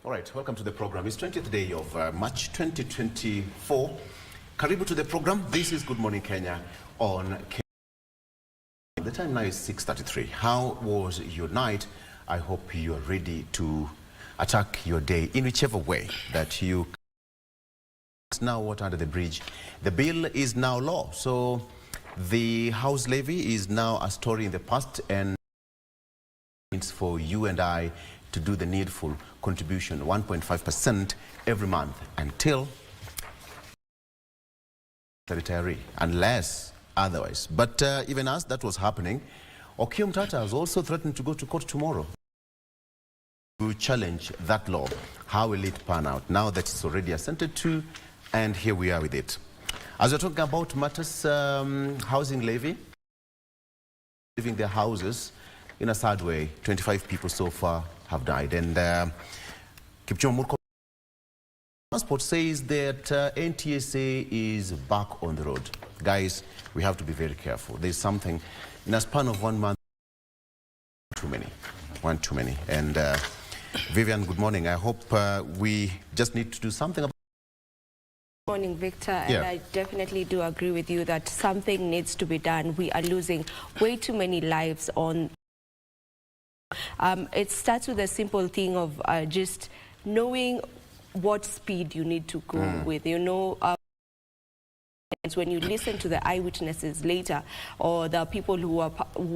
All right, welcome to the program. It's 20th day of March 2024. Karibu to the program. This is Good Morning Kenya on Kenya. The time now is 6:33. How was your night? I hope you are ready to attack your day in whichever way that you. Now water under the bridge. The bill is now law. So the house levy is now a story in the past, and it's for you and I to do the needful contribution, 1.5% every month until the retiree, unless otherwise. But even as that was happening, Okiya Mtata has also threatened to go to court tomorrow to challenge that law. How will it pan out now that it's already assented to, and here we are with it. As we're talking about matters, housing levy, leaving their houses in a sad way. 25 people so far have died, and Kipchumba Murkomen Transport says that NTSA is back on the road. Guys, we have to be very careful. There's something in a span of 1 month, one too many. And Vivian, good morning. I hope we just need to do something about. Good morning, Victor, and I definitely do agree with you that something needs to be done. We are losing way too many lives on. It starts with a simple thing of just knowing what speed you need to go with. You know, when you listen to the eyewitnesses later, or the people who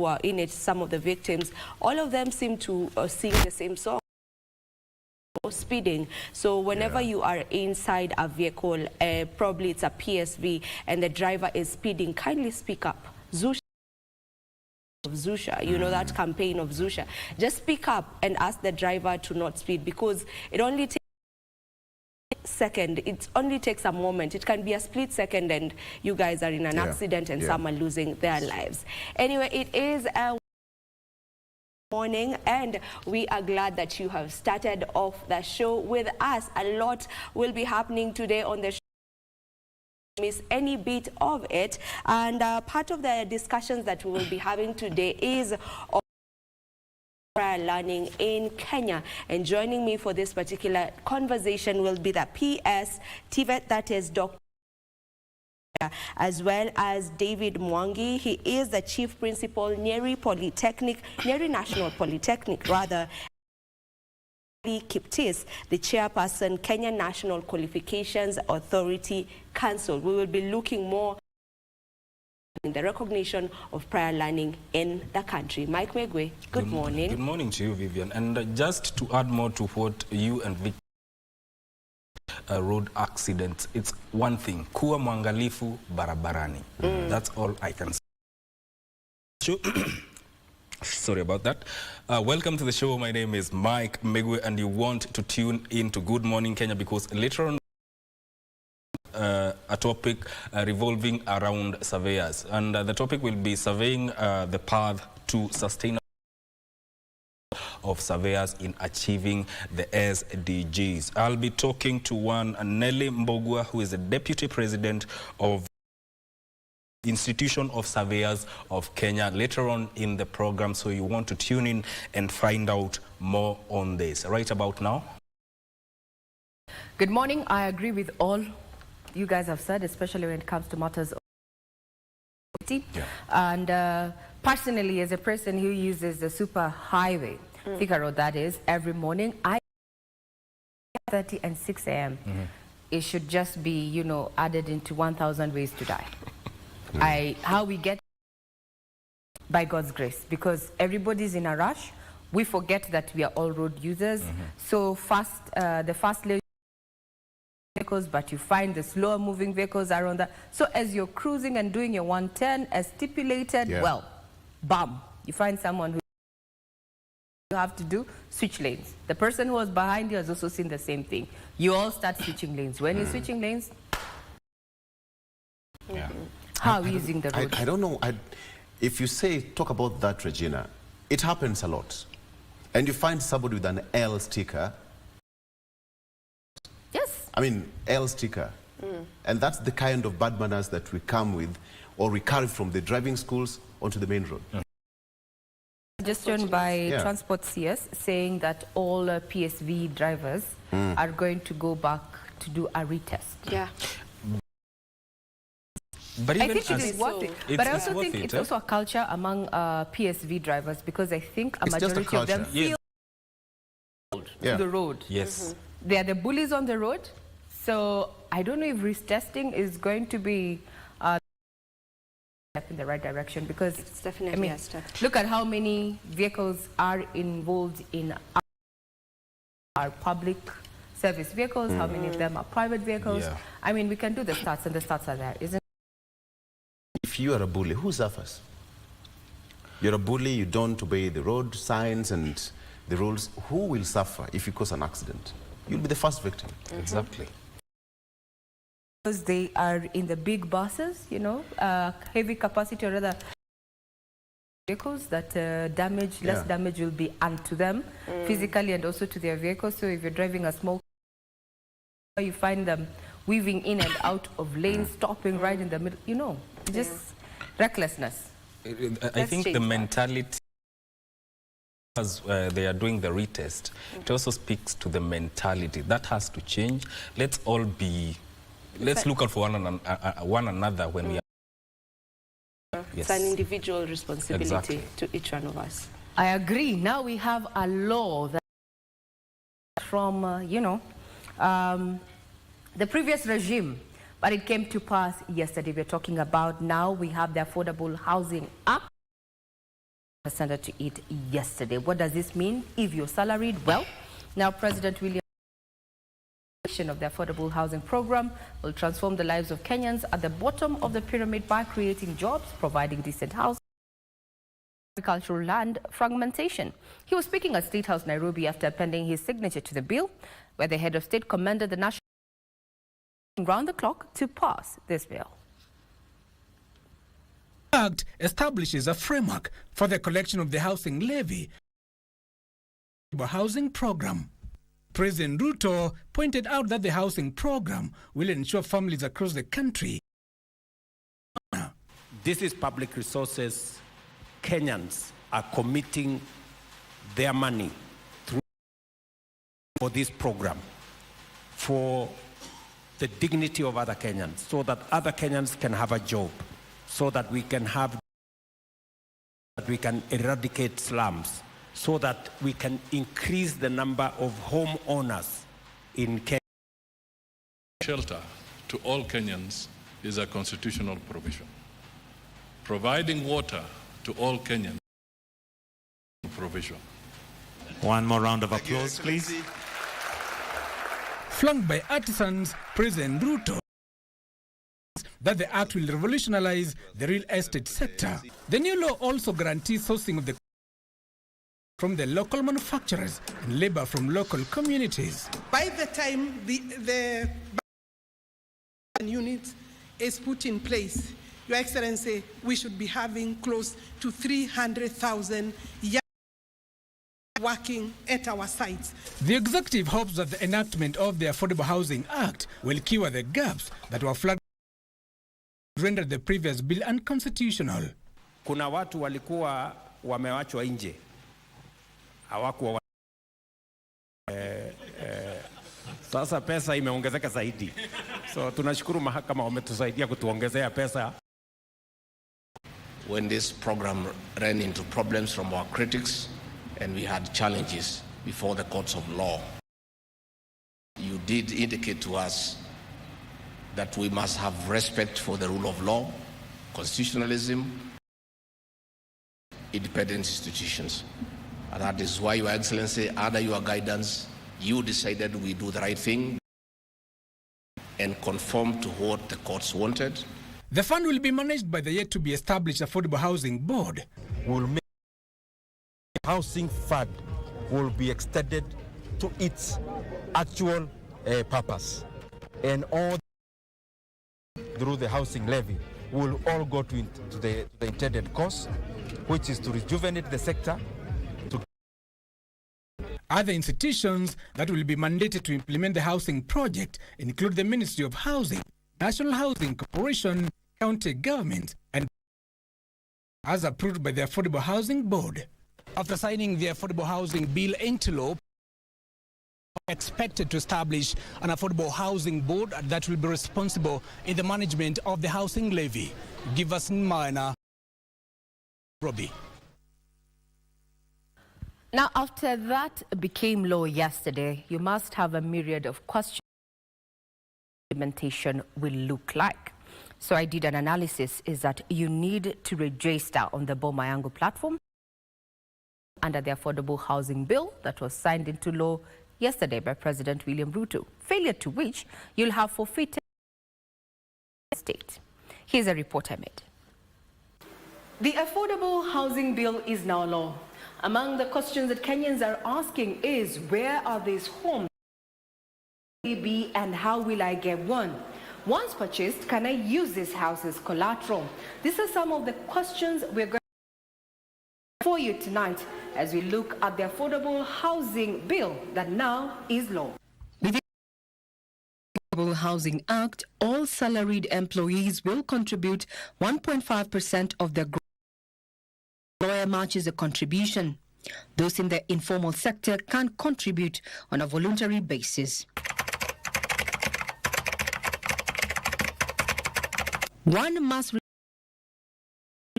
are in it, some of the victims, all of them seem to sing the same song. Speeding. So whenever you are inside a vehicle, probably it's a PSV, and the driver is speeding, kindly speak up. Zusha, you know that campaign of Zusha. Just speak up and ask the driver to not speed, because it only takes a second. It only takes a moment. It can be a split second and you guys are in an accident and some are losing their lives. Anyway, it is a morning, and we are glad that you have started off the show with us. A lot will be happening today on the show. Miss any bit of it, and part of the discussions that we will be having today is on prior learning in Kenya, and joining me for this particular conversation will be the PS TVET, that is Dr. as well as David Mwangi. He is the Chief Principal, Nyeri National Polytechnic rather. Kiptis, the Chairperson, Kenya National Qualifications Authority Council. We will be looking more in the recognition of prior learning in the country. Mike Megwe, good morning. Good morning to you, Vivian. And just to add more to what you and Vic road accidents, it's one thing, kuwa mwangalifu barabarani. That's all I can say. Sorry about that. Welcome to the show. My name is Mike Megwe, and you want to tune in to Good Morning Kenya, because later on a topic revolving around surveyors, and the topic will be surveying the path to sustainable of surveyors in achieving the SDGs. I'll be talking to one Nelly Mbogua, who is the Deputy President of Institution of Surveyors of Kenya later on in the program, so you want to tune in and find out more on this right about now. Good morning. I agree with all you guys have said, especially when it comes to matters of safety. And personally, as a person who uses the super highway, Thika Road, that is, every morning, 5:30 and 6 a.m. It should just be, you know, added into 1,000 ways to die. How we get by God's grace, because everybody's in a rush. We forget that we are all road users. So the fast lane vehicles, but you find the slower moving vehicles around that. So as you're cruising and doing your 110 as stipulated, well, bam, you find someone who you have to do switch lanes. The person who was behind you has also seen the same thing. You all start switching lanes. When you're switching lanes, how are we using the road? I don't know. If you talk about that, Regina, it happens a lot. And you find somebody with an L sticker. Yes. I mean, L sticker. And that's the kind of bad manners that we come with, or we carry from the driving schools onto the main road. Suggestion by Transport CS saying that all PSV drivers are going to go back to do a retest. Yeah. But I even think it is worth it. But I also think it's also a culture among PSV drivers, because I think a majority of them feel to the road. Yes. They are the bullies on the road. So I don't know if retesting is going to be a step in the right direction, because It's definitely a step. look at how many vehicles are involved in our public service vehicles, how many of them are private vehicles. Yeah. I mean, we can do the stats, and the stats are there, isn't it? If you are a bully, who suffers? You're a bully, you don't obey the road signs and the rules. Who will suffer if you cause an accident? You'll be the first victim. Exactly. Because they are in the big buses, you know, heavy capacity or rather vehicles that less damage will be unto them physically and also to their vehicles. So if you're driving a small car, you find them weaving in and out of lanes, stopping right in the middle, you know, just recklessness. I think the mentality, as they are doing the retest, it also speaks to the mentality. That has to change. Let's all be, let's look out for one another when we are. It's an individual responsibility to each one of us. I agree. Now we have a law that from, you know, the previous regime, but it came to pass yesterday. We're talking about now we have the Affordable Housing Act. Presented to it yesterday. What does this mean? If you're salaried, well, now President William of the Affordable Housing Program will transform the lives of Kenyans at the bottom of the pyramid by creating jobs, providing decent housing, agricultural land fragmentation. He was speaking at State House, Nairobi, after appending his signature to the bill, where the head of state commended the national round the clock to pass this bill. The Act establishes a framework for the collection of the housing levy housing program. President Ruto pointed out that the housing program will ensure families across the country. This is public resources. Kenyans are committing their money for this program, for the dignity of other Kenyans, so that other Kenyans can have a job, so that we can eradicate slums, so that we can increase the number of homeowners in Kenya. Shelter to all Kenyans is a constitutional provision. Providing water to all Kenyans is a provision. One more round of applause, please. Flanked by artisans, President Ruto that the act will revolutionize the real estate sector. The new law also guarantees sourcing of the from the local manufacturers and labor from local communities. By the time the unit is put in place, Your Excellency, we should be having close to 300,000 young working at our sites. The executive hopes that the enactment of the Affordable Housing Act will cure the gaps that were flagged rendered the previous bill unconstitutional. Kuna watu walikuwa wamewachwa nje. Hawakuwa sasa pesa imeongezeka zaidi. So tunashukuru mahakama wametusaidia kutuongezea pesa. When this program ran into problems from our critics and we had challenges before the courts of law, you did indicate to us that we must have respect for the rule of law, constitutionalism, independent institutions. And that is why, Your Excellency, under your guidance, you decided we do the right thing and conform to what the courts wanted. The fund will be managed by the yet-to-be-established Affordable Housing Board. Will make housing fund will be extended to its actual purpose, and all through the housing levy will all go to the intended cause, which is to rejuvenate the sector. Other institutions that will be mandated to implement the housing project include the Ministry of Housing, National Housing Corporation, county governments, and as approved by the Affordable Housing Board. After signing the Affordable Housing Bill into law, expected to establish an affordable housing board that will be responsible in the management of the housing levy. Give us Minor, Robbie. Now, after that became law yesterday, you must have a myriad of questions implementation will look like. So I did an analysis, is that you need to register on the Bomayango platform under the Affordable Housing Bill that was signed into law yesterday by President William Ruto, failure to which you'll have forfeited state. Here's a report I made. The Affordable Housing Bill is now law. Among the questions that Kenyans are asking is, where are these homes be and how will I get one? Once purchased, can I use this house as collateral? These are some of the questions we're going to for you tonight as we look at the Affordable Housing Bill that now is law. With the Affordable Housing Act, all salaried employees will contribute 1.5% of their gross. Employer matches a contribution. Those in the informal sector can contribute on a voluntary basis. One must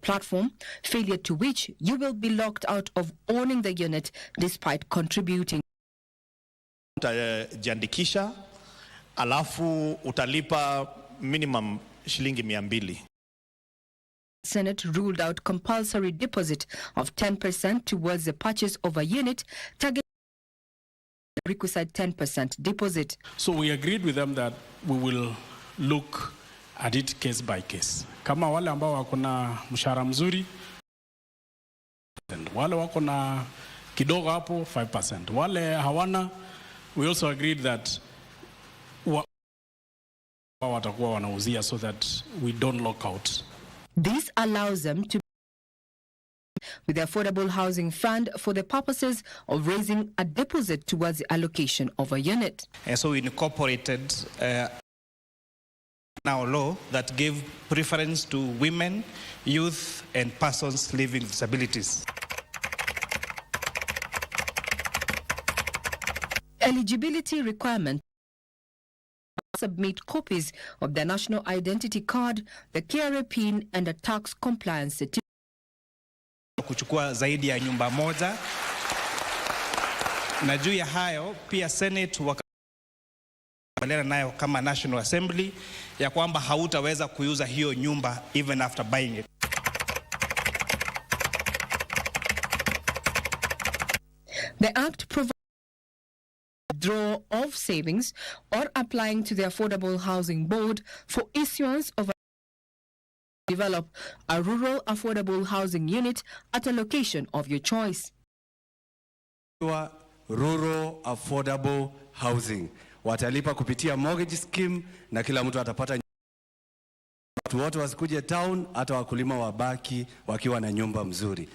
platform, failure to which you will be locked out of owning the unit despite contributing. Utajiandikisha, alafu utalipa minimum shilingi 200. Senate ruled out compulsory deposit of 10% towards the purchase of a unit, targeting requisite 10% deposit. So we agreed with them that we will look at it case by case. Kama wale ambao wako na mshahara mzuri, wale wako na kidogo hapo 5%. Wale hawana, we also agreed that watakuwa wanauzia so that we don't lock out. This allows them to with the Affordable Housing Fund for the purposes of raising a deposit towards the allocation of a unit. And so we incorporated now law that gave preference to women, youth, and persons living with disabilities. Eligibility requirement: submit copies of their national identity card, the KRA PIN, and a tax compliance certificate. Kuchukua zaidi ya nyumba moja. Na juu ya hayo pia Senate wakakubaliana nayo kama National Assembly ya kwamba hautaweza kuuza hiyo nyumba even after buying it. The act provides withdrawal of savings or applying to the Affordable Housing Board for issuance of a develop a rural affordable housing unit at a location of your choice. Rural affordable housing watalipa kupitia mortgage scheme na kila mtu atapata. Watu wote wasikuje town, hata wakulima wabaki wakiwa na nyumba mzuri.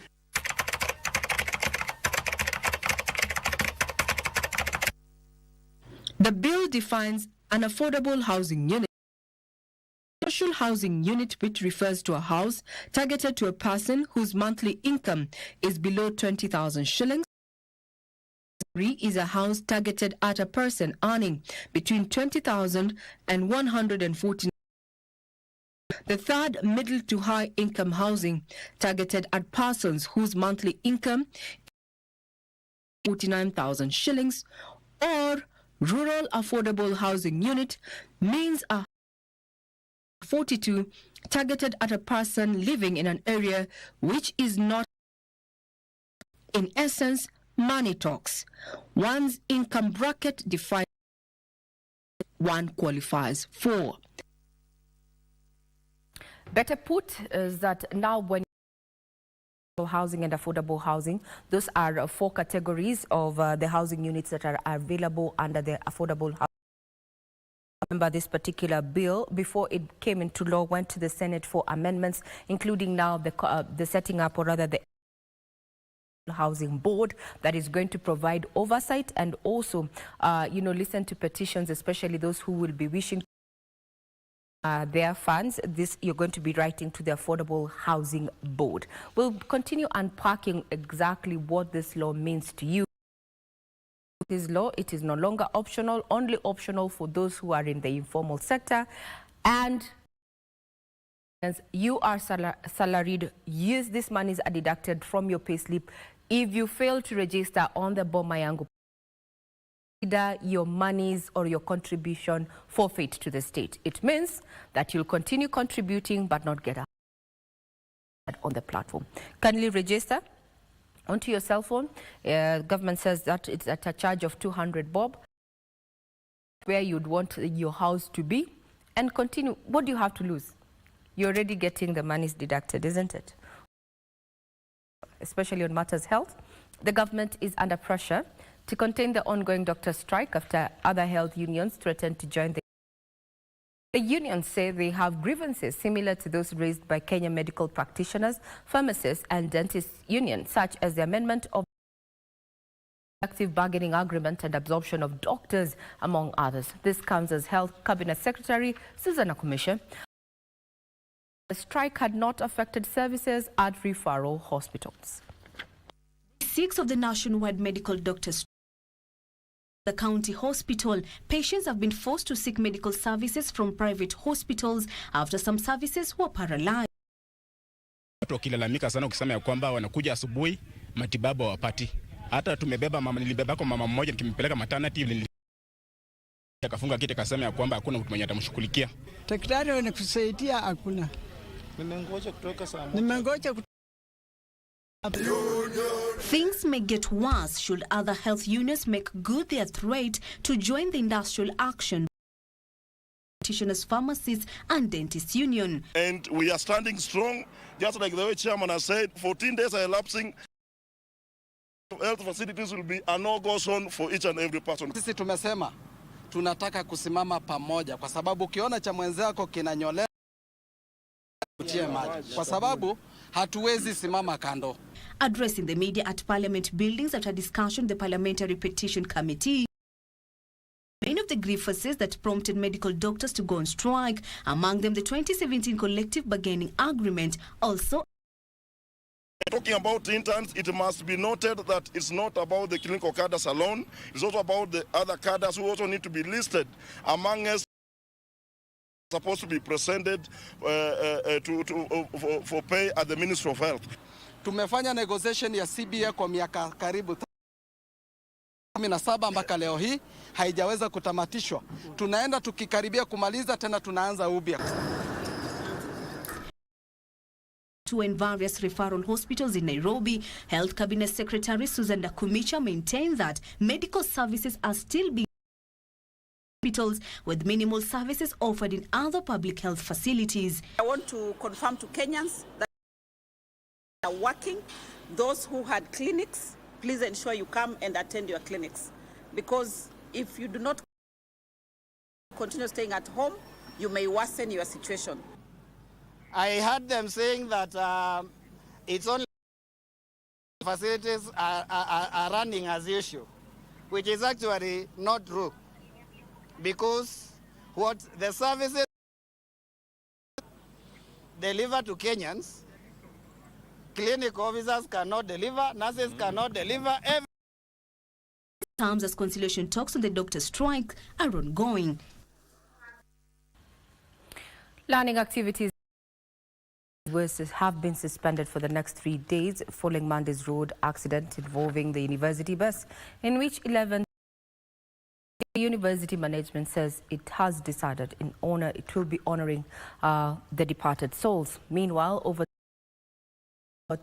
The bill defines an affordable housing unit. Social housing unit, which refers to a house targeted to a person whose monthly income is below 20,000 shillings. Is a house targeted at a person earning between 20,000 and 140,000. The third, middle to high income housing, targeted at persons whose monthly income is 49,000 shillings, or rural affordable housing unit means a 42 targeted at a person living in an area which is not, in essence, money talks. One's income bracket defined one qualifies for. Better put is that now when housing and affordable housing, those are four categories of the housing units that are available under the affordable housing. Remember, this particular bill, before it came into law, went to the Senate for amendments, including now the setting up, or rather the housing board that is going to provide oversight and also, listen to petitions, especially those who will be wishing their funds. This you're going to be writing to the Affordable Housing Board. We'll continue unpacking exactly what this law means to you. This law, it is no longer optional, only optional for those who are in the informal sector. And you are salaried, yes, these monies are deducted from your payslip. If you fail to register on the Boma Yangu, either your monies or your contribution forfeit to the state. It means that you'll continue contributing but not get on the platform. Kindly register onto your cell phone. Government says that it's at a charge of 200 bob, where you'd want your house to be, and continue. What do you have to lose? You're already getting the monies deducted, isn't it? Especially on matters health. The government is under pressure to contain the ongoing doctor strike after other health unions threatened to join. The unions say they have grievances similar to those raised by Kenya Medical Practitioners, Pharmacists and Dentists Union, such as the amendment of the collective bargaining agreement and absorption of doctors, among others. This comes as Health Cabinet Secretary Susan Akumisha. The strike had not affected services at referral hospitals. 6 of the nationwide medical doctors the county hospital. Patients have been forced to seek medical services from private hospitals after some services were paralyzed. Watu wakilalamika sana ukisema ya kwamba wanakuja asubuhi matibabu hawapati. Hata tumebeba mama, nilibeba kwa mama mmoja nikimpeleka maternity akafunga kiti akasema ya kwamba hakuna mtu mwenye atamshughulikia. Daktari anakusaidia hakuna. Nimengoja kutoka saa moja. Nimengoja Things may get worse should other health unions make good their threat to join the industrial action. Practitioners, Pharmacists and Dentists Union. And we are standing strong, just like the way Chairman has said. 14 days are elapsing. Health facilities will be a no-go zone for each and every person. Sisi tumesema tunataka kusimama pamoja kwa sababu ukiona cha mwenzako kinanyolewa kutie maji kwa sababu hatuwezi simama kando. Addressing the media at Parliament buildings after discussion the Parliamentary Petition Committee, many of the grievances that prompted medical doctors to go on strike, among them the 2017 collective bargaining agreement, also. Talking about interns, it must be noted that it's not about the clinical cadres alone. It's also about the other cadres who also need to be listed among us. Supposed to be presented for pay at the Ministry of Health. Tumefanya negotiation ya CBA kwa miaka karibu 17 mpaka leo hii haijaweza kutamatishwa. Tunaenda tukikaribia kumaliza tena tunaanza upya. In various referral hospitals in Nairobi, Health Cabinet Secretary Susan Akumisha maintained that medical services are still being hospitals with minimal services offered in other public health facilities. I want to confirm to Kenyans that are working, those who had clinics, please ensure you come and attend your clinics. Because if you do not continue staying at home, you may worsen your situation. I heard them saying that it's only facilities are running as usual, which is actually not true. Because what the services deliver to Kenyans, clinic officers cannot deliver, nurses cannot deliver. Terms as conciliation talks on the doctor strike are ongoing. Learning activities have been suspended for the next 3 days following Monday's road accident involving the university bus, in which 11. The university management says it has decided it will be honoring the departed souls. Meanwhile, over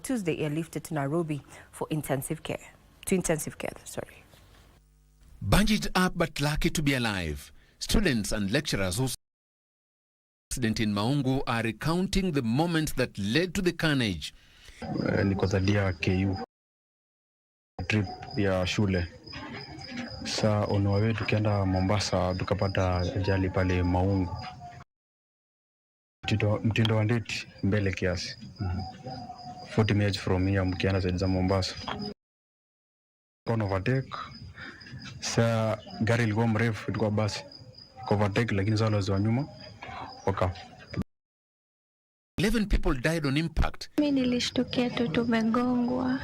Tuesday, airlifted to Nairobi for intensive care. Bunged up but lucky to be alive, students and lecturers who accident in Maungu are recounting the moments that led to the carnage. Nikozalia KU trip ya shule. Sa on our way tukienda Mombasa tukapata ajali pale Maungu. Mtindo wa ndeti mbele kiasi. 40 minutes from here mkienda zaidi za Mombasa. Kwa overtake. Sa gari ilikuwa mrefu ilikuwa basi. Overtake lakini sasa wale wa nyuma waka. 11 people died on impact. Mimi nilishtukia tu tumegongwa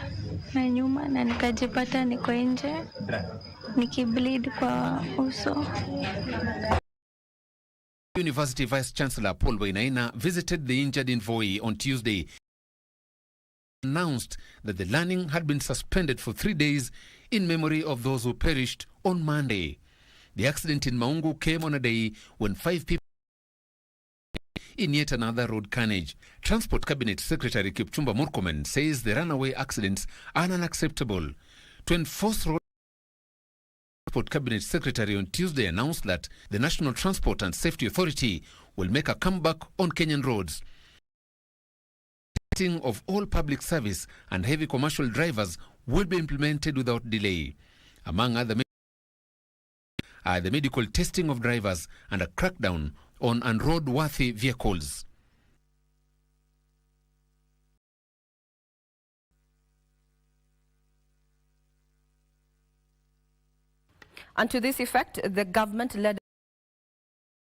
na nyuma na nikajipata niko nje nikibleed kwa uso. University Vice Chancellor Paul Wainaina visited the injured in Voi on Tuesday. Announced that the learning had been suspended for 3 days in memory of those who perished on Monday. The accident in Maungu came on a day when 5 people in yet another road carnage. Transport Cabinet Secretary Kipchumba Murkomen says the runaway accidents are unacceptable. To enforce road, Transport Cabinet Secretary on Tuesday announced that the National Transport and Safety Authority will make a comeback on Kenyan roads. Testing of all public service and heavy commercial drivers will be implemented without delay. Among other are the medical testing of drivers and a crackdown on unroadworthy vehicles. And to this effect, the government-led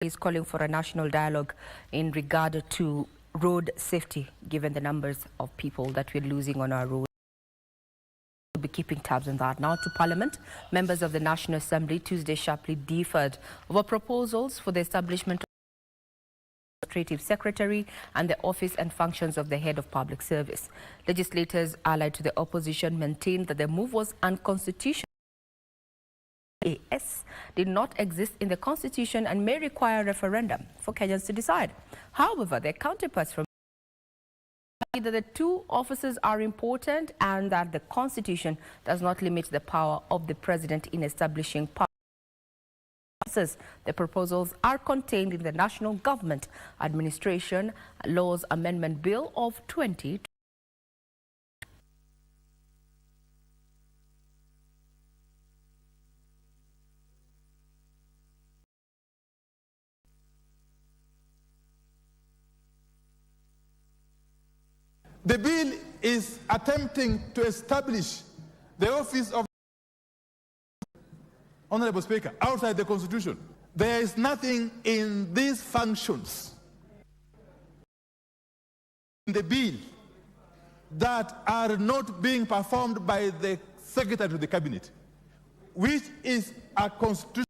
is calling for a national dialogue in regard to road safety, given the numbers of people that we're losing on our roads. We'll be keeping tabs on that. Now to Parliament, members of the National Assembly Tuesday sharply differed over proposals for the establishment of the Administrative Secretary and the office and functions of the Head of Public Service. Legislators allied to the opposition maintained that the move was unconstitutional. AS did not exist in the Constitution and may require a referendum for Kenyans to decide. However, their counterparts from that the two offices are important and that the Constitution does not limit the power of the President in establishing powers. The proposals are contained in the National Government Administration Laws Amendment Bill of 2020. The bill is attempting to establish the office of Honorable Speaker outside the Constitution. There is nothing in these functions in the bill that are not being performed by the Secretary of the Cabinet, which is a constitution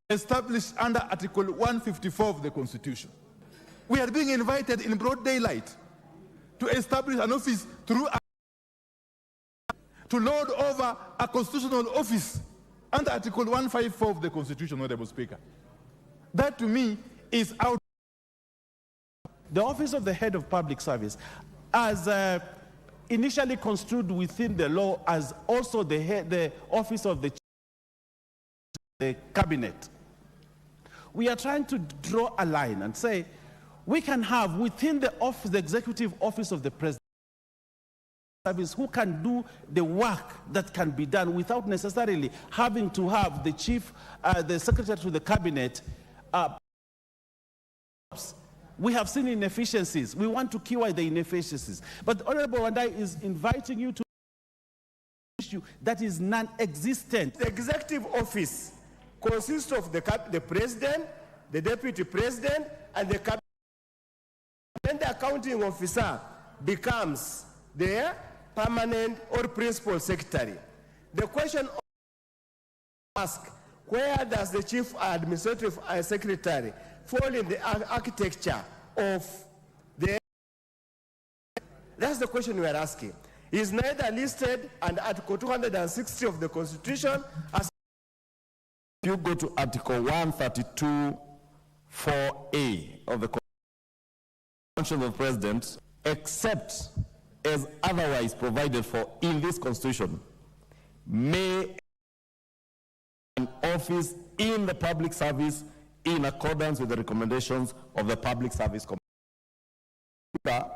established under Article 154 of the Constitution. We are being invited in broad daylight to establish an office to lord over a constitutional office under Article 154 of the Constitution, Honorable Speaker. That to me is out. The office of the Head of Public Service, as initially construed within the law as also the office of the Cabinet. We are trying to draw a line and say, we can have within the office, the executive office of the President, service who can do the work that can be done without necessarily having to have the chief, the secretary to the cabinet. We have seen inefficiencies. We want to cure the inefficiencies. But Honorable Wandai is inviting you to an issue that is non-existent. The executive office consists of the president, the deputy president, and the cabinet. When the accounting officer becomes the permanent or principal secretary, the question asks, where does the chief administrative secretary fall in the architecture of the... That's the question we are asking. He is neither listed under Article 260 of the Constitution as... If you go to Article 132, 4A of the Constitution of the President, except as otherwise provided for in this Constitution, may an office in the public service in accordance with the recommendations of the Public Service Commission.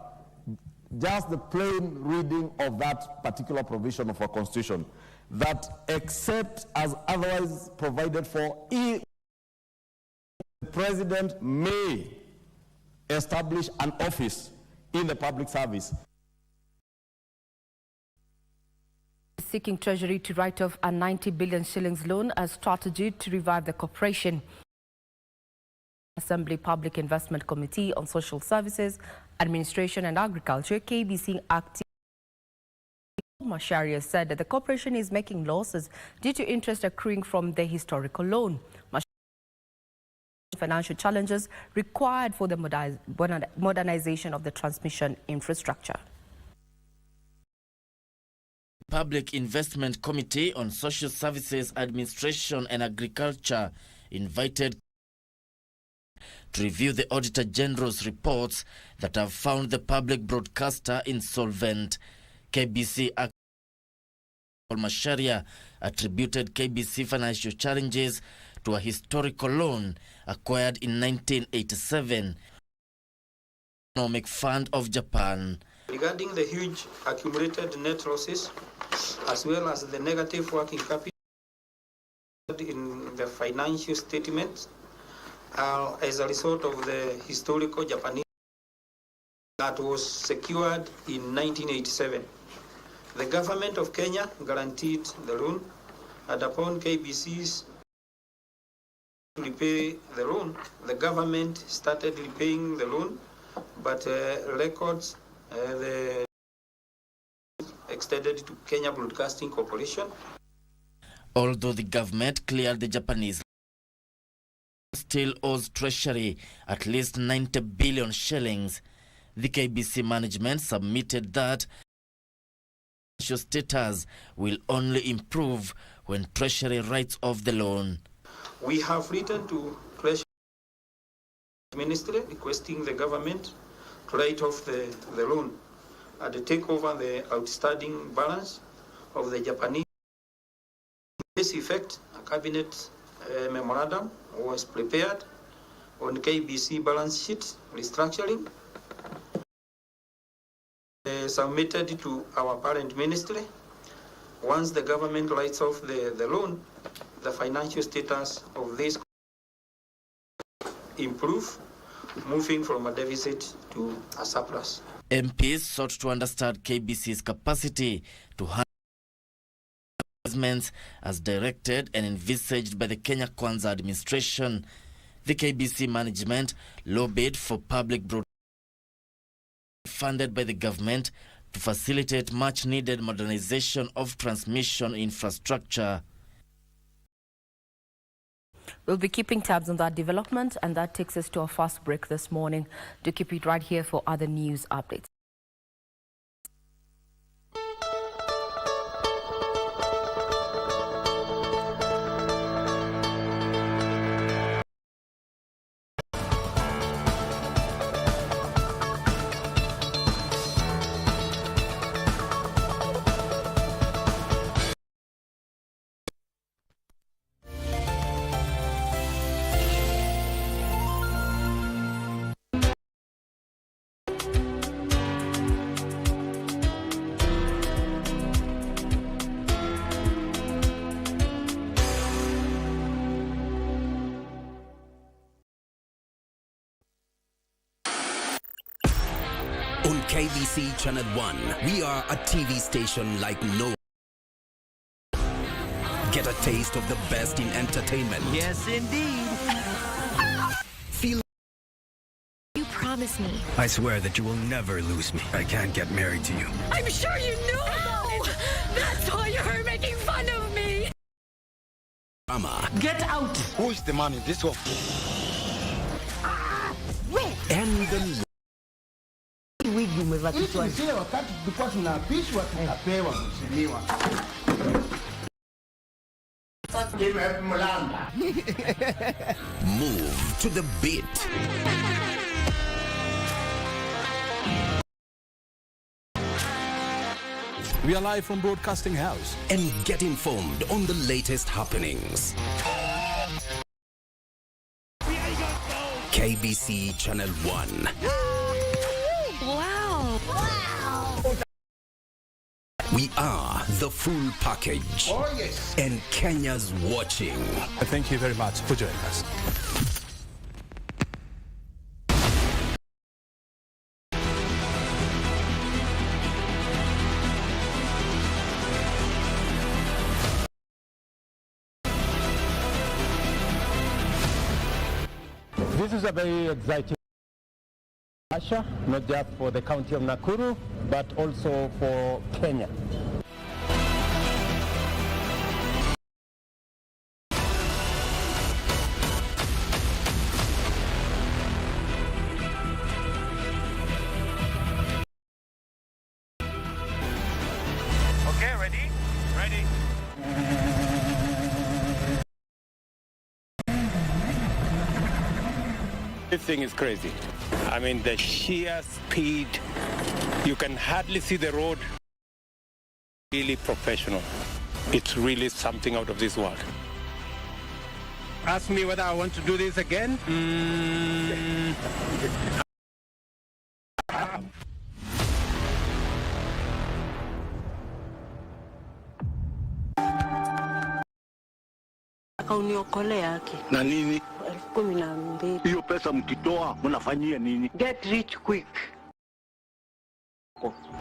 Just the plain reading of that particular provision of our Constitution, that except as otherwise provided for, the President may establish an office in the public service. Seeking Treasury to write off a 90 billion shillings loan as strategy to revive the corporation. Assembly Public Investment Committee on Social Services, Administration and Agriculture, KBC acting Macharia said that the corporation is making losses due to interest accruing from the historical loan. Financial challenges required for the modernization of the transmission infrastructure. Public Investment Committee on Social Services, Administration and Agriculture invited to review the Auditor General's reports that have found the public broadcaster insolvent. KBC Macharia attributed KBC financial challenges to a historical loan acquired in 1987 Economic Fund of Japan. Regarding the huge accumulated net losses, as well as the negative working capital in the financial statements, as a result of the historical Japanese that was secured in 1987. The government of Kenya guaranteed the loan, and upon KBC's to repay the loan, the government started repaying the loan, but records the extended to Kenya Broadcasting Corporation. Although the government cleared the Japanese, still owes Treasury at least 90 billion shillings. The KBC management submitted that financial status will only improve when Treasury writes off the loan. We have written to Treasury Ministry requesting the government to write off the loan and take over the outstanding balance of the Japanese. In this effect, a cabinet memorandum was prepared on KBC balance sheet restructuring, submitted to our parent ministry. Once the government writes off the loan, the financial status of this improve, moving from a deficit to a surplus. MPs sought to understand KBC's capacity to handle investments as directed and envisaged by the Kenya Kwanza administration. The KBC management lobbied for public broadcasting funded by the government to facilitate much-needed modernization of transmission infrastructure. We'll be keeping tabs on that development, and that takes us to our first break this morning. Do keep it right here for other news updates. On KBC Channel 1, we are a TV station like no. Get a taste of the best in entertainment. Yes, indeed. Feel. You promise me. I swear that you will never lose me. I can't get married to you. I'm sure you knew about it. That's why you're making fun of me. Drama. Get out. Who is the man in this office? And the wigi umevaa kichwani. Kile wakati tulikuwa tunaapishwa tukapewa mheshimiwa. Move to the beat. We are live from Broadcasting House. And get informed on the latest happenings. KBC Channel 1. Wow. We are the full package. Oh, yes. And Kenya's watching. Thank you very much for joining us. This This is a very exciting Asha, not just for the county of Nakuru, but also for Kenya. Okay, ready? Ready. This thing is crazy. I mean, the sheer speed, you can hardly see the road. Really professional. It's really something out of this world. Ask me whether I want to do this again. Akauniokolea yake. Na nini? 12,000. Hiyo pesa mkitoa mnafanyia nini? Get rich quick.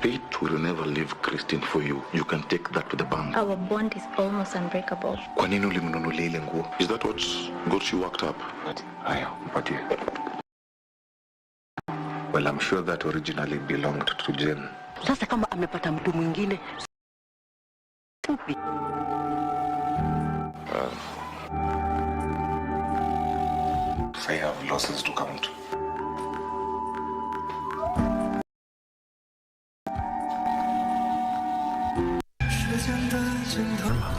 Fate will never leave Christine for you. You can take that to the bank. Our bond is almost unbreakable. Kwa nini ulimnunulia ile nguo? Is that what got you worked up? Haya, mpatie. Well, I'm sure that originally belonged to Jen. Sasa kama amepata mtu mwingine. Fupi. I have losses to count.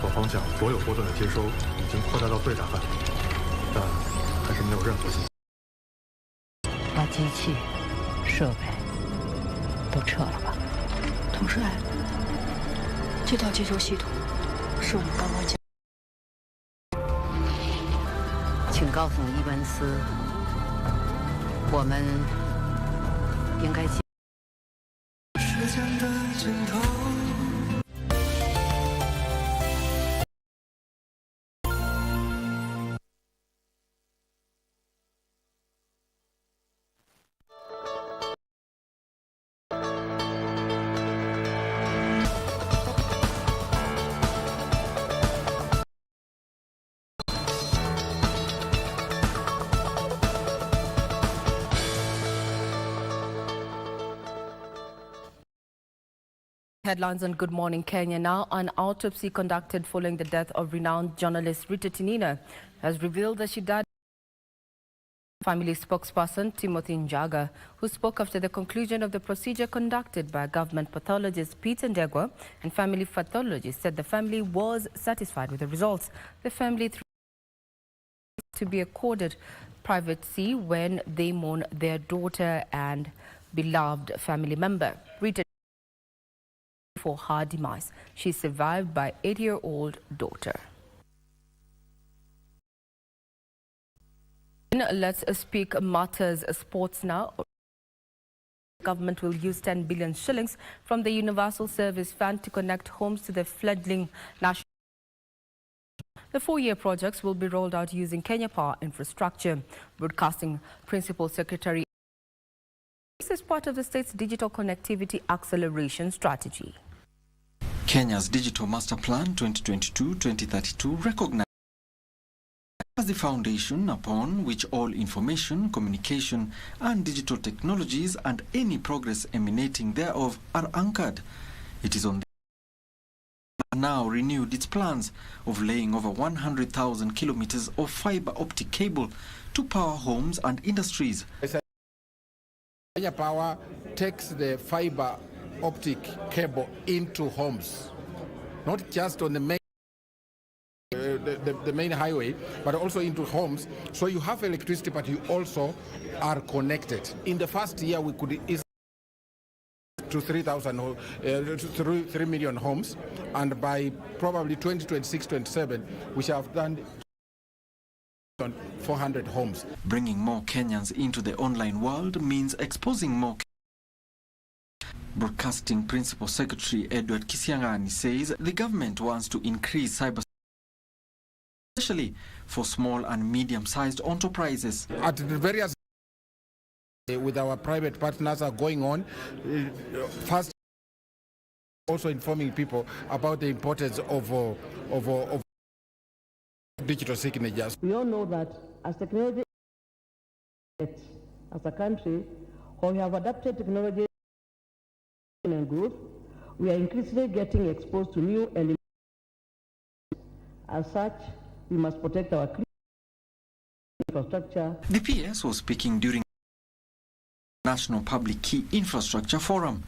我方向所有波段的接收已经扩大到最大范围，但还是没有任何信息。把机器、设备都撤了吧。统帅，这套接收系统是我们刚刚建。请告诉伊文斯，我们应该进。时间的尽头。Headlines on Good Morning Kenya now. An autopsy conducted following the death of renowned journalist Rita Tinina has revealed that she died. Family spokesperson Timothy Njaga, who spoke after the conclusion of the procedure conducted by government pathologist Peter Ndegwa and family pathologist, said the family was satisfied with the results. The family to be accorded privacy when they mourn their daughter and beloved family member. Rita for her demise. She is survived by 8-year-old daughter. Let's speak matters sports now. Government will use 10 billion shillings from the Universal Service Fund to connect homes to the fledgling national. The 4-year projects will be rolled out using Kenya Power infrastructure. Broadcasting Principal Secretary. This is part of the state's digital connectivity acceleration strategy. Kenya's Digital Master Plan 2022-2032 recognizes as the foundation upon which all information, communication and digital technologies and any progress emanating thereof are anchored. It is on the now renewed its plans of laying over 100,000 kilometers of fiber optic cable to power homes and industries. Kenya Power takes the fiber optic cable into homes, not just on the main the main highway, but also into homes. So you have electricity, but you also are connected. In the first year, we could to 3 million homes, and by probably 2026-27, we shall have done 400 homes. Bringing more Kenyans into the online world means exposing more. Broadcasting Principal Secretary Edward Kisiangani says the government wants to increase cyber, especially for small and medium-sized enterprises. At the various with our private partners are going on, first also informing people about the importance of digital signatures. We all know that as technology As a country, while we have adapted technology and growth, we are increasingly getting exposed to new and as such, we must protect our infrastructure. The PS was speaking during the National Public Key Infrastructure Forum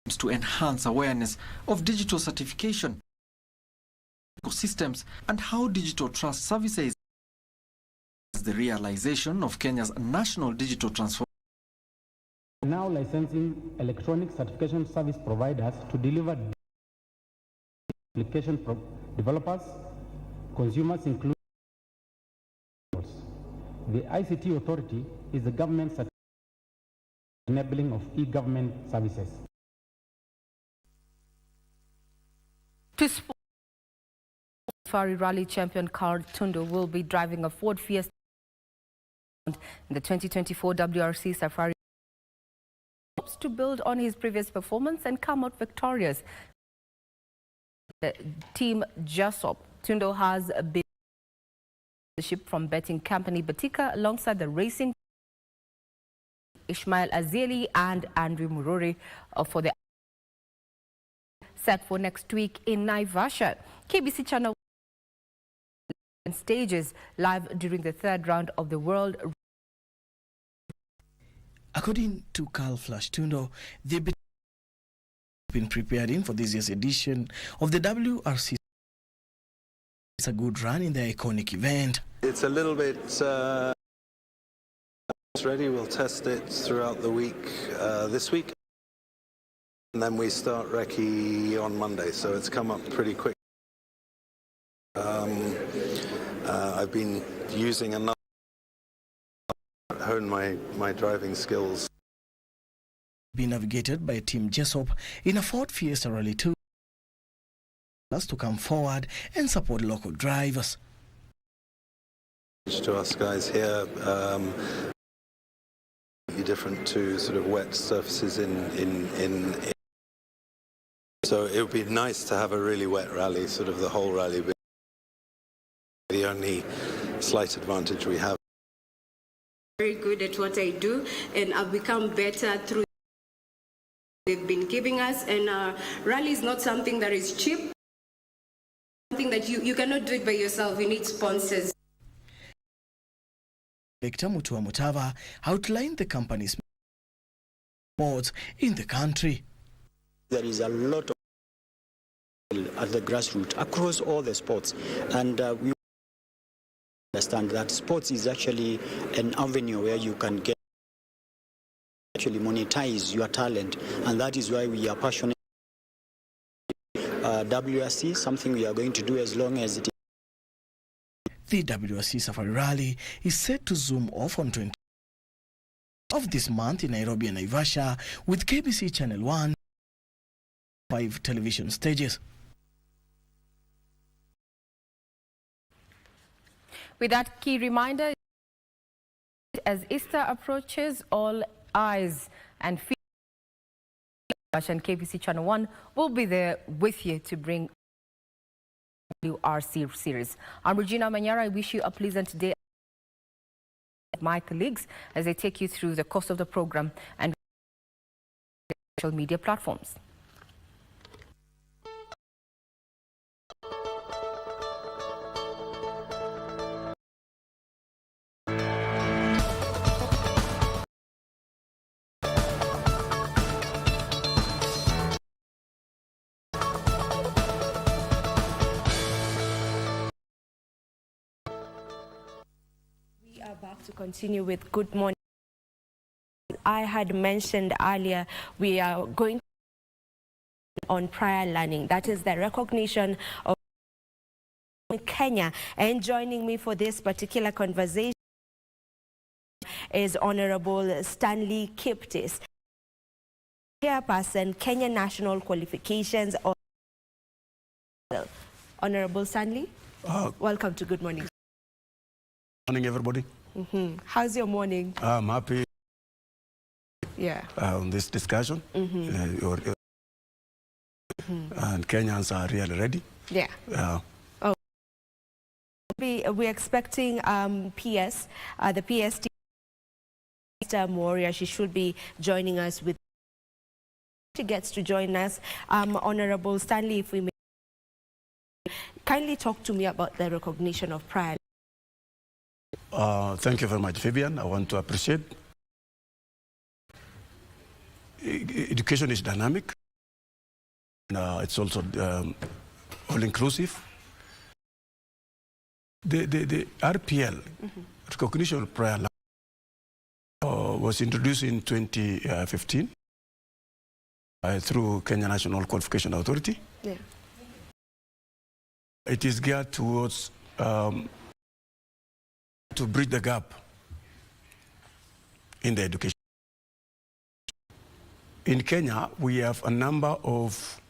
to enhance awareness of digital certification, ecosystems, and how digital trust services the realization of Kenya's national digital transformation. Now licensing electronic certification service providers to deliver application developers, consumers including the ICT authority is the government enabling of e-government services. To sport, Safari Rally champion Carl Tundo will be driving a Ford Fiesta in the 2024 WRC Safari. Hopes to build on his previous performance and come out victorious. Team Jesop. Tundo has been leadership from betting company Batika alongside the racing Ishmael Azeli and Andrew Murori for the set for next week in Naivasha. KBC channel stages live during the third round of the World. According to Carl Flash Tundo, they've been preparing for this year's edition of the WRC. It's a good run in the iconic event. It's a little bit ready. We'll test it throughout the week this week. And then we start recce on Monday, so it's come up pretty quick. I've been using another hone my driving skills. Be navigated by Team Jesop in a Ford Fiesta Rally 2 to come forward and support local drivers. To us guys here, different to sort of wet surfaces in so it would be nice to have a really wet rally, sort of the whole rally being the only slight advantage we have. Very good at what I do, and I've become better through they've been giving us, and rally is not something that is cheap, something that you cannot do it by yourself. You need sponsors. Director Mutua Mutava outlined the company's sports in the country. There is a lot of at the grassroots across all the sports, and we understand that sports is actually an avenue where you can get actually monetize your talent, and that is why we are passionate. WRC, something we are going to do as long as it is. The WRC Safari Rally is set to zoom off on 20th of this month in Nairobi and Naivasha with KBC Channel 1, 5 television stages. With that key reminder, as Easter approaches, all eyes and feet and KBC Channel 1 will be there with you to bring WRC series. I'm Regina Manyara. I wish you a pleasant day. My colleagues as they take you through the course of the program and social media platforms. Back to continue with Good Morning. I had mentioned earlier we are going on prior learning. That is the recognition of Kenya. And joining me for this particular conversation is Honorable Stanley Kiptis, Chairperson, Kenya National Qualifications. Honorable Stanley, welcome to Good Morning. Morning, everybody. How's your morning? I'm happy. Yeah. On this discussion, and Kenyans are really ready. Yeah. Oh, we're expecting the PST Moria. She should be joining us with. She gets to join us. Honorable Stanley, if we may kindly talk to me about the recognition of prior. Thank you very much, Fabian. I want to appreciate. Education is dynamic. It's also all-inclusive. The RPL, recognition of prior was introduced in 2015 through Kenya National Qualification Authority. Yeah. It is geared towards to bridge the gap in the education. In Kenya, we have a number of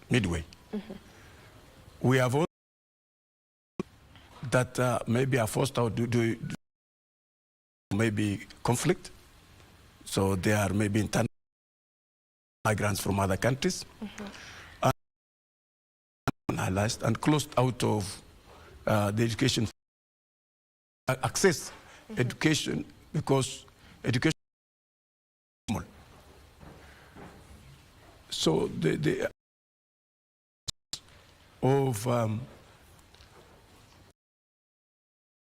midway. We have all that maybe are forced out due to maybe conflict. So they are maybe internal migrants from other countries. Analyzed and closed out of the education, access education, because education is small. So the of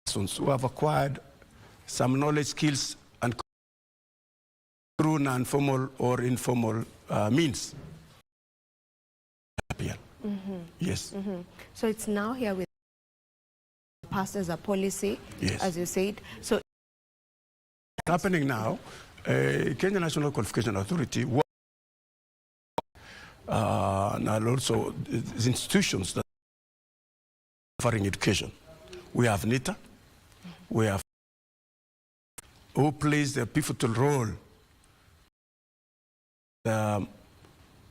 persons who have acquired some knowledge, skills, and through non-formal or informal means. Yes. So it's now here with passed as a policy, yes, as you said. So it's happening now. Kenya National Qualification Authority and also the institutions that are offering education. We have NITA, we have who plays a pivotal role.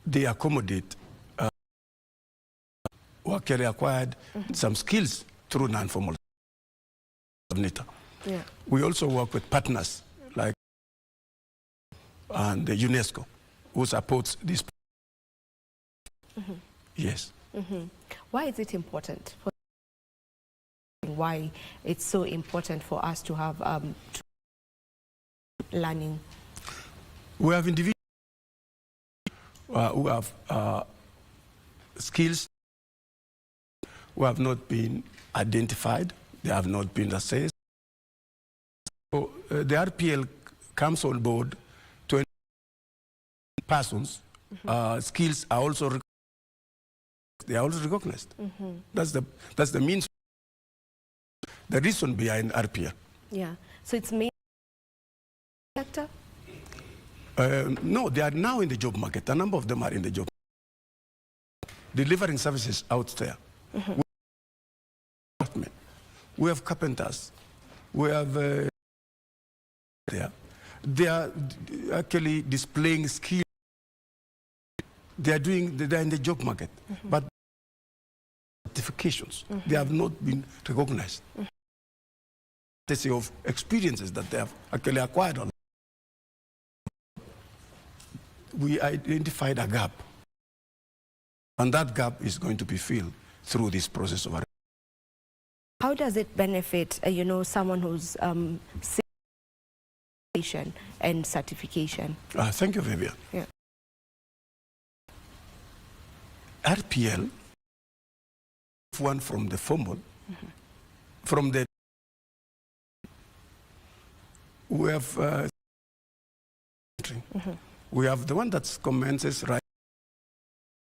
They accommodate who actually acquired some skills through non-formal NITA. Yeah. We also work with partners like and the UNESCO, who supports this. Yes. Why is it important? Why it's so important for us to have learning? We have individuals who have skills who have not been identified, they have not been assessed. So the RPL comes on board to persons. Skills are also recognized. That's the means. The reason behind RPL. Yeah. So it's main sector. No, they are now in the job market. A number of them are in the job market, delivering services out there. We have carpenters. We have they are actually displaying skill. They are in the job market, but certifications they have not been recognized. Of experiences that they have actually acquired. We identified a gap, and that gap is going to be filled through this process of. How does it benefit, someone who's and certification? Thank you, Vivian. Yeah. RPL, one from the formal, from the we have we have the one that commences right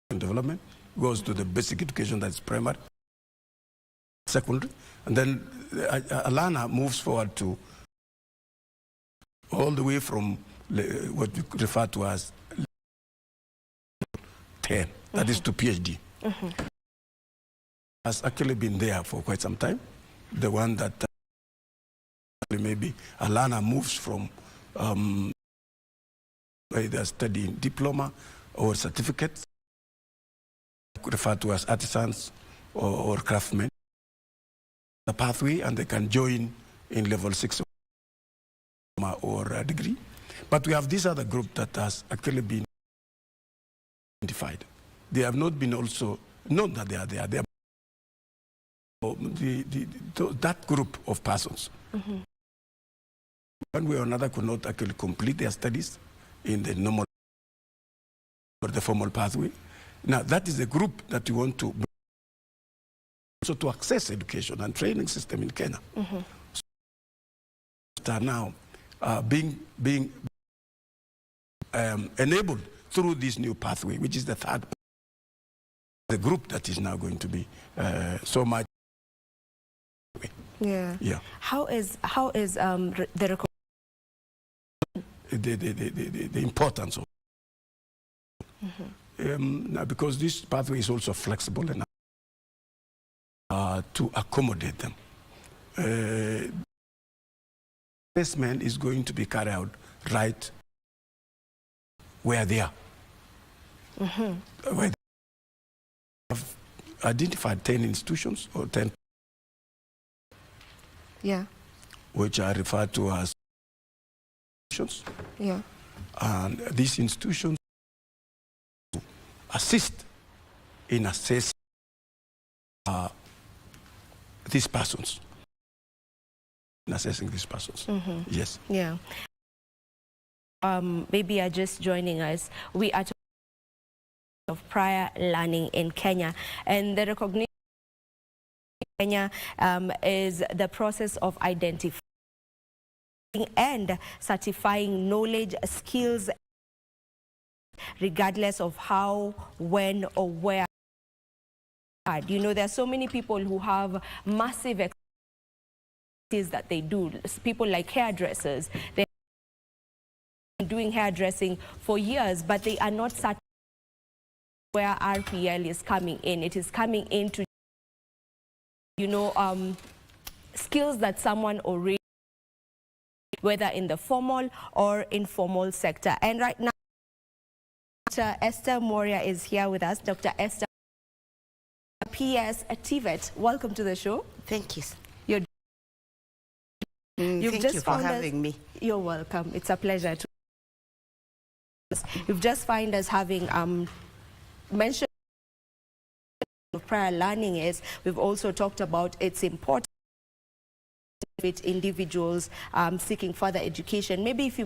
in development, goes to the basic education, that's primary, secondary, and then a learner moves forward to all the way from what we refer to as 10, that is to PhD. Has actually been there for quite some time. The one that maybe a learner moves from either studying diploma or certificates, referred to as artisans or craftsmen, the pathway, and they can join in level 6 or a degree. But we have this other group that has actually been identified. They have not been also known that they are there. They are that group of persons one way or another could not actually complete their studies in the normal or the formal pathway. Now, that is the group that we want to bring also to access education and training system in Kenya. So are now being enabled through this new pathway, which is the third, the group that is now going to be so much. Yeah. Yeah. How is the importance of now, because this pathway is also flexible enough to accommodate them. Assessment is going to be carried out right where they are. Where they have identified 10 institutions or 10, which are referred to as institutions. Yeah. And these institutions assist in assessing these persons. In assessing these persons. Yes. Yeah. Maybe are just joining us. We are talking of prior learning in Kenya, and the recognition in Kenya is the process of identifying and certifying knowledge, skills, regardless of how, when, or where. You know, there are so many people who have massive expertise that they do. People like hairdressers, they're doing hairdressing for years, but they are not certified where RPL is coming in. It is coming into, you know, skills that someone already, whether in the formal or informal sector. And right now, Dr. Esther Moria is here with us. Dr. Esther, PS TVET, welcome to the show. Thank you. Thank you for having me. You're welcome. It's a pleasure to. You've just found us having mentioned prior learning is. We've also talked about its importance with individuals seeking further education. Maybe if you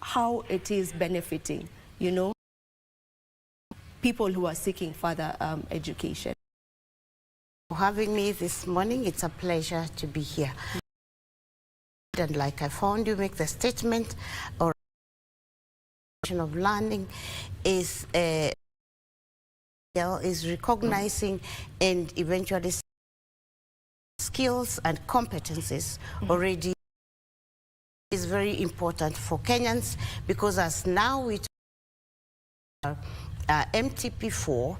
how it is benefiting, you know, people who are seeking further education. For having me this morning, it's a pleasure to be here. And like I found you make the statement or of learning is recognizing and eventually skills and competencies already is very important for Kenyans, because as now we MTP4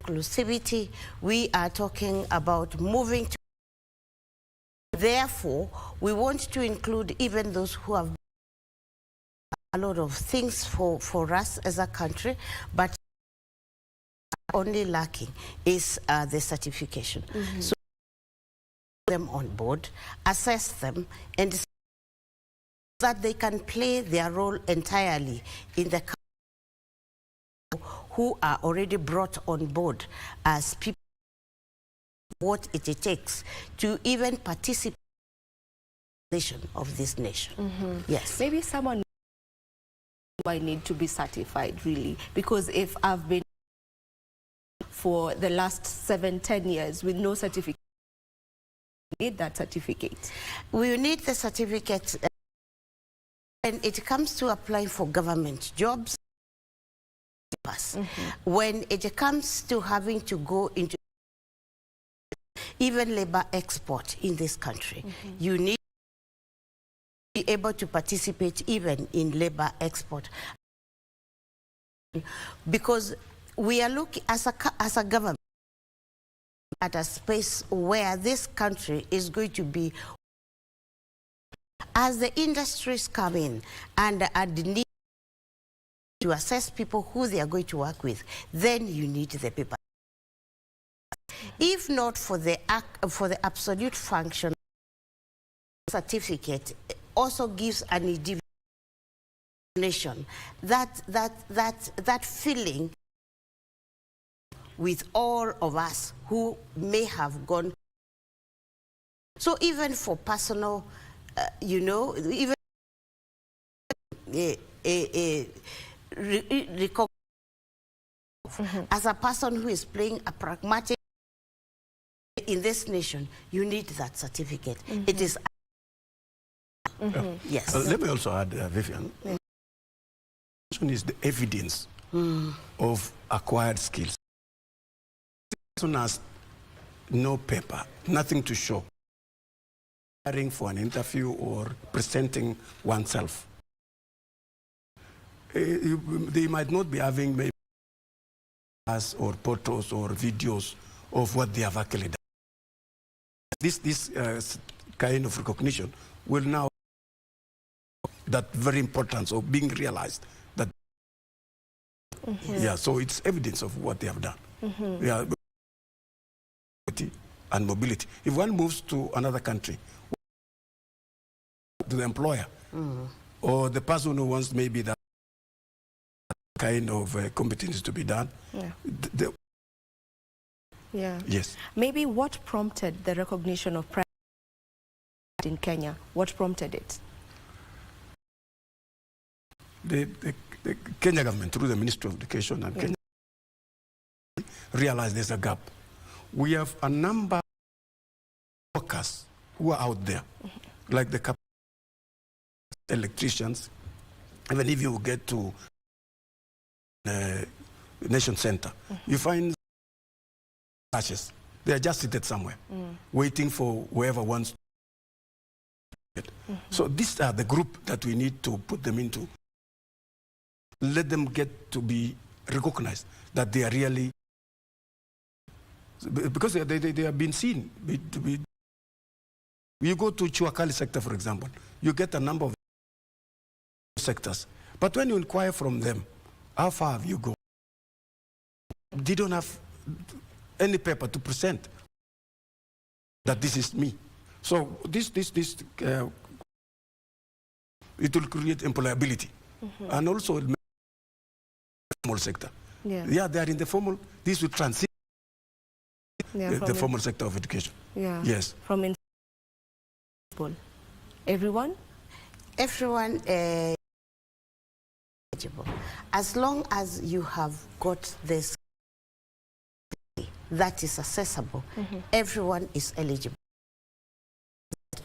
inclusivity, we are talking about moving to. Therefore, we want to include even those who have a lot of things for us as a country, but only lacking is the certification. So them on board, assess them, and so that they can play their role entirely in the who are already brought on board as people, what it takes to even participate in the of this nation. Yes. Maybe someone I need to be certified, really, because if I've been for the last 7-10 years with no certificate, we need that certificate. We need the certificate when it comes to applying for government jobs. When it comes to having to go into even labor export in this country, you need to be able to participate even in labor export, because we are looking as a government at a space where this country is going to be, as the industries come in and need to assess people who they are going to work with, then you need the paper. If not for the absolute function, certificate also gives an individual that feeling with all of us who may have gone So even for personal, you know, even as a person who is playing a pragmatic in this nation, you need that certificate. It is. Yes. Let me also add, Vivian. Yeah. Is the evidence of acquired skills. Person has no paper, nothing to show. Preparing for an interview or presenting oneself. They might not be having maybe or photos or videos of what they have actually done. This kind of recognition will now that very importance of being realized that yeah, so it's evidence of what they have done. Yeah, and mobility. If one moves to another country, to the employer or the person who wants maybe that kind of competence to be done. Yeah. Yes. Maybe what prompted the recognition of pride in Kenya? What prompted it? The Kenya government, through the Ministry of Education and Kenya, realized there's a gap. We have a number of workers who are out there, like the electricians. Even if you get to Nation Center, you find ashes. They are just seated somewhere, waiting for whoever wants to get. So these are the group that we need to put them into. Let them get to be recognized that they are really, because they have been seen. You go to Chuakali sector, for example, you get a number of sectors. But when you inquire from them, how far have you gone? They don't have any paper to present that this is me. So it will create employability. And also formal sector. Yeah, they are in the formal, this will transition the formal sector of education. Yeah. Yes. From everyone? Everyone eligible. As long as you have got this that is accessible, everyone is eligible.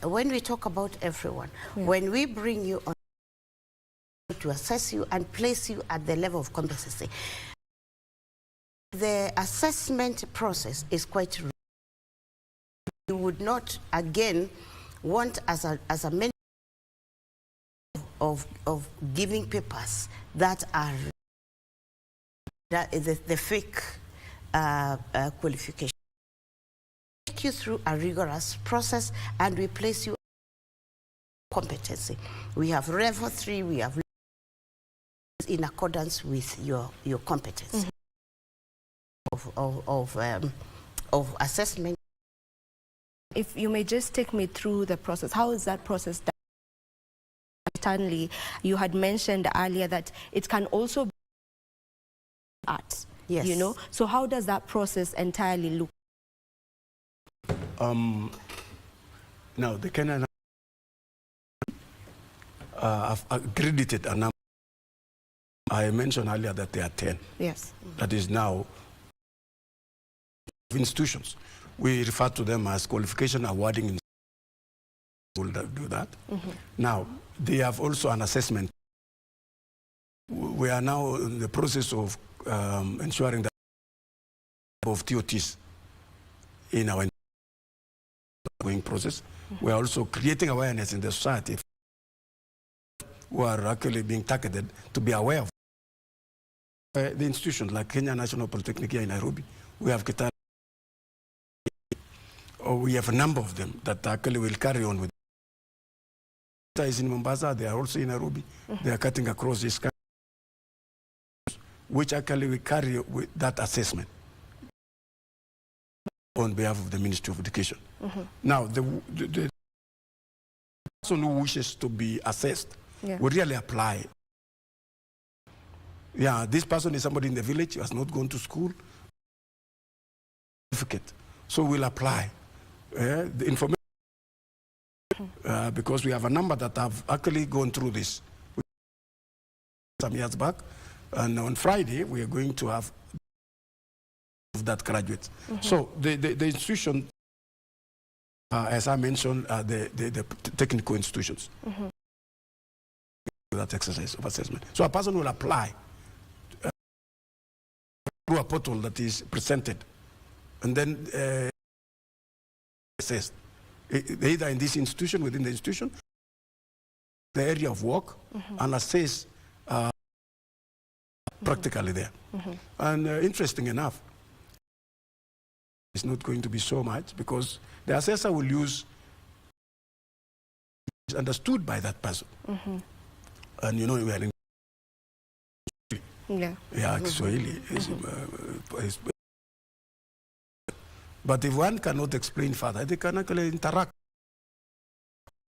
When we talk about everyone, when we bring you on to assess you and place you at the level of competency, the assessment process is quite real. You would not again want as a many of giving papers that are the fake qualification. We take you through a rigorous process and we place you competency. We have level 3, we have in accordance with your competence of assessment. If you may just take me through the process, how is that process done? Stanley, you had mentioned earlier that it can also be arts. Yes. You know, so how does that process entirely look? Now the Kenyan have accredited a number. I mentioned earlier that there are 10. Yes. That is now institutions. We refer to them as qualification awarding institutions. Will do that. Now, they have also an assessment. We are now in the process of ensuring that of TOTs in our ongoing process. We are also creating awareness in the society who are actually being targeted to be aware of the institutions like Kenya National Polytechnic here in Nairobi. We have Kitale. We have a number of them that actually will carry on with. Is in Mombasa, they are also in Nairobi. They are cutting across this country, which actually we carry with that assessment on behalf of the Ministry of Education. Now, the person who wishes to be assessed will really apply. Yeah, this person is somebody in the village who has not gone to school. Certificate. So we'll apply. The information because we have a number that have actually gone through this some years back, and on Friday we are going to have that graduates. So the institution, as I mentioned, the technical institutions, that exercise of assessment. So a person will apply through a portal that is presented, and then assessed, either in this institution, within the institution, the area of work, and assess practically there. And interesting enough, it's not going to be so much, because the assessor will use is understood by that person. And you know, we are in Kiswahili. But if one cannot explain further, they can actually interact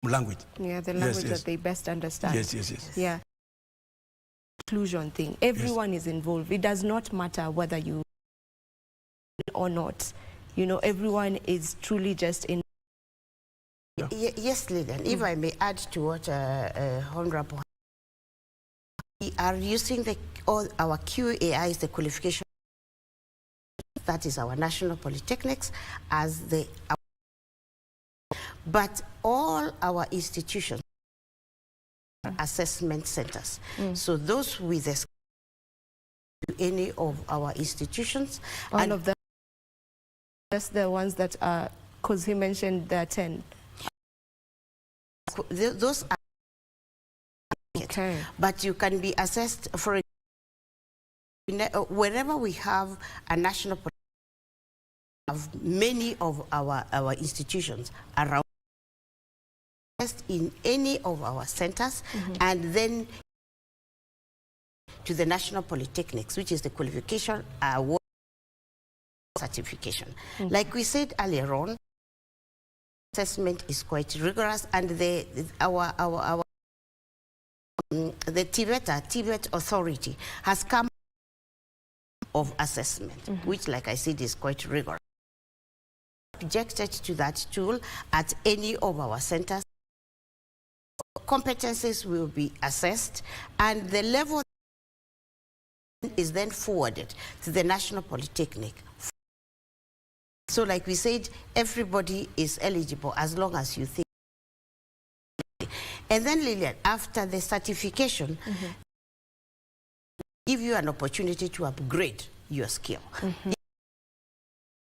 language. Yeah, the language that they best understand. Yes. Yeah. Inclusion thing. Everyone is involved. It does not matter whether you or not. You know, everyone is truly just in. Yes, Lilian. If I may add to what Honorable, we are using all our QAIs, the qualification. That is our national polytechnics, as but all our institutions are assessment centers. So those with any of our institutions, all of them, just the ones that are, because he mentioned there are 10. Those are okay, but you can be assessed for wherever we have a national of many of our institutions around in any of our centers, and then to the national polytechnics, which is the qualification award certification. Like we said earlier on, assessment is quite rigorous, and the Tibet Authority has come of assessment, which, like I said, is quite rigorous. Subjected to that tool at any of our centers, competencies will be assessed, and the level is then forwarded to the National Polytechnic. So like we said, everybody is eligible as long as you think. And then, Lilian, after the certification, give you an opportunity to upgrade your skill.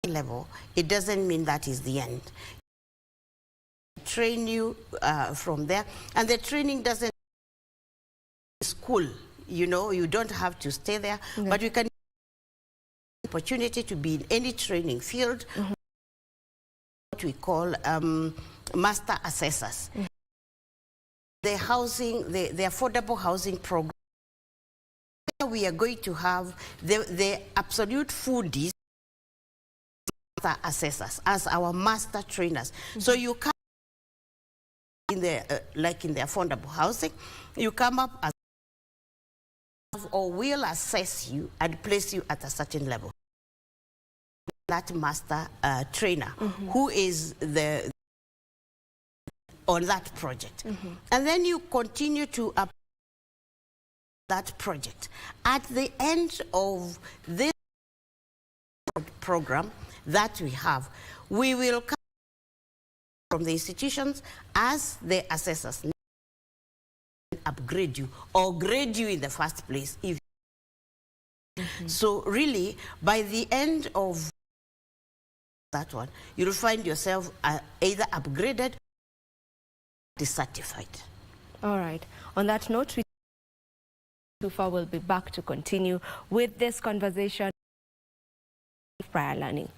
Level, it doesn't mean that is the end. Train you from there, and the training doesn't school. You know, you don't have to stay there, but you can opportunity to be in any training field. What we call master assessors. The housing, the affordable housing program. We are going to have the absolute foodies assessors as our master trainers. So you come in the like in the affordable housing, you come up as or will assess you and place you at a certain level. That master trainer who is on that project, and then you continue to that project. At the end of this program that we have, we will come from the institutions as the assessors upgrade you or grade you in the first place. If so, really, by the end of that one, you'll find yourself either upgraded or certified. All right. On that note, we'll be back to continue with this conversation. Prior learning.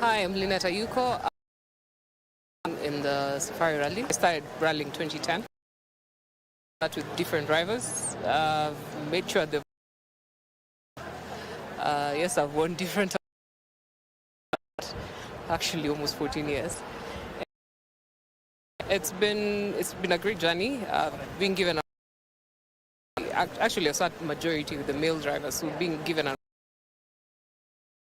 Hi, I'm Lynette Ayuko. I'm in the Safari Rally. I started rallying 2010. Started with different drivers. Made sure the yes, I've won different. Actually, almost 14 years. It's been a great journey. Being given actually I start majority with the male drivers, so being given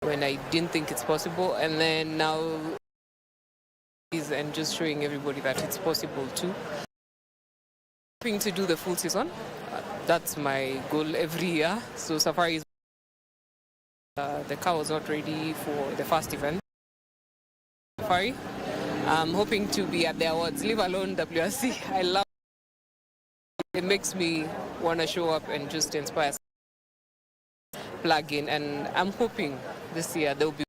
when I didn't think it's possible, and then now and just showing everybody that it's possible too. Hoping to do the full season. That's my goal every year. So Safari is the car was not ready for the first event. Safari. I'm hoping to be at the awards, leave alone WRC. I love it. It makes me want to show up and just inspire, plug in, and I'm hoping this year there'll be.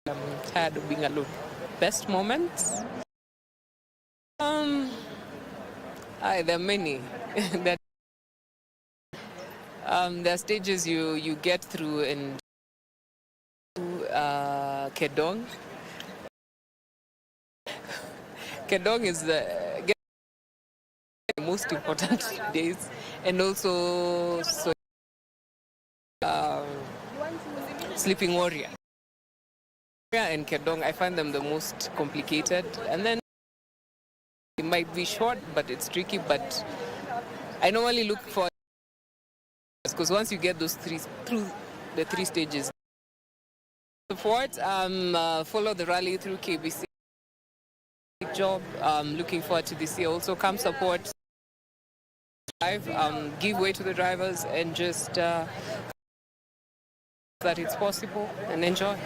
I'm tired of being alone. Best moments? There are many. There are stages you get through in Kedong. Kedong is the most important days, and also Sleeping Warrior. And Kedong, I find them the most complicated, and then it might be short, but it's tricky. But I normally look for, because once you get those through the three stages, support, follow the rally through KBC. Job. Looking forward to this year. Also, come support, drive, give way to the drivers, and just that it's possible and enjoy.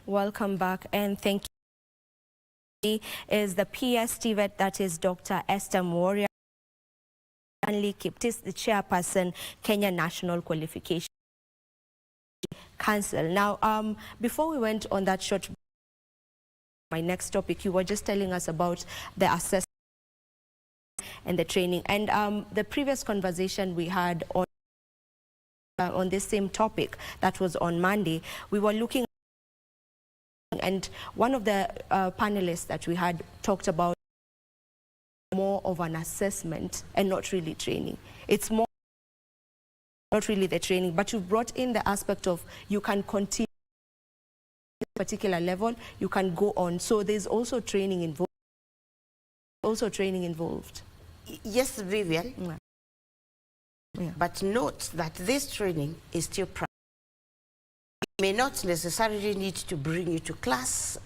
Welcome back, and thank you. Is the PST vet, that is Dr. Esther Moria Kiptis, the chairperson, Kenya National Qualification Council. Now, before we went on that short, my next topic, you were just telling us about the assessment and the training, and the previous conversation we had on this same topic, that was on Monday, we were looking. And one of the panelists that we had talked about more of an assessment and not really training. It's more not really the training, but you brought in the aspect of you can continue at a particular level, you can go on. So there's also training involved. Yes, Vivian. Yeah. But note that this training is still private. May not necessarily need to bring you to class,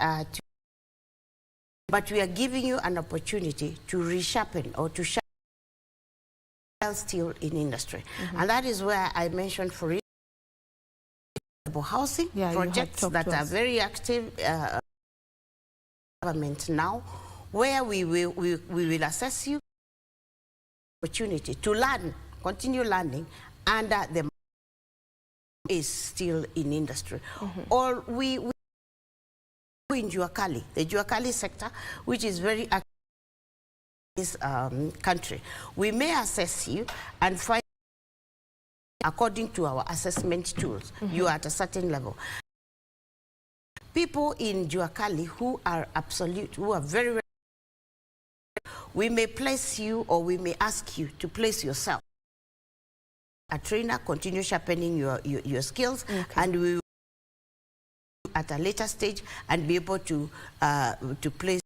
but we are giving you an opportunity to resharpen or to sharpen still in industry. And that is where I mentioned for housing projects that are very active government now, where we will assess you opportunity to learn, continue learning under the is still in industry. Or we in Juakali, the Juakali sector, which is very active in this country. We may assess you and find, according to our assessment tools, you are at a certain level. People in Juakali who are very, very, we may place you, or we may ask you to place yourself a trainer, continue sharpening your skills, and we will at a later stage and be able to place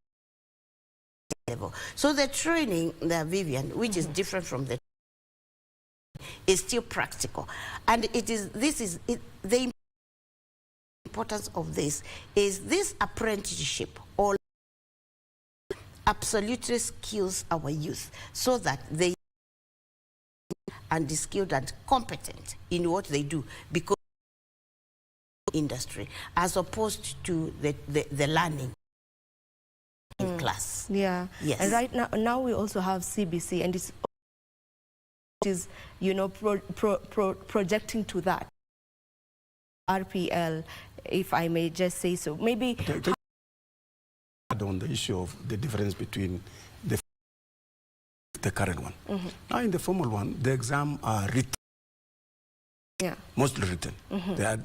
level. So the training, the Vivian, which is different from the is still practical. And the importance of this is this apprenticeship or absolutely skills our youth so that they are skilled and competent in what they do, because industry as opposed to the learning in class. Yeah. Yes. And right now we also have CBC, and it is, you know, projecting to that. RPL, if I may just say so. Maybe on the issue of the difference between the current one. Now in the formal one, the exam are written. Yeah. Mostly written. They are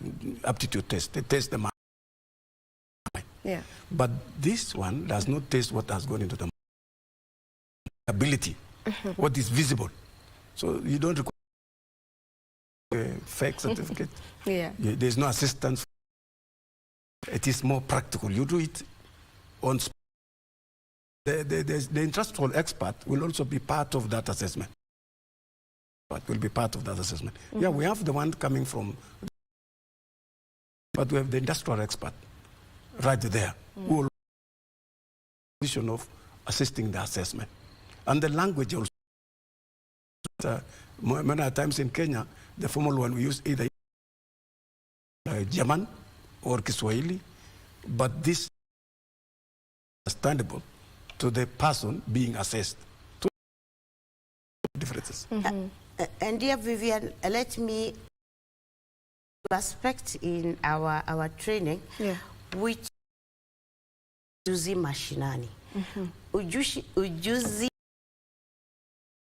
aptitude test. They test the mind. Yeah. But this one does not test what has gone into the ability, what is visible. So you don't require a fake certificate. Yeah. There's no assistance. It is more practical. You do it on spot. The intellectual expert will also be part of that assessment. Will be part of that assessment. Yeah, we have the one coming from, but we have the industrial expert right there who will position of assisting the assessment. And the language also. Many times in Kenya, the formal one we use either German or Kiswahili, but this is understandable to the person being assessed. Two differences. And dear Vivian, let me aspect in our training, which ujuzi mashinani. Ujuzi,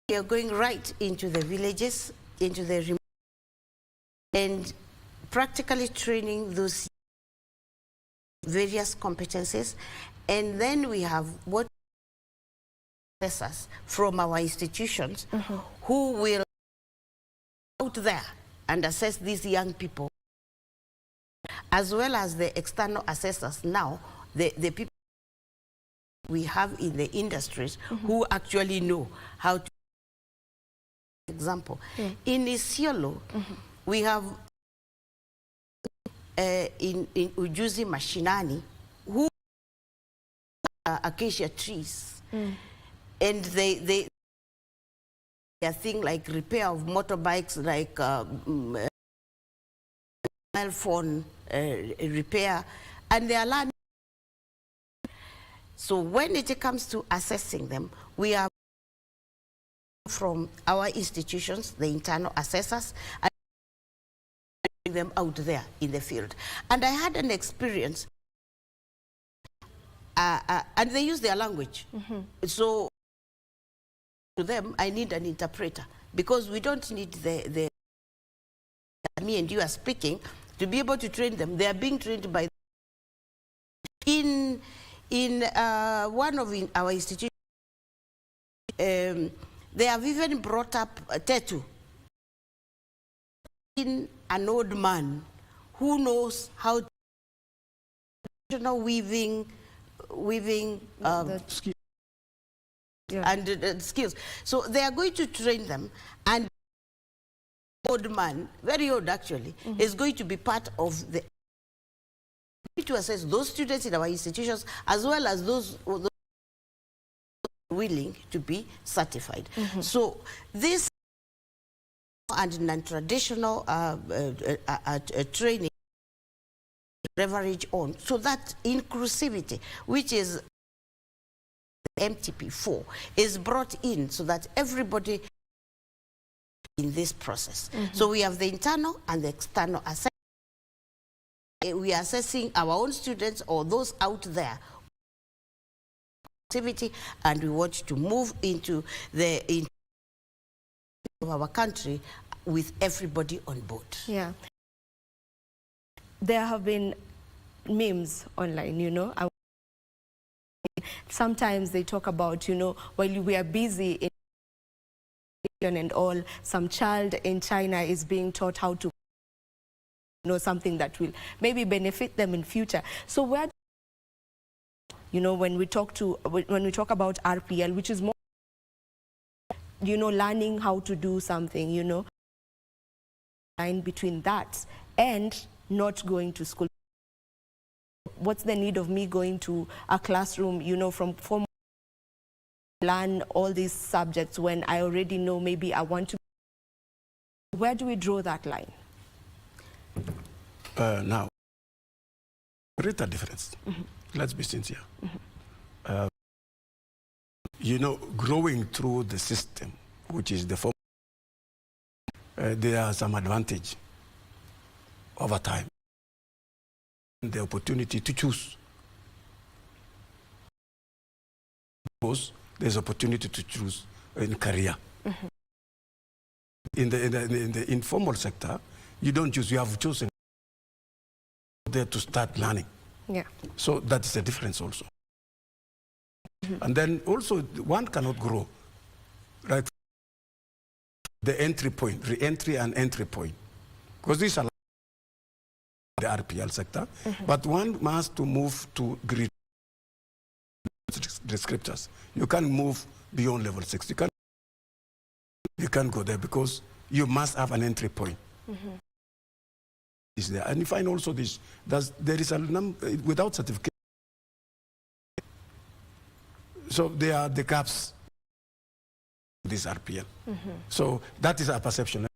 we are going right into the villages, into the remote, and practically training those various competencies. And then we have what assessors from our institutions who will out there and assess these young people, as well as the external assessors now, the people we have in the industries who actually know how to. Example, in Isiolo, we have in ujuzi mashinani who acacia trees, and they a thing like repair of motorbikes, like mobile phone repair, and they are learning. So when it comes to assessing them, we are from our institutions, the internal assessors, and bring them out there in the field. And I had an experience, and they use their language. So to them, I need an interpreter, because we don't need the me and you are speaking to be able to train them. They are being trained by in one of our institutions. They have even brought up a tattoo in an old man who knows how to weaving and skills. So they are going to train them, and old man, very old actually, is going to be part of the to assess those students in our institutions, as well as those willing to be certified. So this and non-traditional training leverage on, so that inclusivity, which is MTP4, is brought in so that everybody in this process. So we have the internal and the external assessment. We are assessing our own students or those out there activity, and we want to move into the of our country with everybody on board. Yeah. There have been memes online, you know. Sometimes they talk about, you know, while we are busy in and all, some child in China is being taught how to know something that will maybe benefit them in future. So where, you know, when we talk about RPL, which is more, you know, learning how to do something, you know, line between that and not going to school. What's the need of me going to a classroom, you know, from form learn all these subjects when I already know maybe I want to? Where do we draw that line? Now, greater difference. Let's be sincere. You know, growing through the system, which is the form, there are some advantage over time. The opportunity to choose. Because there's opportunity to choose in career. In the informal sector, you don't choose, you have chosen there to start learning. Yeah. So that is a difference also. And then also one cannot grow, right? The entry point, re-entry and entry point. Because these are the RPL sector, but one must to move to grid descriptors. You can't move beyond level 6. You can't go there because you must have an entry point. Is there. And you find also this, there is a number, without certificate. So there are the gaps in this RPL. So that is our perception.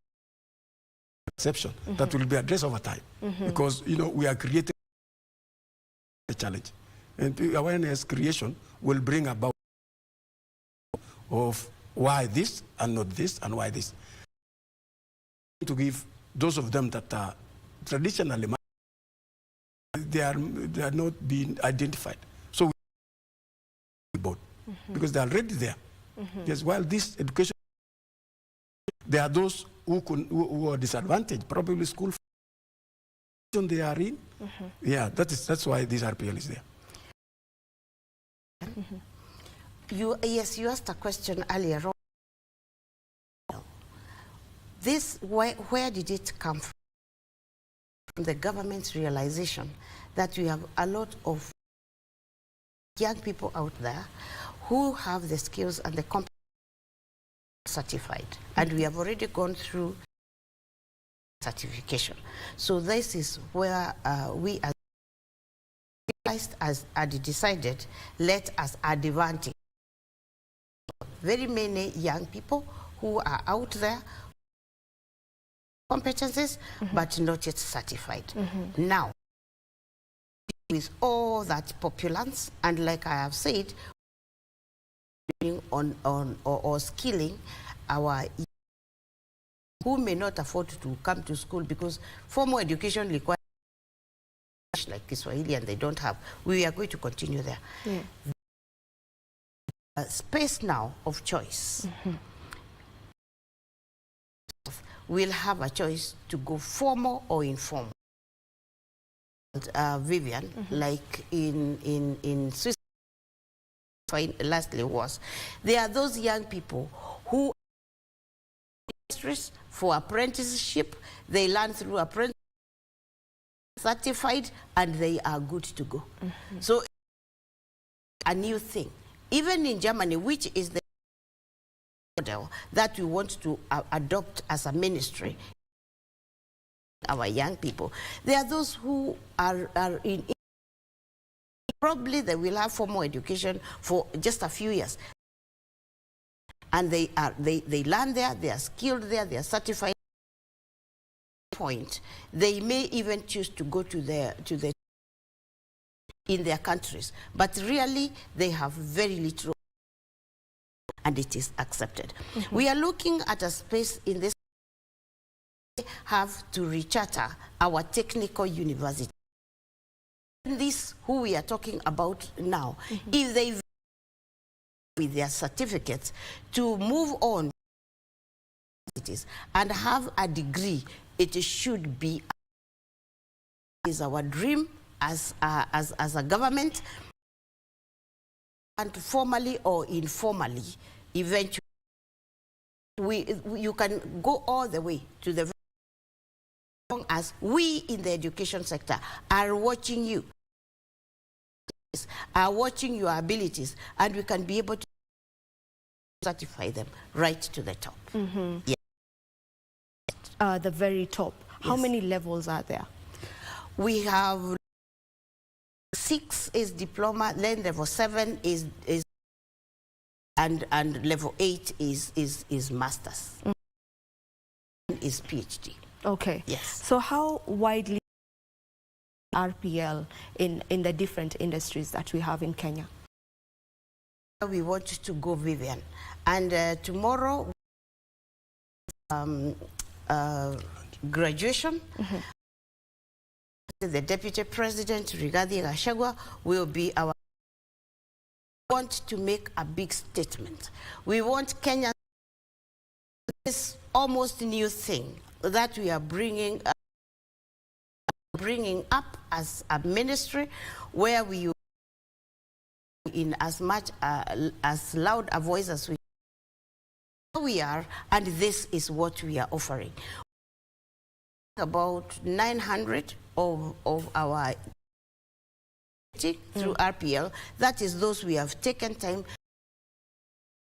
That will be addressed over time. Because, you know, we are creating a challenge. And awareness creation will bring about of why this and not this and why this. To give those of them that are traditionally, they are not being identified. So we both, because they are already there. Yes, while this education, there are those who are disadvantaged, probably school they are in. Yeah, that's why this RPL is there. Yes, you asked a question earlier on. This, where did it come from? From the government's realization that we have a lot of young people out there who have the skills and the competence certified, and we have already gone through certification. So this is where we as decided, let us advantage very many young people who are out there, competencies, but not yet certified. Now, with all that populace, and like I have said, or skilling our who may not afford to come to school because formal education requires like Kiswahili and they don't have. We are going to continue there. Space now of choice. We'll have a choice to go formal or informal. Vivian, like in Swiss, lastly was, there are those young people who are for apprenticeship, they learn through apprenticeship, certified, and they are good to go. So a new thing. Even in Germany, which is the model that we want to adopt as a ministry, our young people, there are those who are in probably they will have formal education for just a few years. And they learn there, they are skilled there, they are certified. Point. They may even choose to go to the in their countries, but really they have very little, and it is accepted. We are looking at a space in this. We have to recharter our technical university. This, who we are talking about now, if they with their certificates to move on and have a degree, it should be is our dream as a government, and formally or informally, eventually you can go all the way to the long as we in the education sector are watching you, are watching your abilities, and we can be able to certify them right to the top. Yeah. The very top. How many levels are there? We have 6 is diploma, then level 7 is and level 8 is masters. Is PhD. Okay. Yes. So how widely RPL in the different industries that we have in Kenya? We want to go, Vivian, and tomorrow graduation. The Deputy President Rigathi Gachagua will be our. We want to make a big statement. We want Kenya, this almost new thing that we are bringing up as a ministry, where we in as much as loud a voice as we are, and this is what we are offering. About 900 of our through RPL, that is those we have taken time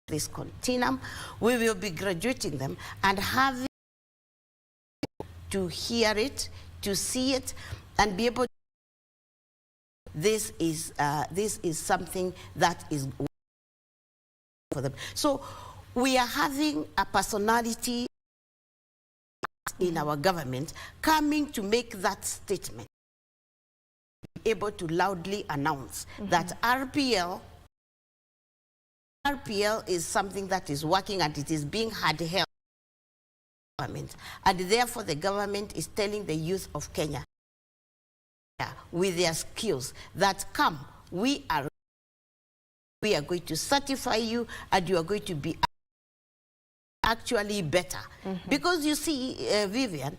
this continuum. We will be graduating them and having to hear it, to see it, and be able to. This is something that is for them. So we are having a personality in our government coming to make that statement, able to loudly announce that RPL is something that is working and it is being handheld. And therefore the government is telling the youth of Kenya with their skills that come, we are going to certify you and you are going to be actually better. Because you see, Vivian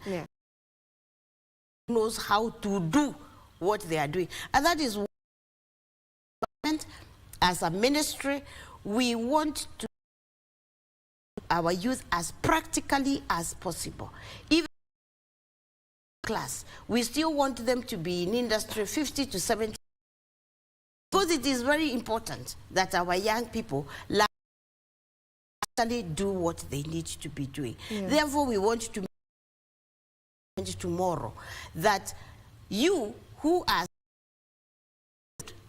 knows how to do what they are doing. And that is what, as a ministry, we want to our youth as practically as possible. Even class, we still want them to be in industry 50 to 70, because it is very important that our young people actually do what they need to be doing. Therefore, we want to make tomorrow that you who are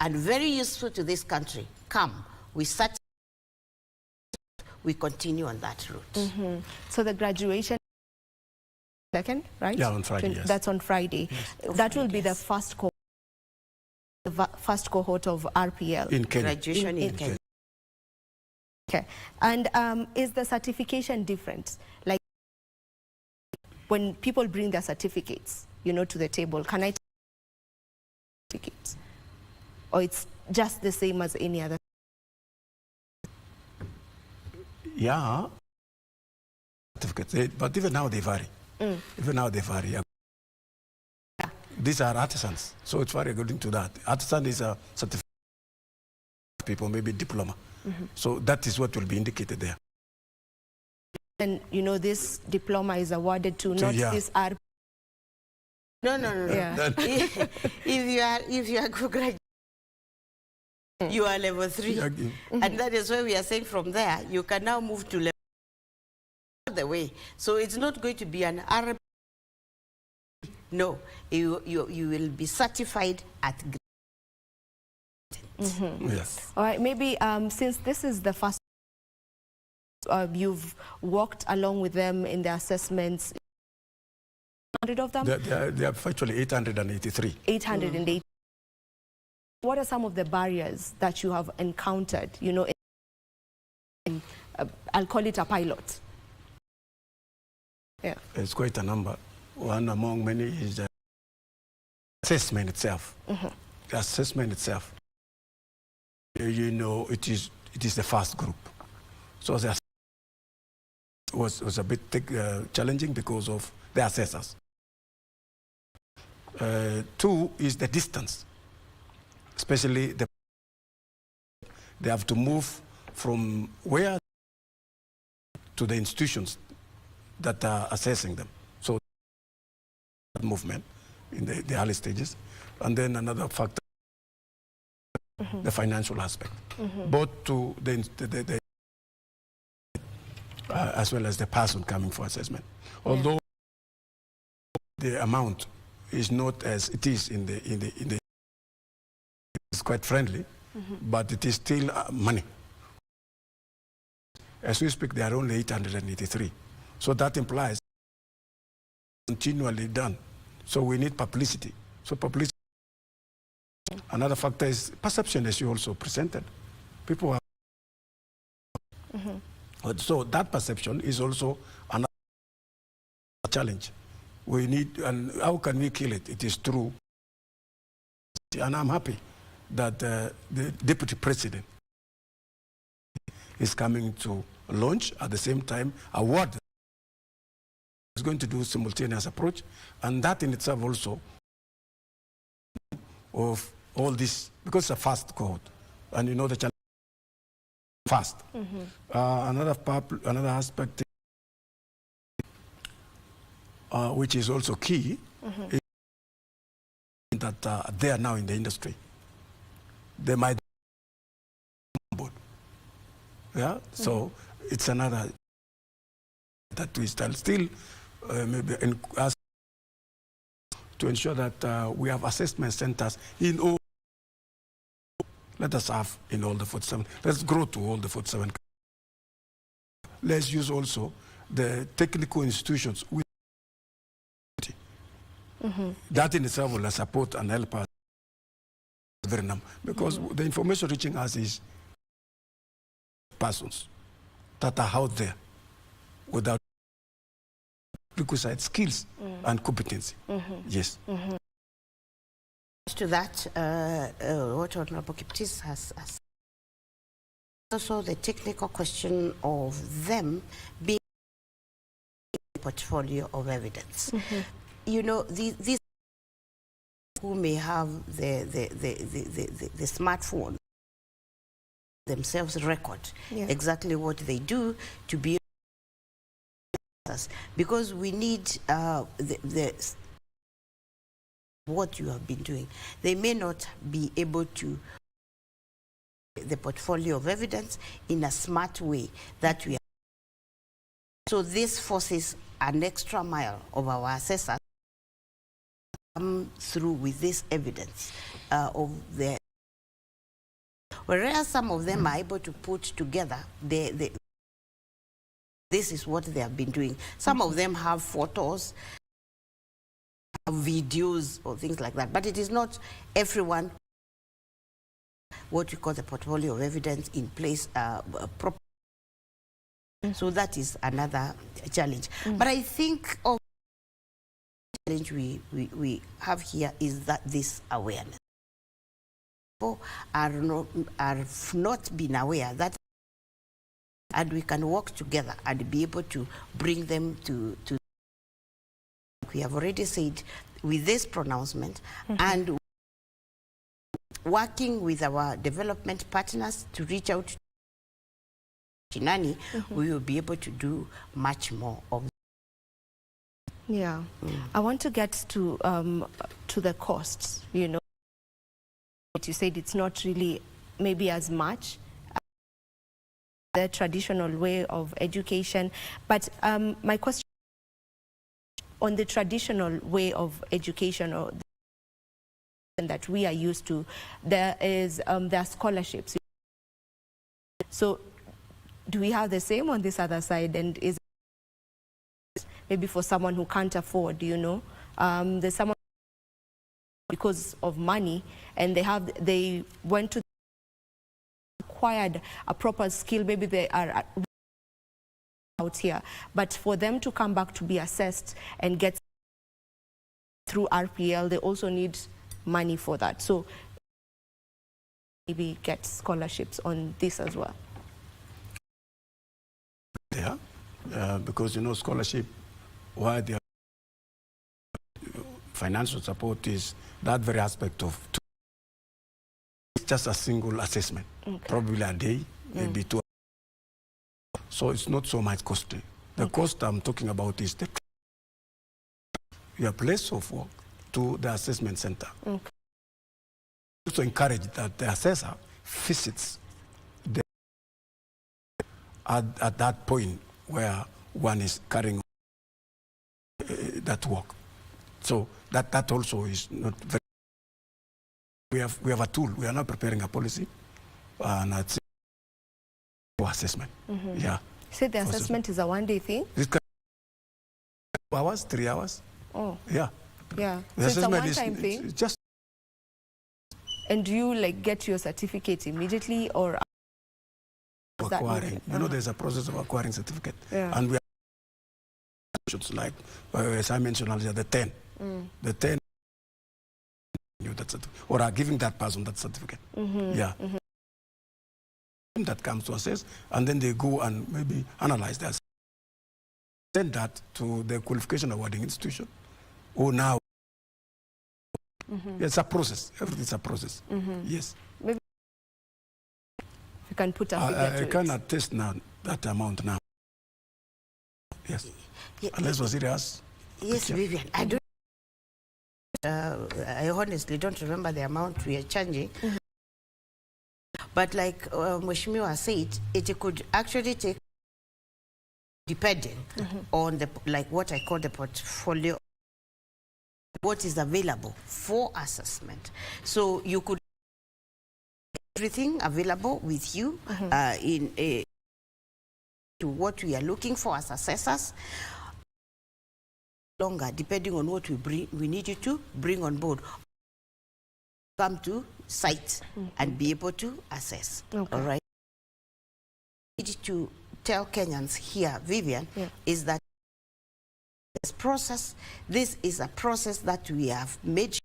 and very useful to this country, come, we continue on that route. So the graduation second, right? Yeah, on Friday, yes. That's on Friday. Yes. That will be the first cohort of RPL. In Kenya. Graduation in Kenya. Okay. And is the certification different? Like when people bring their certificates, to the table, can I take certificates? Or it's just the same as any other? Yeah. Certificates, but even now they vary. Even now they vary. These are artisans, so it's very according to that. Artisan is a certificate. People maybe diploma. So that is what will be indicated there. And this diploma is awarded to not this RP. No. Yeah. if you are graduate, you are level 3, and that is why we are saying from there you can now move to level the way. So it's not going to be an RP. No, you will be certified at. Yes. All right. Maybe since this is the first, you've worked along with them in the assessments. 100 of them. There are virtually 883. 880. What are some of the barriers that you have encountered? I'll call it a pilot. Yeah. It's quite a number. One among many is the assessment itself. The assessment itself. It is the first group. So the was a bit challenging because of the assessors. 2 is the distance. Especially they have to move from where to the institutions that are assessing them. So movement in the early stages. And then another factor, the financial aspect, both to the as well as the person coming for assessment. Although the amount is not as it is in the it's quite friendly, but it is still money. As we speak, there are only 883. So that implies continually done. So we need publicity. So publicity. Another factor is perception, as you also presented. People are. So that perception is also another challenge. We need, and how can we kill it? It is through. And I'm happy that the Deputy President is coming to launch at the same time a word is going to do simultaneous approach, and that in itself also of all this, because it's a fast cohort, and you know the challenge fast. Another aspect which is also key is that they are now in the industry. They might be on board. Yeah, so it's another that we still maybe ask to ensure that we have assessment centers in all. Let us have in all the 47. Let's grow to all the 47. Let's use also the technical institutions. That in itself will support and help us because the information reaching us is persons that are out there without requisite skills and competency. Yes. To that, what Honorable Kiptis has also the technical question of them being a portfolio of evidence. You know, these who may have the smartphone themselves record exactly what they do to be because we need what you have been doing. They may not be able to the portfolio of evidence in a smart way that we are. So this forces an extra mile of our assessors come through with this evidence of the, whereas some of them are able to put together this is what they have been doing. Some of them have photos, videos or things like that, but it is not everyone what we call the portfolio of evidence in place properly. So that is another challenge. But I think of the challenge we have here is that this awareness. People are not been aware that, and we can work together and be able to bring them to we have already said with this pronouncement and working with our development partners to reach out to Chinani, we will be able to do much more of it. Yeah. I want to get to the costs, you know. You said it's not really maybe as much the traditional way of education, but my question on the traditional way of education or that we are used to, there are scholarships. So do we have the same on this other side? And is it maybe for someone who can't afford, you know, there's someone because of money and they went to acquired a proper skill, maybe they are out here, but for them to come back to be assessed and get through RPL, they also need money for that. So maybe get scholarships on this as well. Yeah, because you know scholarship, why the financial support is that very aspect of it's just a single assessment, probably a day, maybe 2 hours. So it's not so much costly. The cost I'm talking about is your place of work to the assessment center. Also encourage that the assessor visits at that point where one is carrying that work. So that also is not very. We have a tool. We are now preparing a policy, and it's for assessment. Yeah. So the assessment is a one-day thing? This can 2 hours, 3 hours. Oh. Yeah. Yeah. The So it's a assessment one-time thing? it's just. And do you like get your certificate immediately, or Acquiring. You know, there's a process of acquiring certificate. Yeah. And we have like, as I mentioned earlier, the 10. The 10, you that or are giving that person that certificate. Yeah. That comes to assess, and then they go and maybe analyze that. Send that to the qualification awarding institution. Or now, it's a process. Everything's a process. Yes. Maybe you can put a figure to I can attest now that amount now. Yes. Unless was serious. Yes, Vivian. I don't. I honestly don't remember the amount we are charging. But like Mheshimiwa said, it could actually take, depending on the what I call the portfolio, what is available for assessment. So you could everything available with you in to what we are looking for as assessors. Longer, depending on what we need you to bring on board. Come to site and be able to assess. All right. What I need to tell Kenyans here, Vivian, is that this is a process that we have made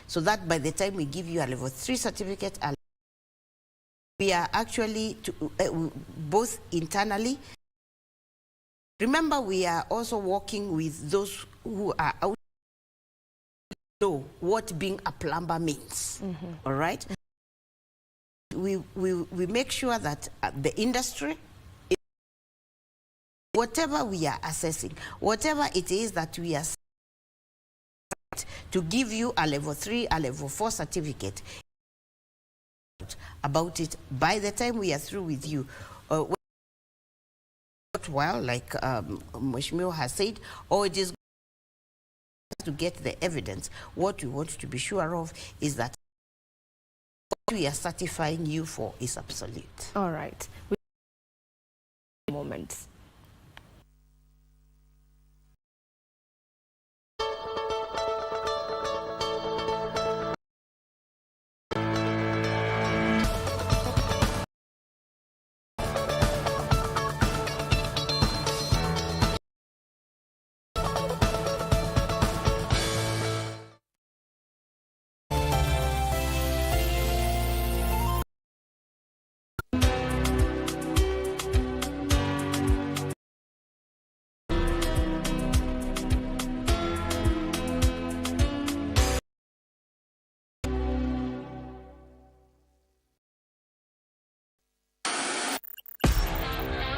so that by the time we give you a level 3 certificate, we are actually both internally. Remember, we are also working with those who are out know what being a plumber means. All right. We make sure that the industry, whatever we are assessing, whatever it is that we are to give you a level 3, a level 4 certificate about it by the time we are through with you. Well, like Mheshimiwa has said, or it is to get the evidence. What we want to be sure of is that what we are certifying you for is absolute. All right. Moments.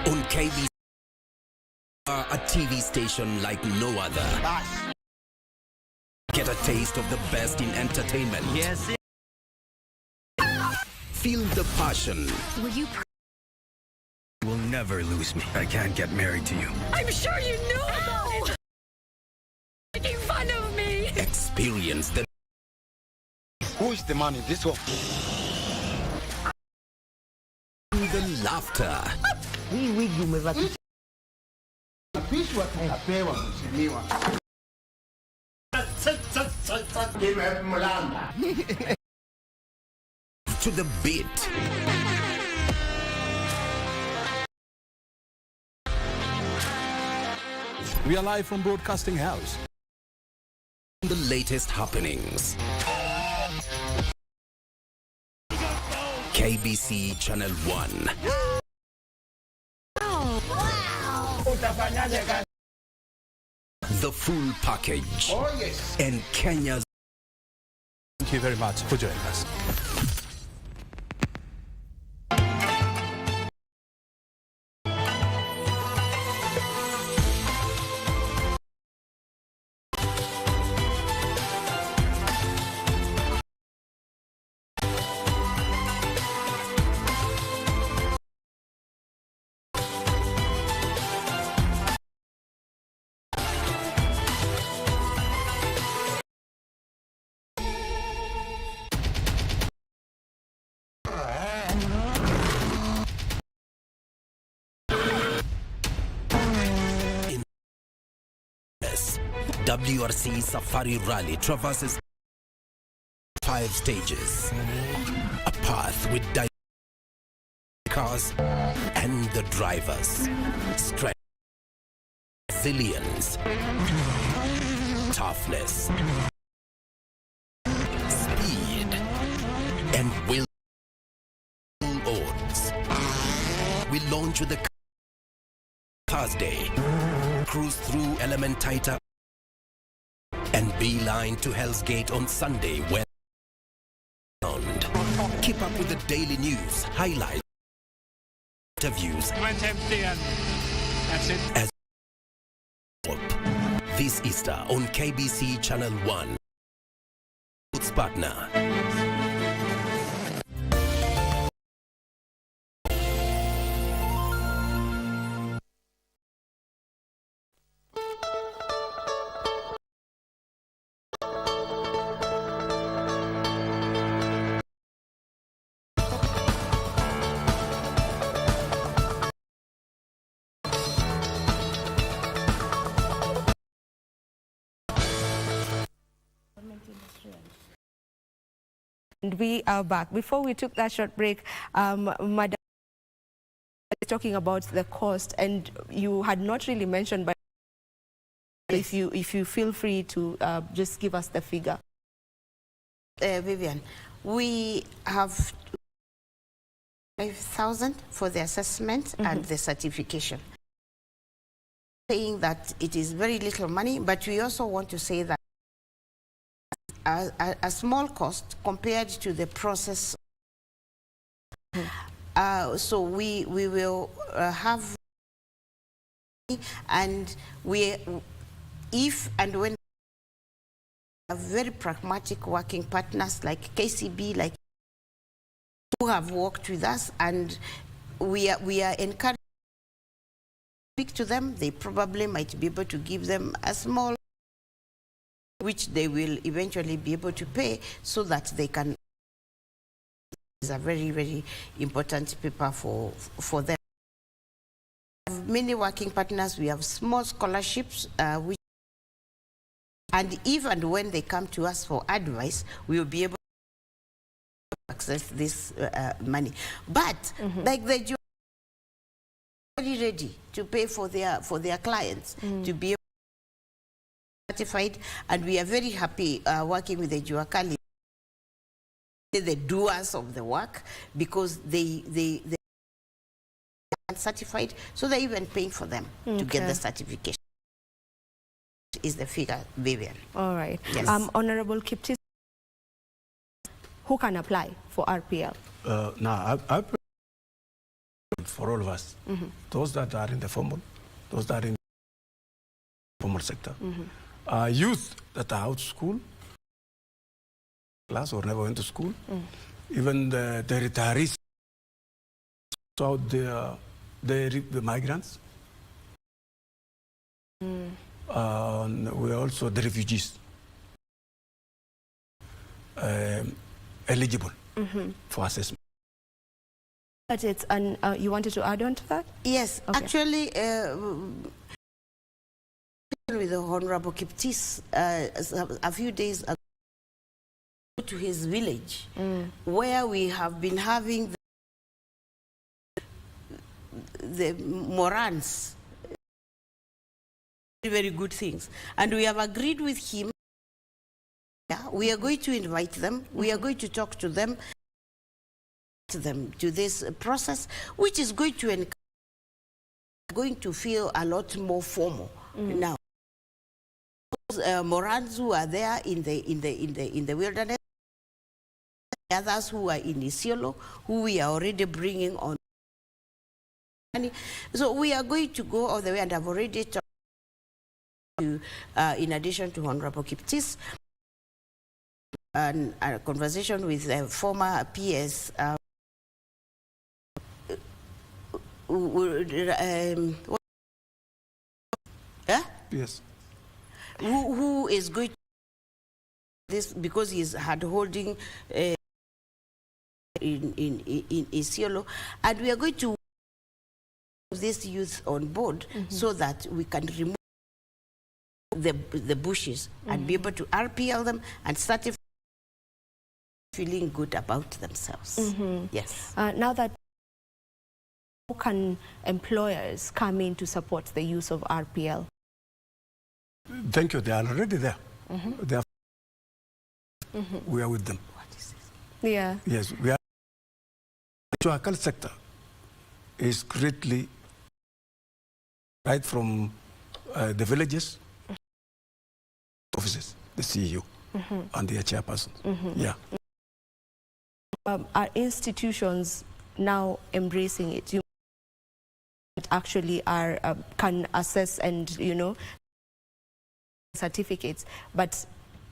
On KBC, a TV station like no other. Get a taste of the best in entertainment. Yes. Feel the passion. Will you? You will never lose me. I can't get married to you. I'm sure you knew about it. Making fun of me. Experience the. Who is the man in this one? The laughter. To the beat. We are live from Broadcasting House. The latest happenings. KBC Channel 1. The full package. Oh, yes. And Kenya's. Thank you very much for joining us. WRC Safari Rally traverses 5 stages. A path with cars and the drivers. Strength, resilience, toughness, speed, and will odds. We launch with the Thursday, cruise through Elementaita, and beeline to Hell's Gate on Sunday, where keep up with the daily news, highlights, interviews, as this Easter on KBC Channel 1. Sports partner. And we are back. Before we took that short break, Madam was talking about the cost, and you had not really mentioned, but if you feel free to just give us the figure. Vivian, we have 5,000 for the assessment and the certification. Saying that it is very little money, but we also want to say that a small cost compared to the process. So we will have, and if and when have very pragmatic working partners like KCB, like who have worked with us, and we are encouraged to speak to them. They probably might be able to give them a small, which they will eventually be able to pay, so that they can. It's a very, very important paper for them. We have many working partners. We have small scholarships, and even when they come to us for advice, we will be able to access this money. But like the very ready to pay for their clients to be able certified, and we are very happy working with the Juakali, the doers of the work, because they are certified, so they're even paying for them to get the certification. Is the figure, Vivian. All right. Yes. Honorable Kiptis, who can apply for RPL? Now, I for all of us, those that are in the formal, those that are in the formal sector. Youth that are out of school, class or never went to school, even the retirees, so the migrants, we also the refugees eligible for assessment. But it's you wanted to add on to that? Yes, okay. Actually. With the Honorable Kiptis a few days ago to his village, where we have been having the Morans, very good things, and we have agreed with him. We are going to invite them. We are going to talk to them to this process, which is going to feel a lot more formal now. Morans who are there in the wilderness, others who are in Isiolo, who we are already bringing on. So we are going to go all the way, and I've already talked to, in addition to Honorable Kiptis, and a conversation with a former PS. Yes. Who is going to this, because he's had holding in Isiolo, and we are going to this youth on board so that we can remove the bushes and be able to RPL them and start feeling good about themselves. Yes. Now that, how can employers come in to support the use of RPL? Thank you. They are already there. They are, we are with them. What is this? Yeah. Yes, we are. The agriculture sector is greatly right from the villages, offices, the CEO, and their chairperson. Yeah. Are institutions now embracing it? You actually are can assess and certificates, but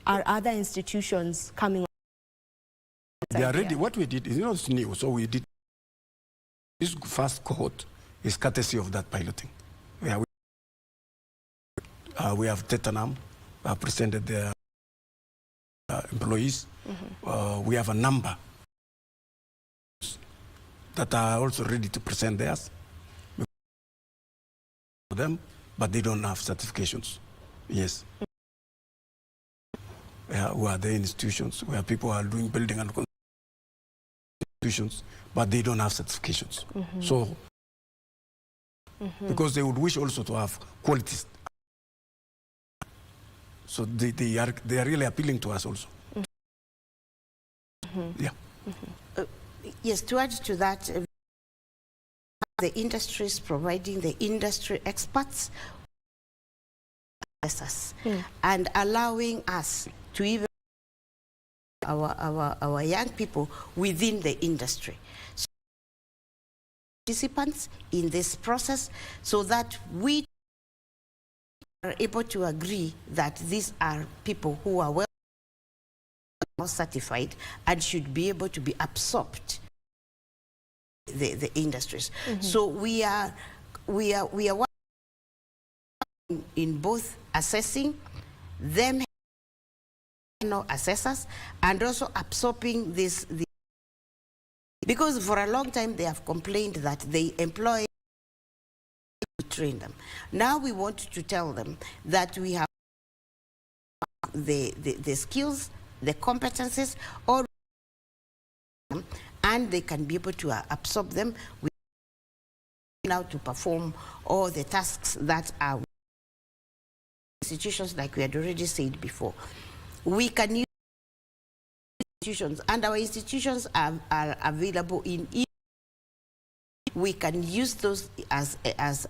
are other institutions coming? They are ready. What we did is not new, so we did. This first cohort is courtesy of that piloting. We have Tetanam presented their employees. We have a number that are also ready to present theirs for them, but they don't have certifications. Yes. Who are the institutions where people are doing building and institutions, but they don't have certifications. So, because they would wish also to have qualities. So they are really appealing to us also. Yeah. Yes, to add to that, the industry is providing the industry experts and allowing us to even our young people within the industry. So, participants in this process so that we are able to agree that these are people who are well certified and should be able to be absorbed the industries. So we are working in both assessing them, assessors, and also absorbing this, because for a long time they have complained that they employ to train them. Now we want to tell them that we have the skills, the competencies, or and they can be able to absorb them now to perform all the tasks that are institutions, like we had already said before. We can use institutions, and our institutions are available in. We can use those as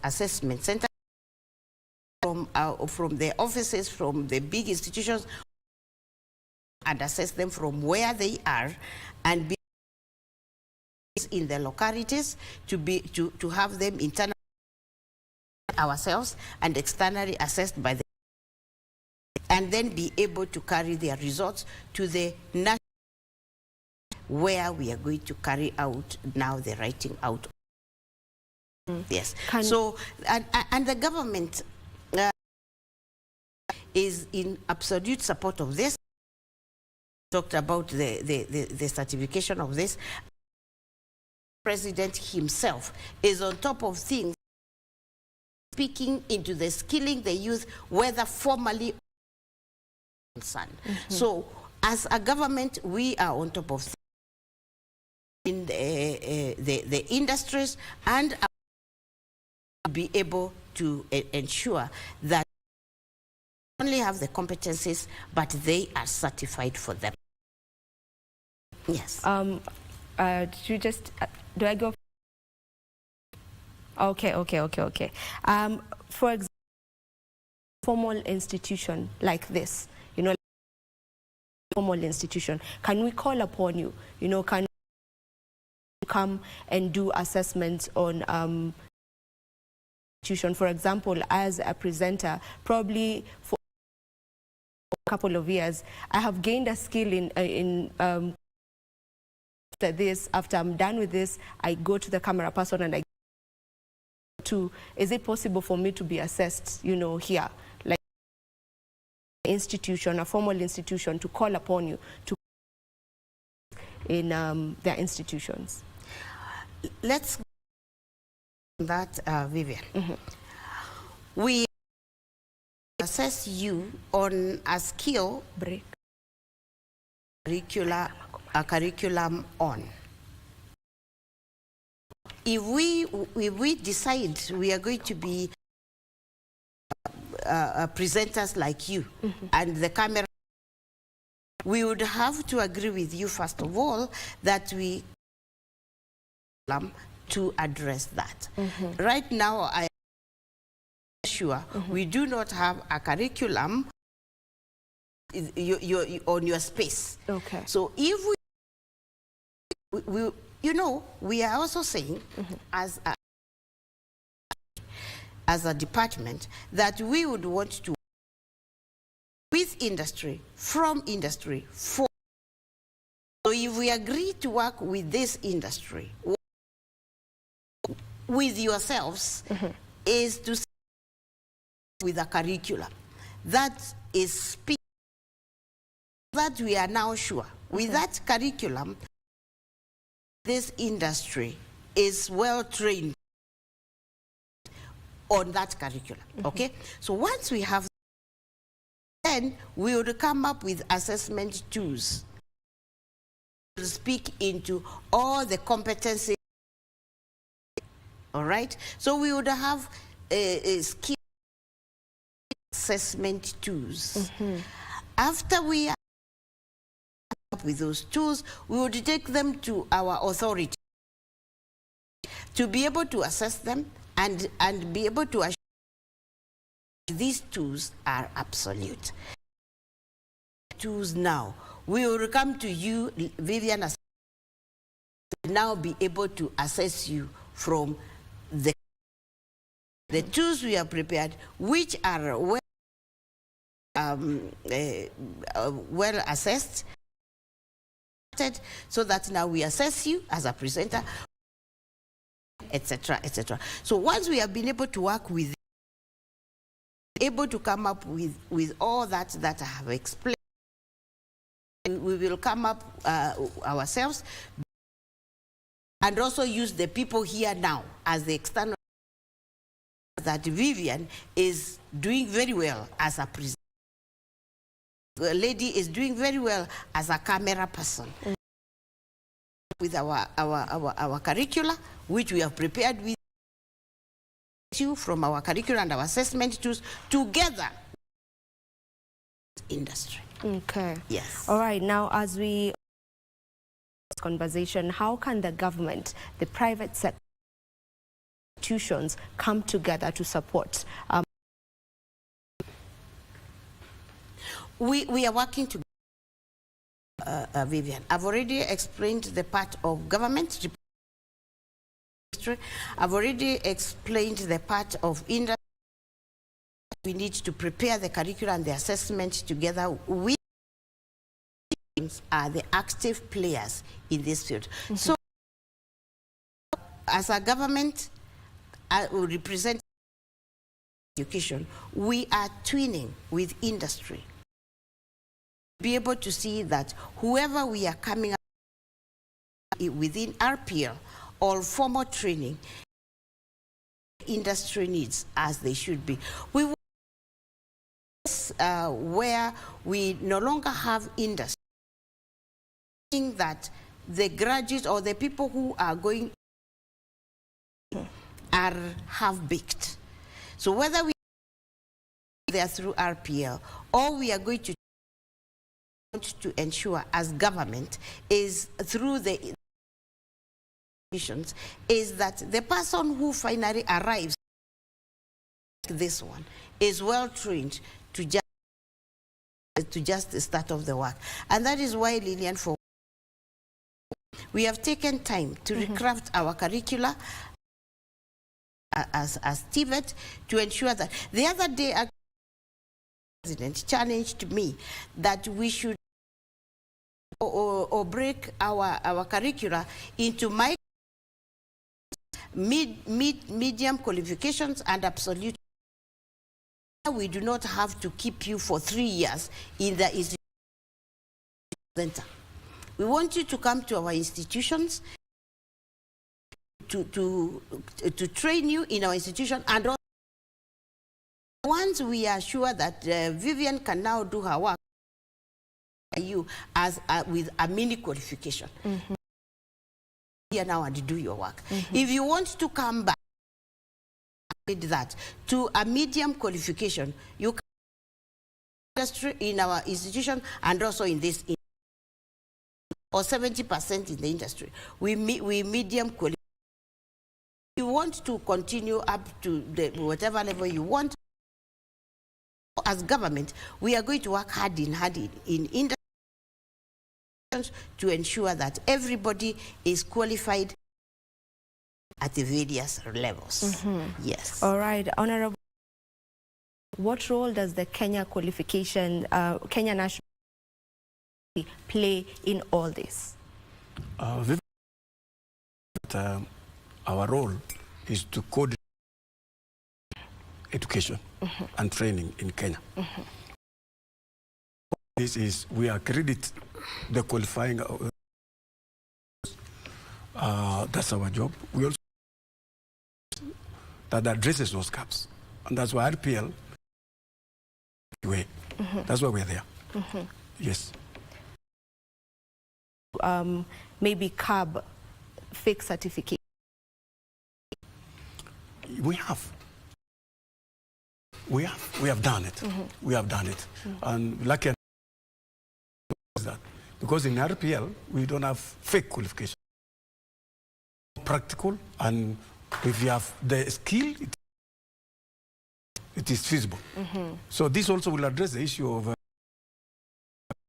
assessment centers from the offices, from the big institutions, and assess them from where they are, and be in the localities to have them internally ourselves and externally assessed by the, and then be able to carry their results to the national where we are going to carry out now the writing out. Yes. So and the government is in absolute support of this. Talked about the certification of this. President himself is on top of things, speaking into the skilling the youth, whether formally or concerned. So as a government, we are on top of things in the industries, and be able to ensure that not only have the competencies, but they are certified for them. Yes. You just do I go? Okay. For example, formal institution like this, formal institution, can we call upon you? Can you come and do assessments on institution? For example, as a presenter, probably for a couple of years, I have gained a skill in after this. After I'm done with this, I go to the camera person and is it possible for me to be assessed, here, like institution, a formal institution, to call upon you to in their institutions? Let's that Vivian. We assess you on a skill break curriculum on. If we decide we are going to be presenters like you and the camera, we would have to agree with you first of all that we to address that. Right now, I am sure we do not have a curriculum on your space. Okay. So if we you know, we are also saying as a department that we would want to with industry, from industry, for. So if we agree to work with this industry, with yourselves, is to with a curriculum that is speak that we are now sure with that curriculum this industry is well trained on that curriculum. Okay, so once we have, then we would come up with assessment tools to speak into all the competencies. All right, so we would have a skill assessment tools. After we are up with those tools, we would take them to our authority to be able to assess them and be able to assure these tools are absolute. Tools now, we will come to you, Vivian, now be able to assess you from the tools we have prepared, which are well assessed, so that now we assess you as a presenter, etc., etc. So once we have been able to work with, able to come up with all that I have explained, we will come up ourselves and also use the people here now as the external. That Vivian is doing very well as a presenter. The lady is doing very well as a camera person. With our curricula, which we have prepared with you from our curricula and our assessment tools, together industry. Okay. Yes. All right. Now, as we conversation, how can the government, the private sector, institutions come together to support? We are working together. Vivian, I've already explained the part of government. I've already explained the part of industry. We need to prepare the curriculum and the assessment together with are the active players in this field. So, as a government, I will represent education. We are twinning with industry. Be able to see that whoever we are coming up within RPL or formal training, industry needs as they should be. We want where we no longer have industry, that the graduates or the people who are going are half-baked. So whether we they are through RPL or we are going to ensure as government is through the institutions, is that the person who finally arrives, this one, is well trained to just start off the work. And that is why, Lillian, we have taken time to recraft our curricula as TVET to ensure that the other day a president challenged me that we should or break our curricula into medium qualifications and absolute. We do not have to keep you for 3 years in the institution center. We want you to come to our institutions to train you in our institution, and also once we are sure that Vivian can now do her work, you as with a mini qualification, here now and do your work. If you want to come back that to a medium qualification, you can industry in our institution and also in this or 70% in the industry. We medium qualification. You want to continue up to the whatever level you want. As government, we are going to work hand in industry to ensure that everybody is qualified at the various levels. Yes. All right, Honorable. What role does the Kenya qualification, Kenya National play in all this? Our role is to coordinate education and training in Kenya. This is, we accredit the qualifying, that's our job. We also that addresses those gaps. And that's why RPL, that's why we're there. Yes. Maybe CAB fake certificate. We have done it. We have done it. And lucky that because in RPL we don't have fake qualification. Practical, and if you have the skill, it is feasible. So this also will address the issue of.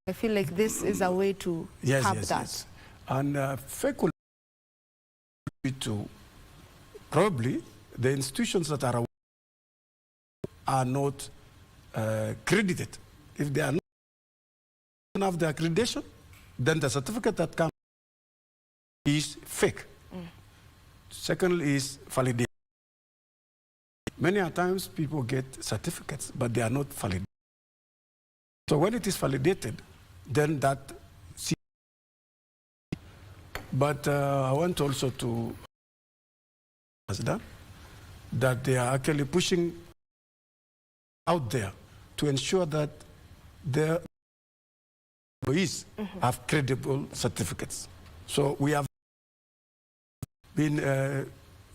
I feel like this is a way to have that. Yes. And fake qualification to probably the institutions that are not credited. If they are not have the accreditation, then the certificate that comes is fake. Secondly is validation. Many a times people get certificates, but they are not validated. So when it is validated, then that. But I want also to that they are actually pushing out there to ensure that their employees have credible certificates. So we have been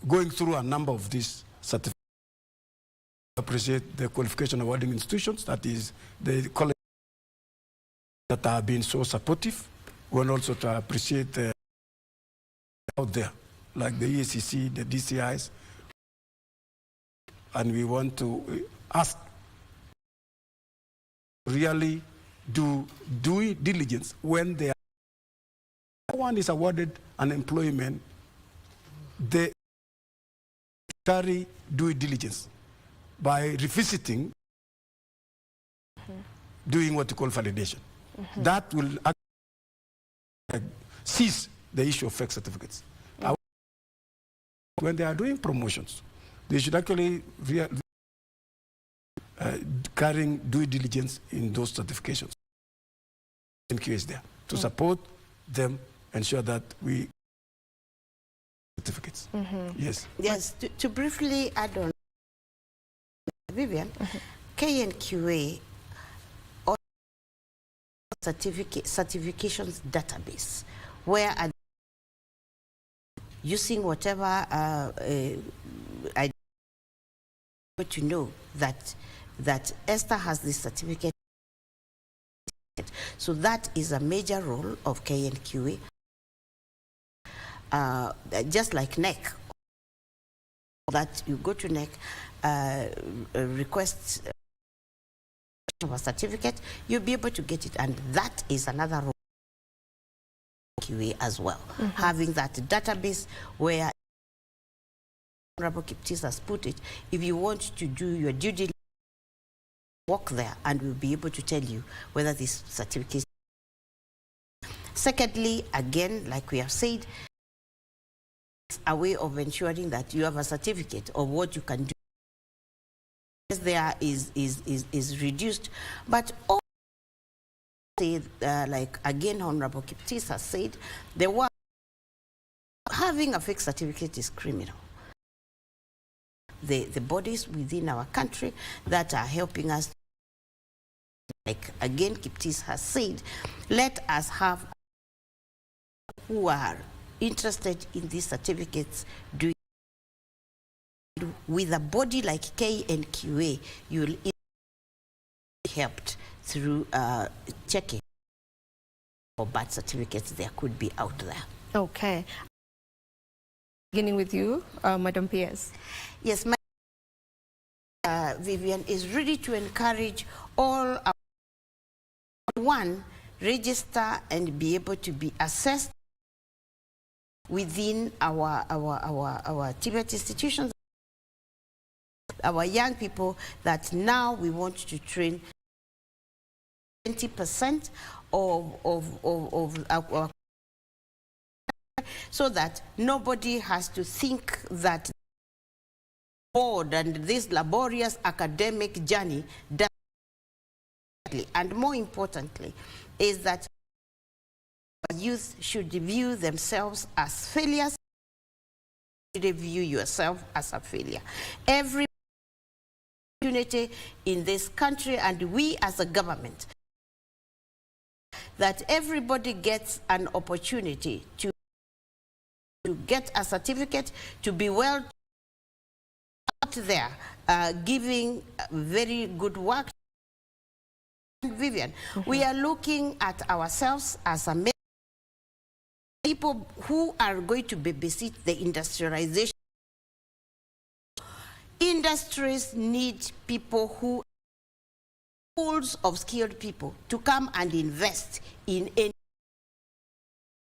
going through a number of these certificates. I appreciate the qualification awarding institutions, that is the college that have been so supportive. We want also to appreciate out there, like the EACC, the DCIs, and we want to ask really do due diligence when they are, one is awarded an employment, they carry due diligence by revisiting, doing what you call validation. That will cease the issue of fake certificates. When they are doing promotions, they should actually carrying due diligence in those certifications. NQ is there to support them, ensure that we certificates. Yes. Yes. To briefly add on, Vivian, KNQA or certifications database, where using whatever I to know that Esther has this certificate. So that is a major role of KNQA. Just like NEC, that you go to NEC, request of a certificate, you'll be able to get it, and that is another role of KNQA as well. Having that database where Honorable Kiptis has put it, if you want to do your due diligence, walk there and we'll be able to tell you whether this certificate. Secondly, again, like we have said, it's a way of ensuring that you have a certificate of what you can do. There is reduced, but all say, like again, Honorable Kiptis has said, having a fake certificate is criminal. the bodies within our country that are helping us. Like again, Kiptis has said, let us have who are interested in these certificates do with a body like KNQA, you'll be helped through checking for birth certificates there could be out there. Okay. Beginning with you, Madam PS. Yes, my Vivian is ready to encourage all our register and be able to be assessed within our TVET institutions, our young people that now we want to train 20% of our, so that nobody has to think that board and this laborious academic journey does. And more importantly is that youth should view themselves as failures. You should view yourself as a failure. Every opportunity in this country, and we as a government, that everybody gets an opportunity to get a certificate, to be well out there, giving very good work. Vivian, we are looking at ourselves as a people who are going to babysit the industrialization. Industries need people who pools of skilled people to come and invest in any.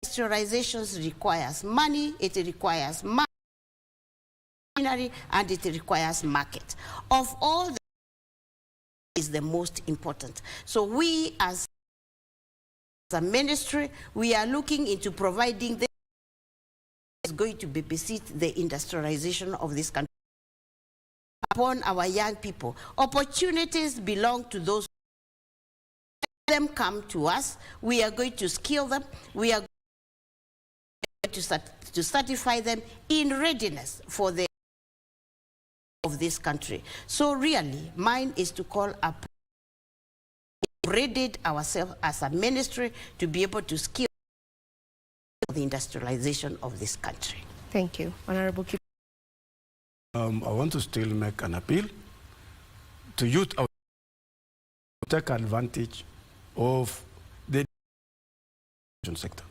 Industrializations requires money, it requires machinery, and it requires market. Of all the is the most important. So we as a ministry, we are looking into providing this is going to babysit the industrialization of this country upon our young people. Opportunities belong to those. Let them come to us. We are going to skill them. We are going to certify them in readiness for the of this country. So really, mine is to call up, readied ourselves as a ministry to be able to skill the industrialization of this country. Thank you. Honorable Kip. I want to still make an appeal to youth to take advantage of the sector.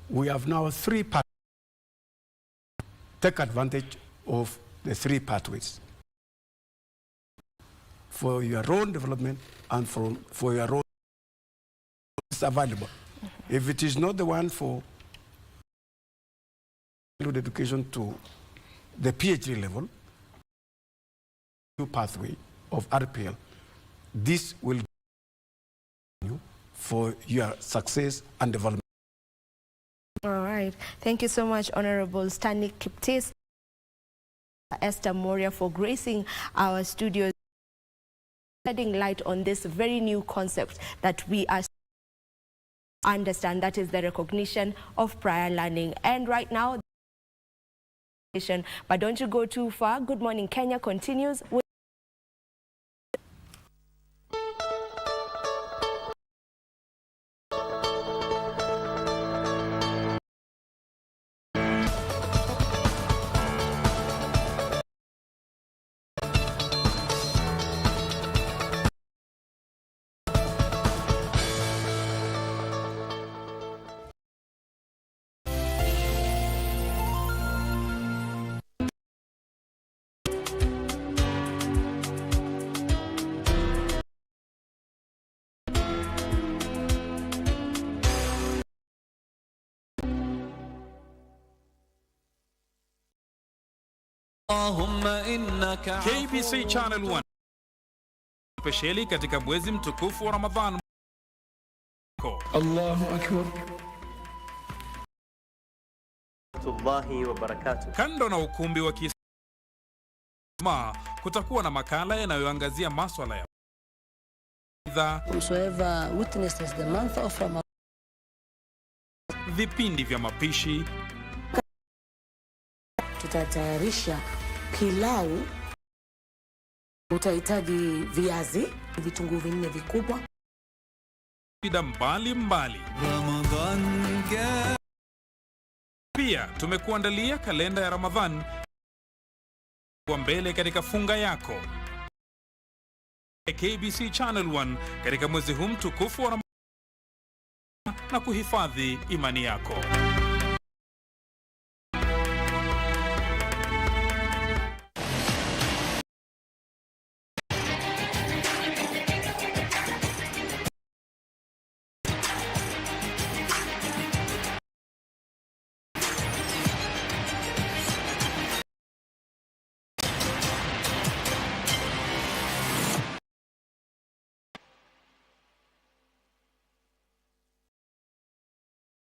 We have now 3 pathways. Take advantage of the 3 pathways for your own development and for your own. It's available. If it is not the one for education to the PhD level, new pathway of RPL, this will give you for your success and development. All right. Thank you so much, Honorable Stanley Kiptis. Esther Moria, for gracing our studios, shedding light on this very new concept that we are understand, that is the recognition of prior learning. And right now, but don't you go too far. Good Morning Kenya continues with KBC Channel 1 spesheli katika mwezi mtukufu wa Ramadhan. Allahu Akbar. Kando na ukumbi wa Kiislamu, kutakuwa na makala yanayoangazia masuala ya Whosoever witnesses the month of Ramadan, vipindi vya mapishi, tutatayarisha Pilau utahitaji viazi, vitunguu vinne vikubwa. Bidhaa mbalimbali. Pia tumekuandalia kalenda ya Ramadhan kwa mbele katika funga yako. KBC Channel 1 katika mwezi huu mtukufu wa Ramadhan na kuhifadhi imani yako.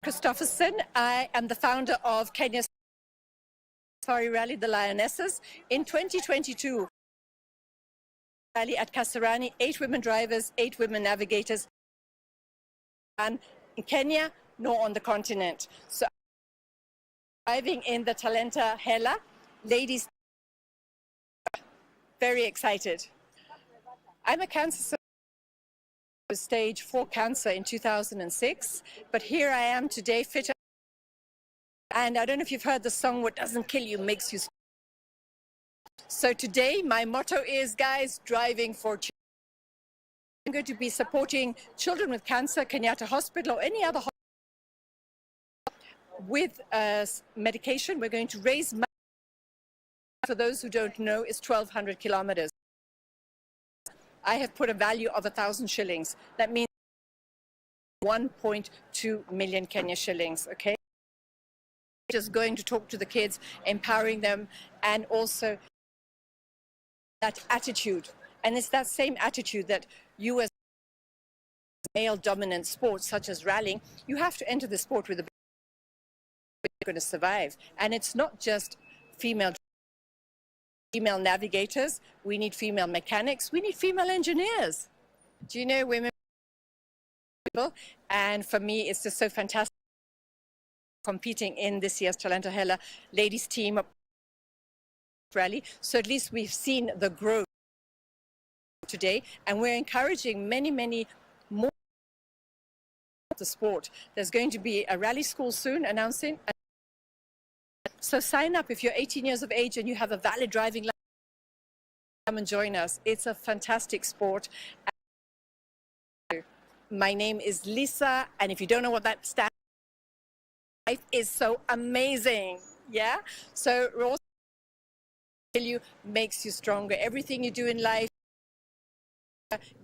Christopherson. I am the founder of Kenya's Safari Rally, the Lionesses. In 2022, rally at Kasarani, 8 women drivers, 8 women navigators, and in Kenya, nor on the continent. So, driving in the Talenta Hela, ladies, very excited. I'm a cancer survivor. Stage 4 cancer in 2006, but here I am today, fitter. And I don't know if you've heard the song, "What doesn't kill you makes you strong." So today, my motto is, guys, driving for children. I'm going to be supporting children with cancer, Kenyatta Hospital, or any other hospital with medication. We're going to raise money. For those who don't know, it's 1,200 kilometers. I have put a value of 1,000 shillings. That means 1.2 million Kenya shillings, okay? Just going to talk to the kids, empowering them, and also that attitude. And it's that same attitude that you as male-dominant sports, such as rallying, you have to enter the sport with a you're going to survive. And it's not just female navigators, we need female mechanics, we need female engineers. Do you know women? And for me, it's just so fantastic competing in this year's Talenta Hela ladies team rally. So at least we've seen the growth today, and we're encouraging many, many more the sport. There's going to be a rally school soon announcing. So sign up if you're 18 years of age and you have a valid driving license. Come and join us. It's a fantastic sport. My name is Lisa, and if you don't know what that stands for, life is so amazing. Yeah? So Ross makes you stronger. Everything you do in life,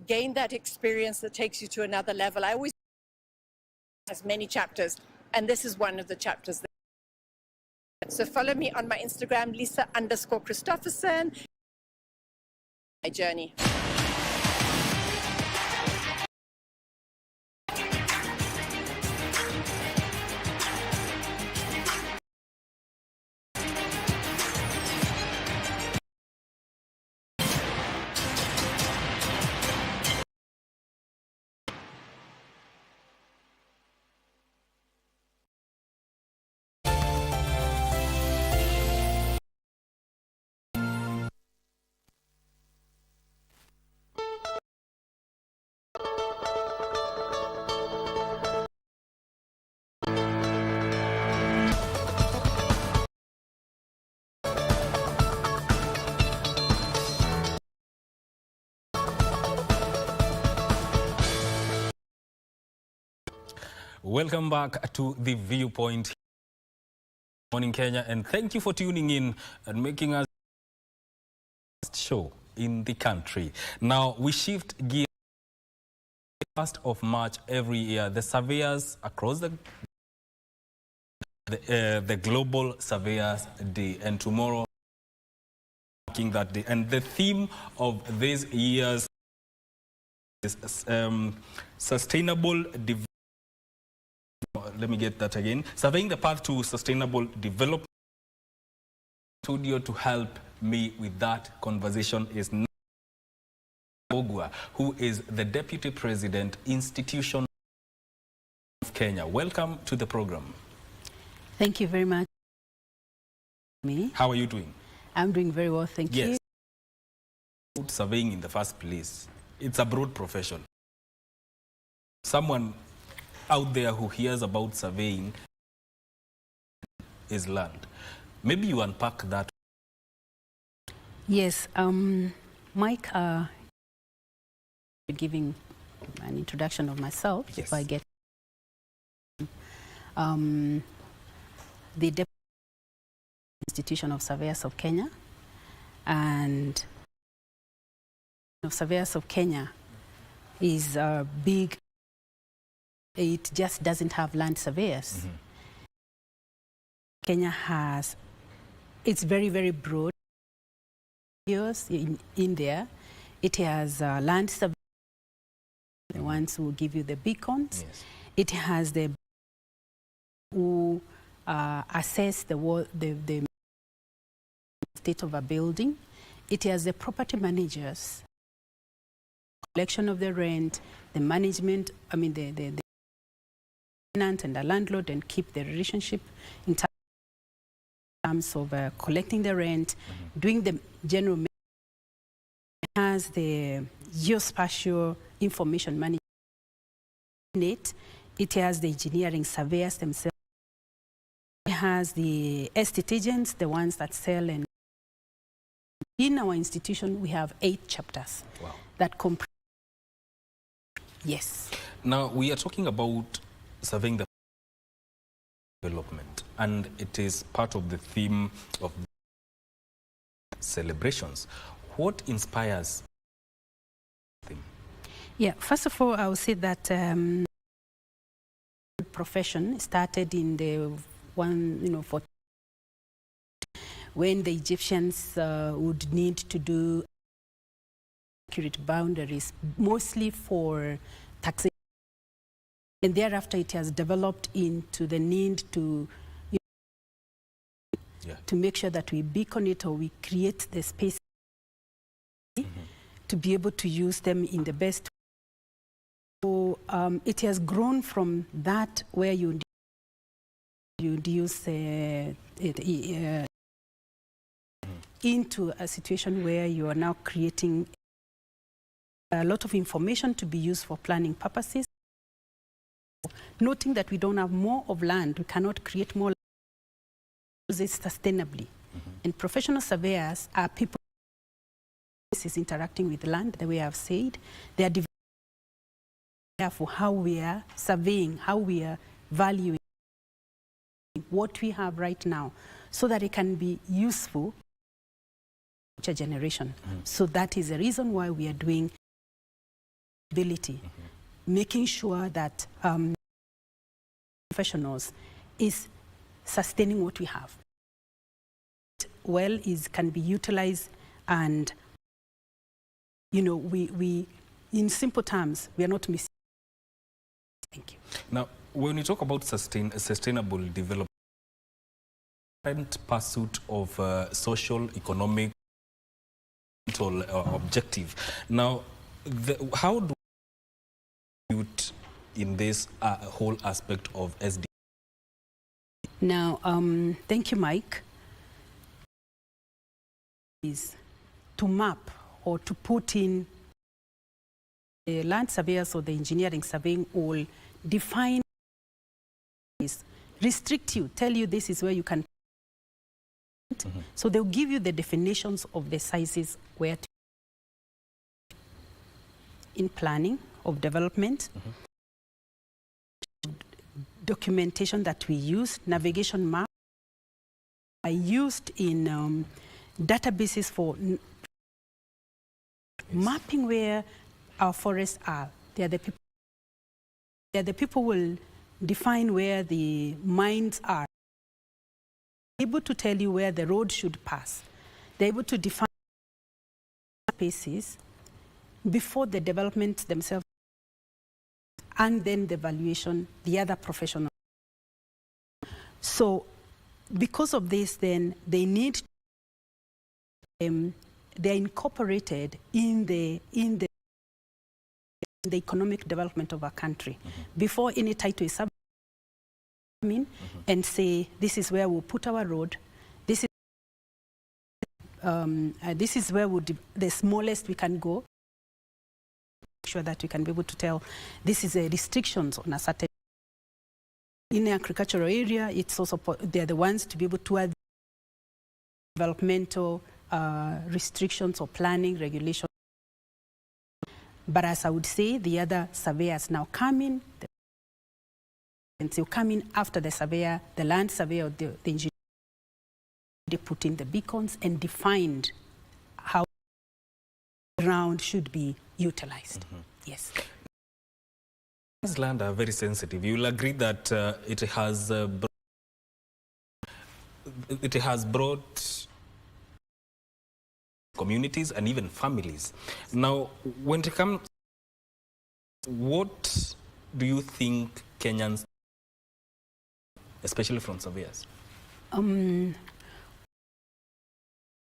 gain that experience that takes you to another level. I always has many chapters, and this is one of the chapters. So follow me on my Instagram, Lisa_Christopherson. My journey. Welcome back to The Viewpoint. Morning Kenya, and thank you for tuning in and making us show in the country. Now we shift gears. 1st of March every year, the surveyors across the Global Surveyors Day, and tomorrow marking that day. And the theme of this year's is sustainable development. Let me get that again. Surveying the path to sustainable development. Studio to help me with that conversation is Ogwa, who is the Deputy President, Institution of Kenya. Welcome to the program. Thank you very much. How are you doing? I'm doing very well, thank you. Yes. Surveying in the first place, it's a broad profession. Someone out there who hears about surveying is land. Maybe you unpack that. Yes, Mike, giving an introduction of myself, yes. If I get the Deputy Institution of Surveyors of Kenya, and Surveyors of Kenya is big. It just doesn't have land surveyors. Mm-hmm. Kenya has, it's very, very broad in there. It has land surveyors, the ones who give you the beacons. Yes. It has the who assess the state of a building. It has the property managers, collection of the rent, the management, the tenant and the landlord, and keep the relationship in terms of collecting the rent, doing the general. It has the geospatial information management. It has the engineering surveyors themselves. It has the estate agents, the ones that sell. And in our institution, we have 8 chapters. Wow. That comprise. Yes. Now, we are talking about surveying the development, and it is part of the theme of celebrations. What inspires them? Yeah, first of all, I will say that profession started in the when the Egyptians would need to do accurate boundaries, mostly for taxation. And thereafter, it has developed into the need to to make sure that we beacon it, or we create the space to be able to use them in the best way. So it has grown from that, where you use into a situation where you are now creating a lot of information to be used for planning purposes. Noting that we don't have more of land, we cannot create more land, use it sustainably. And professional surveyors are people who is interacting with land, the way I've said. They are for how we are surveying, how we are valuing what we have right now, so that it can be useful to future generation. So that is the reason why we are doing ability, making sure that professionals is sustaining what we have. Well, can be utilized, and we in simple terms, we are not missing. Thank you. Now, when you talk about sustainable development, pursuit of social, economic, objective. Now, how do we put in this whole aspect of SD? Now, thank you, Mike. Is to map or to put in the land surveyors or the engineering surveying all define this, restrict you, tell you this is where you can. So they'll give you the definitions of the sizes where to in planning of development, documentation that we use, navigation map are used in databases for mapping where our forests are. They are the people. They are the people who will define where the mines are. They're able to tell you where the road should pass. They're able to define spaces before the development themselves, and then the valuation, the other professional. So because of this, then they need they're incorporated in the economic development of our country. Before any title is and say, this is where we'll put our road, this is this is where the smallest we can go. Make sure that we can be able to tell this is a restrictions on a certain. In the agricultural area, it's also they're the ones to be able to add developmental restrictions or planning regulations. But as I would say, the other surveyors now come in. And so come in after the surveyor, the land surveyor, or the engineer. They put in the beacons and defined how the ground should be utilized. Yes. These land are very sensitive. You'll agree that it has brought communities and even families. Now, when it comes, what do you think Kenyans, especially from surveyors?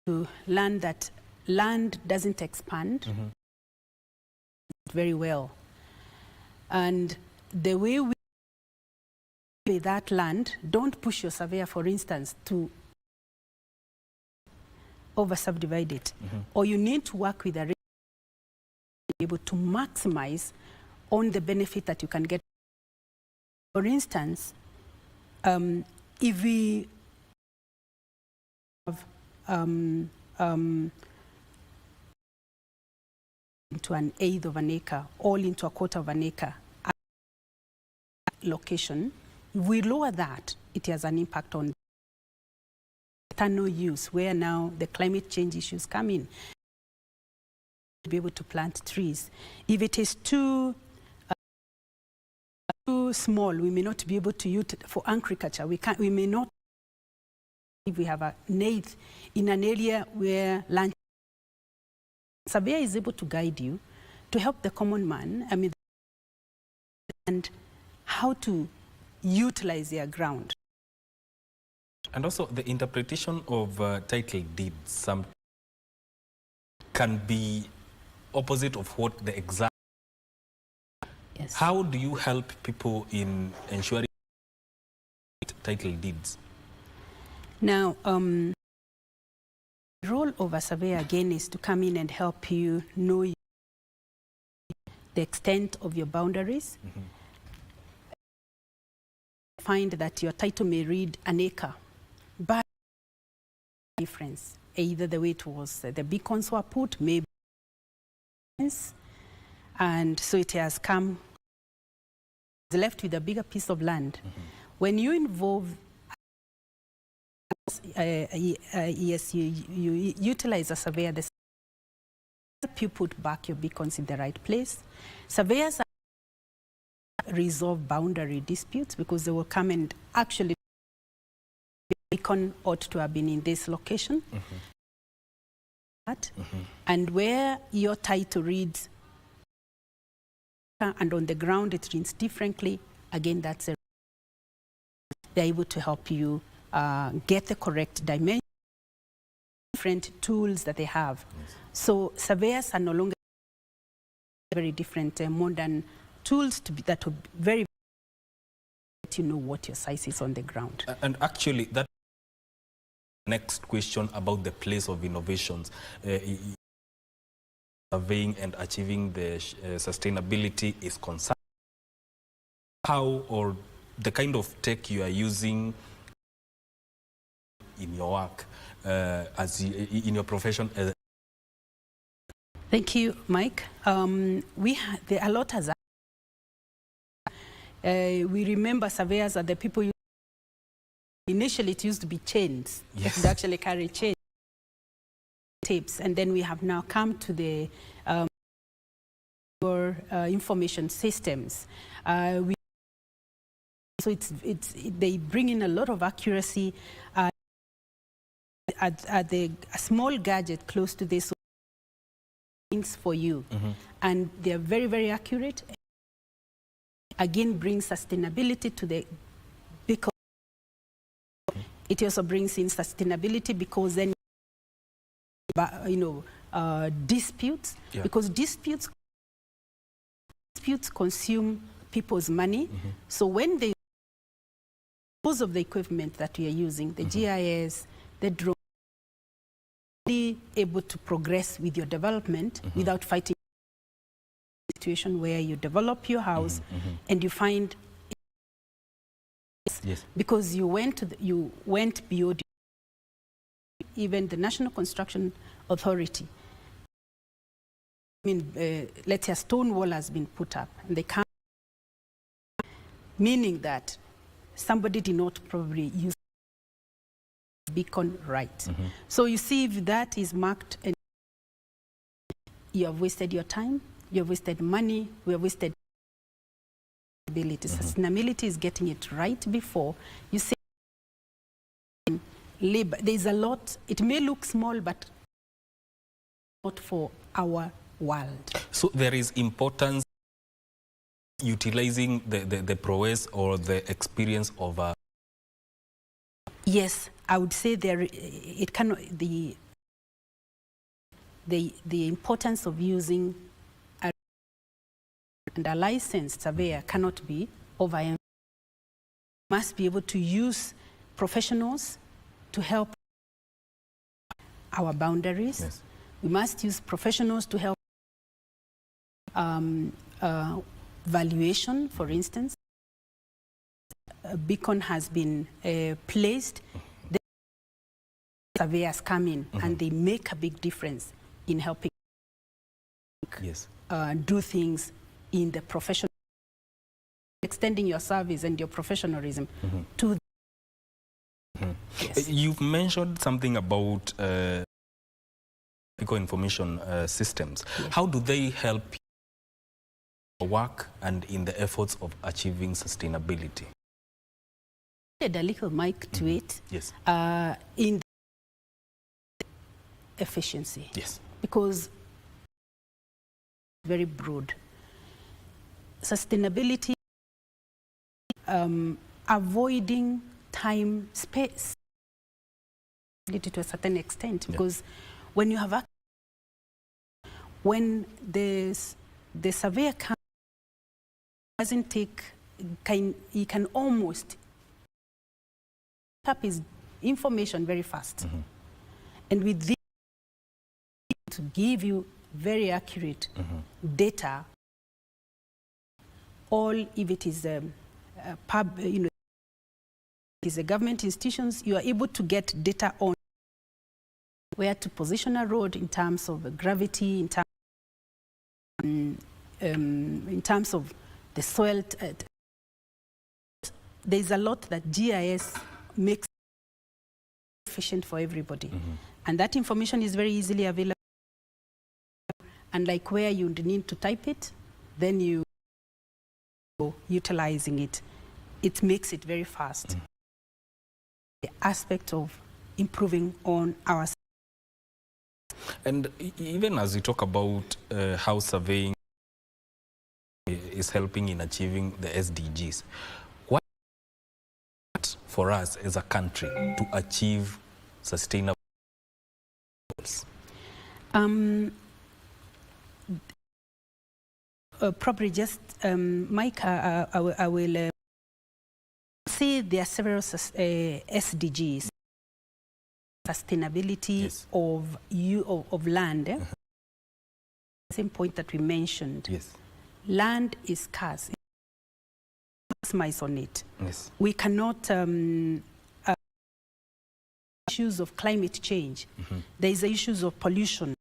To learn that land doesn't expand very well. And the way we with that land, don't push your surveyor, for instance, to over-subdivide it. Or you need to work with a be able to maximize on the benefit that you can get. For instance, if we have into an eighth of an acre, all into a quarter of an acre location, if we lower that, it has an impact on external use, where now the climate change issues come in. To be able to plant trees. If it is too small, we may not be able to use it for agriculture. We may not. If we have an eighth in an area where land, surveyor is able to guide you to help the common man, and how to utilize their ground. And also the interpretation of title deeds can be opposite of what the exact. Yes. How do you help people in ensuring title deeds? Now, the role of a surveyor again is to come in and help you know the extent of your boundaries. Find that your title may read an acre, but difference, either the way it was, the beacons were put, maybe, and so it has come, left with a bigger piece of land. When you involve, yes, you utilize a surveyor, the help you put back your beacons in the right place. Surveyors resolve boundary disputes because they will come and actually the beacon ought to have been in this location. And where your title reads and on the ground it reads differently, again that's a they're able to help you get the correct dimension, different tools that they have. So surveyors are no longer very different modern tools that would very let you know what your size is on the ground. And actually, that next question about the place of innovations, surveying and achieving the sustainability is concerned. How or the kind of tech you are using in your work, in your profession. Thank you, Mike. There are a lot as we remember surveyors are the people. Initially, it used to be chains. Yes. They actually carry chains, tapes, and then we have now come to the information systems. So they bring in a lot of accuracy at a small gadget close to this things for you, and they are very, very accurate. Again, brings sustainability to the because it also brings in sustainability because then disputes, because disputes consume people's money. So when they most of the equipment that we are using, the GIS, the drone, able to progress with your development without fighting a situation where you develop your house and you find because you went beyond even the National Construction Authority. I mean, let's say a stone wall has been put up, and they can't, meaning that somebody did not probably use beacon right. So you see, if that is marked, and you have wasted your time, you have wasted money, we have wasted sustainability. Sustainability is getting it right before you say labor. There's a lot. It may look small, but not for our world. So there is importance utilizing the prowess or the experience of a... Yes, I would say it cannot, the importance of using a licensed surveyor cannot be overemphasized. Must be able to use professionals to help our boundaries. Yes. We must use professionals to help valuation, for instance. A beacon has been placed. The surveyors come in and they make a big difference in helping do things in the professional, extending your service and your professionalism to Yes. You've mentioned something about information systems. How do they help work and in the efforts of achieving sustainability? Add a little mic to it. Yes. In efficiency. Yes. Because very broad. Sustainability, avoiding time, space, to a certain extent, because when you have when the surveyor doesn't take, he can almost pick up his information very fast, and with this to give you very accurate data. All, if it is is a government institutions, you are able to get data on where to position a road in terms of gravity, in terms of the soil. There's a lot that GIS makes efficient for everybody. And that information is very easily available. And like where you need to type it, then you utilizing it. It makes it very fast. The aspect of improving on our. And even as we talk about how surveying is helping in achieving the SDGs, what for us as a country to achieve sustainable goals? Probably just, Mike, I will say there are several SDGs. Sustainability of land. Same point that we mentioned. Yes. Land is scarce. Maximize on it. Yes. We cannot issues of climate change. There is issues of pollution.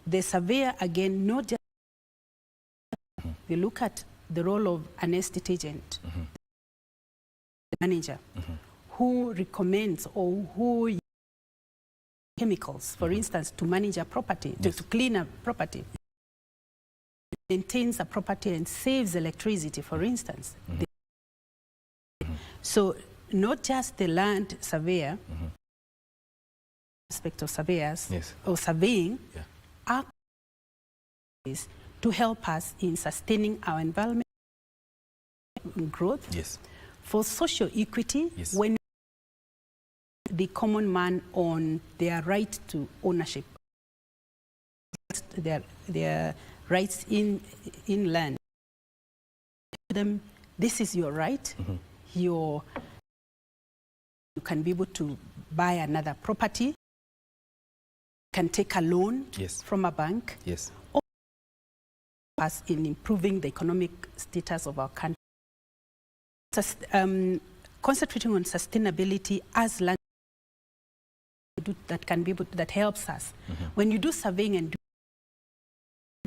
The surveyor, again, not just we look at the role of an estate agent, the manager, who recommends or who uses chemicals, for instance, to manage a property, to clean a property, maintains a property and saves electricity, for instance. So not just the land surveyor, aspect of surveyors or surveying, is to help us in sustaining our environment growth. Yes. For social equity, when the common man on their right to ownership, their rights in land, them, this is your right. You can be able to buy another property, can take a loan Yes. from a bank. Yes. Or us in improving the economic status of our country. Concentrating on sustainability as land that can be that helps us. When you do surveying and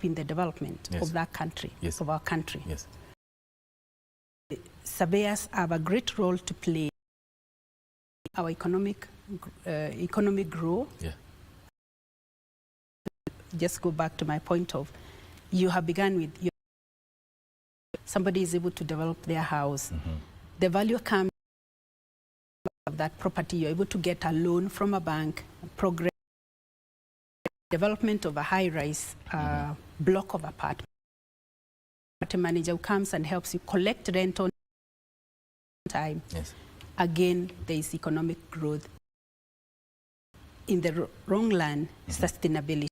in the development Yes. of that country, Yes. of our country. Yes. Surveyors have a great role to play. Our economic grow. Yeah. Just go back to my point of, you have begun with somebody is able to develop their house. The value comes of that property. You're able to get a loan from a bank, progress, development of a high-rise block of apartment. A manager who comes and helps you collect rent on time. Yes. Again, there is economic growth. In the wrong land, sustainability.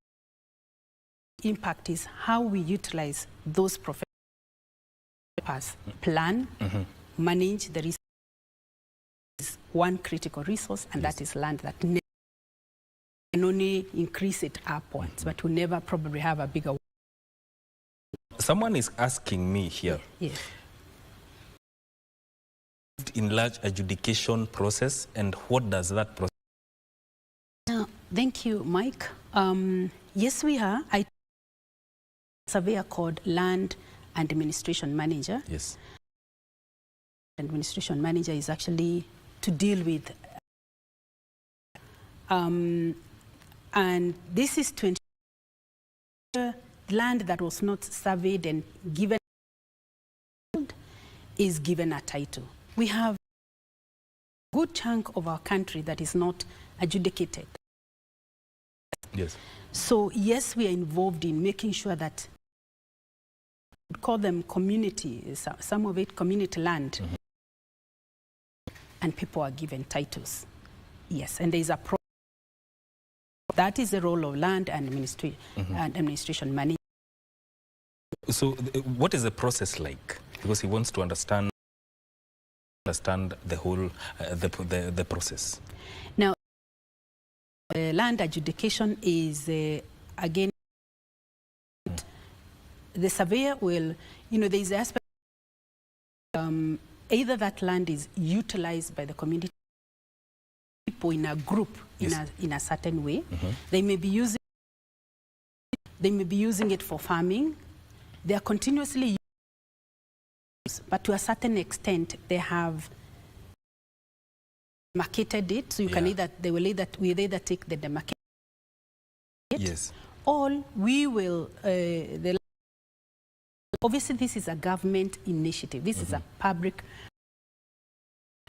Impact is how we utilize those professionals. Plan, manage the resource. Is one critical resource, and that is land that can only increase it upwards, but will never probably have a bigger. Someone is asking me here. Yes. In large adjudication process, and what does that process? Thank you, Mike. Yes, we are. I surveyor called Land and Administration Manager. Yes. Administration Manager is actually to deal with, and this is to ensure land that was not surveyed and given is given a title. We have a good chunk of our country that is not adjudicated. Yes. So yes, we are involved in making sure that we call them community, some of it community land, and people are given titles. Yes, and there is a process. That is the role of land and administration management. So what is the process like? Because he wants to understand the whole the process. Now, land adjudication is again, the surveyor will, there is the aspect either that land is utilized by the community people in a group in a certain way. They may be using it for farming. They are continuously used, but to a certain extent they have marketed it, so you can either we'll either take the demarcation, yes, or we will obviously this is a government initiative. This is a public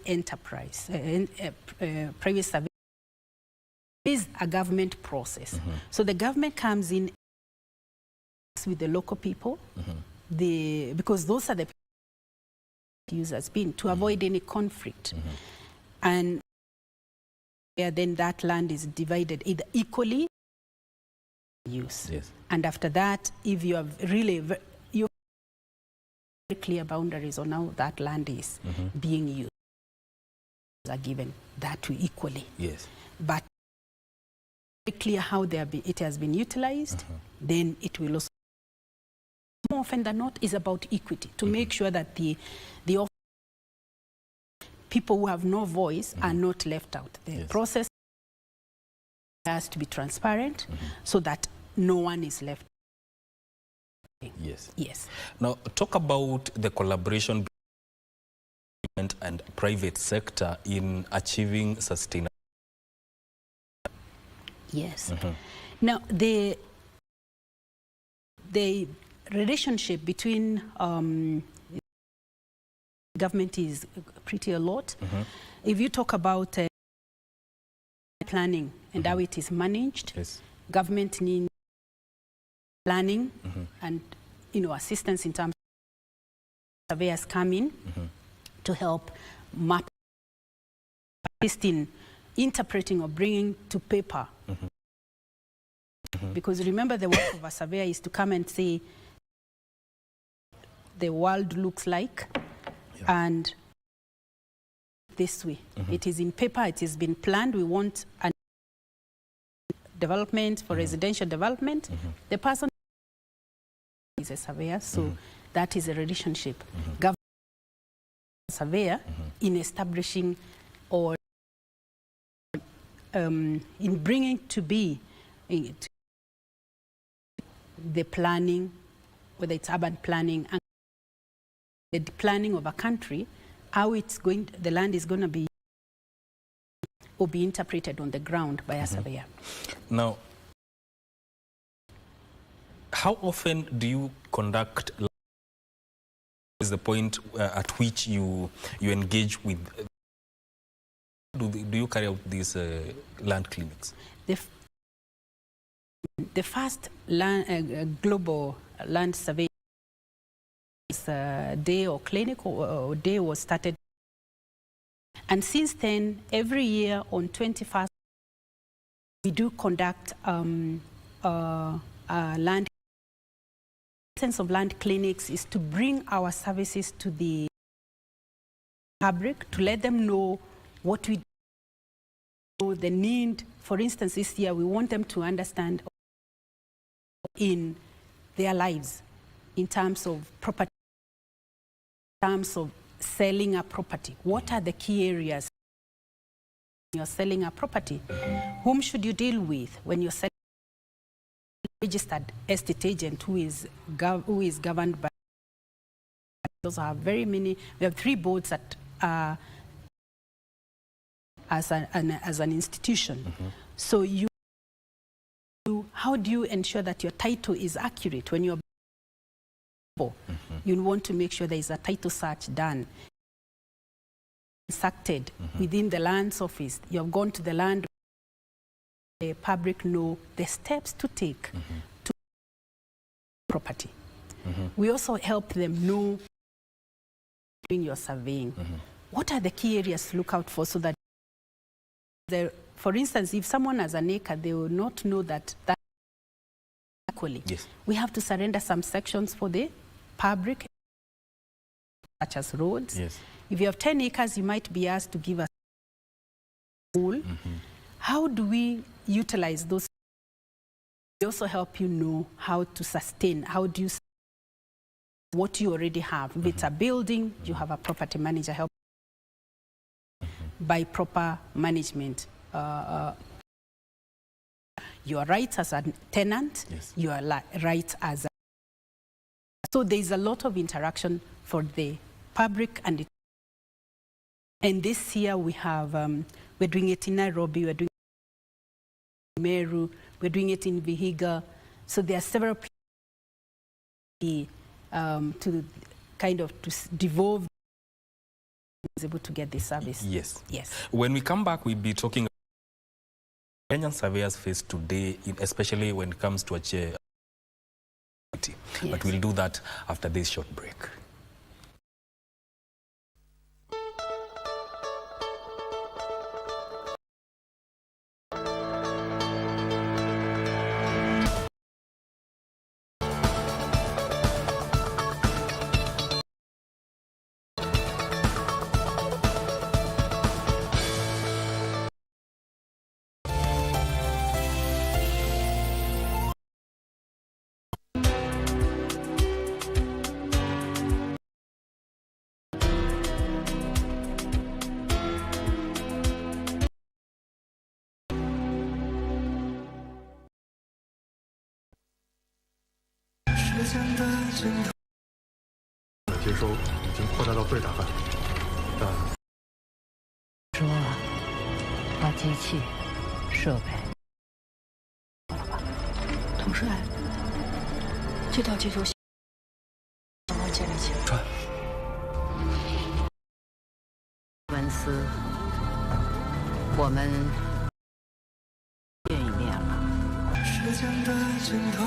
enterprise, private survey is a government process. So the government comes in with the local people, because those are the users being to avoid any conflict. And then that land is divided either equally use. Yes. And after that, if you have really very clear boundaries on how that land is being used, are given that to equally. Yes. But very clear how it has been utilized, then it will also, more often than not, is about equity, to make sure that the people who have no voice are not left out. The process has to be transparent so that no one is left. Yes. Yes. Now, talk about the collaboration between and private sector in achieving sustainability. Yes. Now, the relationship between government is pretty a lot. If you talk about planning and how it is managed, government needs planning and assistance in terms of surveyors come in to help map, assist in interpreting or bringing to paper. Because remember, the work of a surveyor is to come and say the world looks like, and this way. It is in paper, it has been planned. We want a development for residential development. The person is a surveyor, so that is a relationship. Government surveyor in establishing or in bringing to be the planning, whether it's urban planning and the planning of a country, how it's going, the land is going to be or be interpreted on the ground by a surveyor. Now, how often do you conduct? Is the point at which you engage with? Do you carry out these land clinics? The first global land survey day or clinic or day was started, and since then every year on 21st we do conduct land. The essence of land clinics is to bring our services to the public, to let them know what we do, the need. For instance, this year we want them to understand in their lives in terms of property, in terms of selling a property. What are the key areas when you're selling a property? Whom should you deal with when you're selling? Registered estate agent who is governed by. Those are very many. We have 3 boards that are as an institution. So how do you ensure that your title is accurate when you're? You want to make sure there is a title search done, instructed within the lands office. You have gone to the land. The public know the steps to take to property. We also help them know doing your surveying. What are the key areas to look out for so that, for instance, if someone has an acre, they will not know that equally. Yes. We have to surrender some sections for the public, such as roads. Yes. If you have 10 acres, you might be asked to give us a pool. How do we utilize those? We also help you know how to sustain. How do you what you already have? If it's a building, you have a property manager help by proper management. Your rights as a tenant, your rights as a. So there is a lot of interaction for the public and this year we have we're doing it in Nairobi, we're doing it in Meru, we're doing it in Vihiga. So there are several people to kind of to devolve is able to get this service. Yes. Yes. When we come back, we'll be talking about Kenyan surveyors face today, especially when it comes to a chair. But we'll do that after this short break.说把机器设备统帅，这套技术系统要建立起来。文斯，我们见一面了。时间的尽头。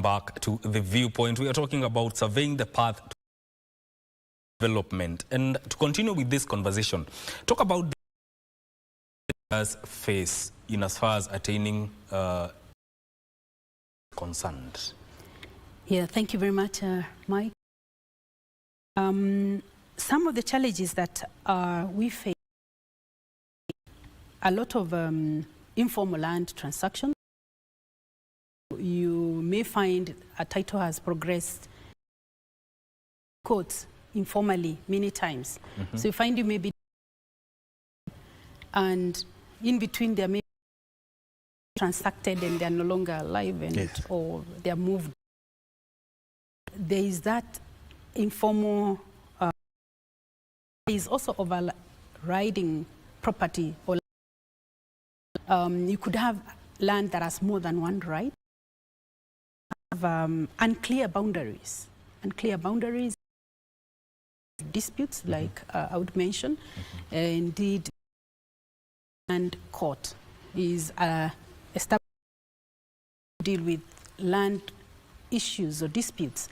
Back to the viewpoint, we are talking about surveying the path to development. And to continue with this conversation, talk about the face in as far as attaining concerned. Yeah, thank you very much, Mike. Some of the challenges that we face, a lot of informal land transactions. You may find a title has progressed courts informally many times. So you find you may be, and in between there may be transacted and they are no longer alive, and or they are moved. There is that informal. There is also overriding property, or you could have land that has more than one right. Unclear boundaries. Unclear boundaries, disputes, like I would mention. Indeed, land court is established to deal with land issues or disputes.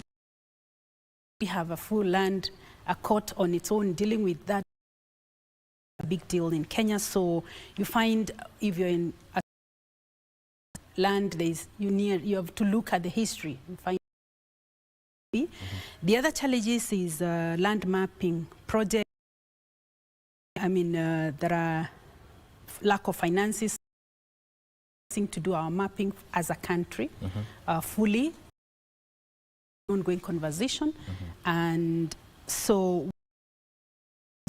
We have a full land, a court on its own dealing with that. A big deal in Kenya. So you find if you're in a land, you have to look at the history and find. The other challenges is land mapping project. I mean, there are lack of finances to do our mapping as a country fully. Ongoing conversation, and so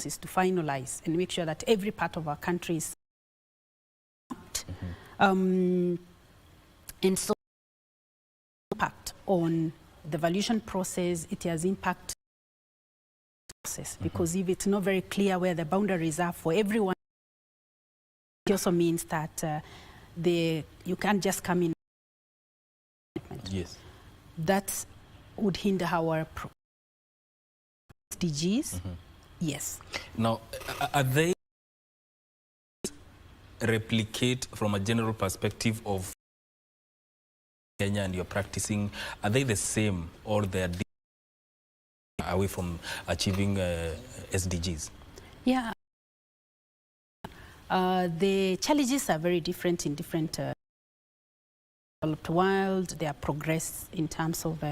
is to finalize and make sure that every part of our country is mapped. And so impact on the valuation process, it has impact process, because if it's not very clear where the boundaries are for everyone, it also means that you can't just come in. Yes. That would hinder our SDGs. Yes. Now, are they replicate from a general perspective of Kenya and you're practicing? Are they the same, or they're away from achieving SDGs? Yeah. The challenges are very different in different developed world. Their progress in terms of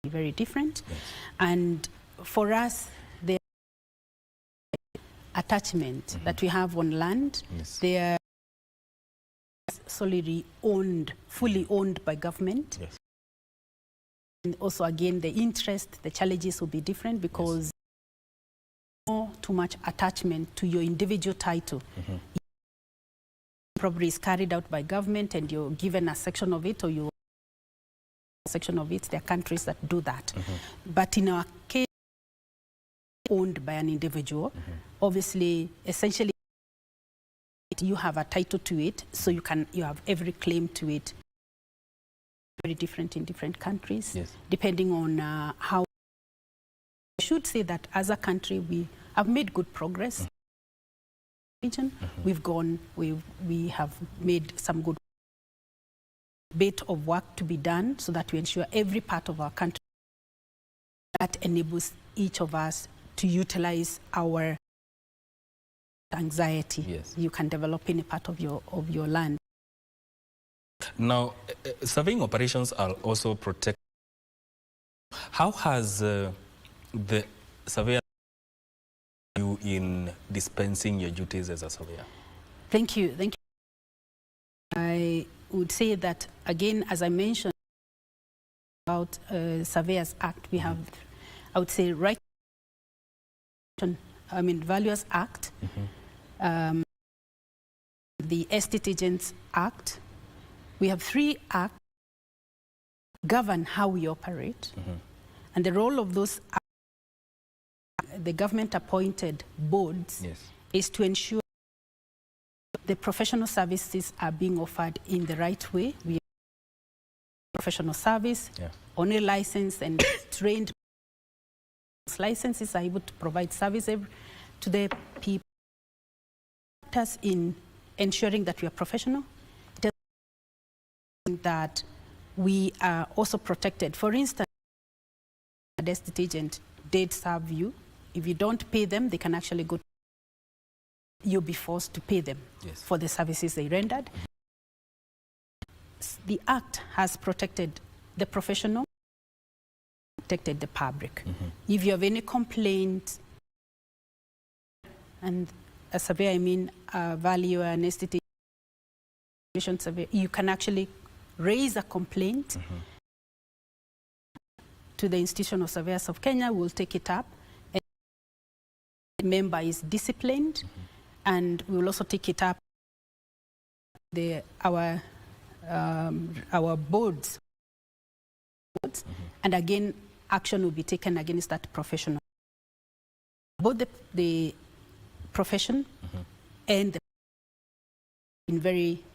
very different. Yes. And for us, the attachment that we have on land, they are solely owned, fully owned by government. Yes. And also, again, the interest, the challenges will be different, because too much attachment to your individual title. Probably is carried out by government and you're given a section of it, or you section of it. There are countries that do that. But in our case, owned by an individual, obviously, essentially, you have a title to it, so you have every claim to it. Very different in different countries, depending on how. I should say that as a country, we have made good progress. Region, we have made some good bit of work to be done, so that we ensure every part of our country that enables each of us to utilize our anxiety. Yes. You can develop any part of your land. Now, surveying operations are also protected. How has the surveyor you in dispensing your duties as a surveyor? Thank you. Thank you. I would say that, again, as I mentioned about Surveyors Act, we have, I would say, Valuers Act, the Estate Agents Act. We have 3 acts that govern how we operate. And the role of those the government-appointed boards is to ensure the professional services are being offered in the right way. We have professional service, only licensed and trained licenses are able to provide service to the people. Us in ensuring that we are professional, it is that we are also protected. For instance, a estate agent did serve you. If you don't pay them, they can actually go. You'll be forced to pay them for the services they rendered. The Act has protected the professional, protected the public. If you have any complaint, and a surveyor, I mean a valuer, an estate agent surveyor, you can actually raise a complaint to the Institution of Surveyors of Kenya. We'll take it up. And the member is disciplined, and we will also take it up. Our boards, and again, action will be taken against that professional. Both the profession and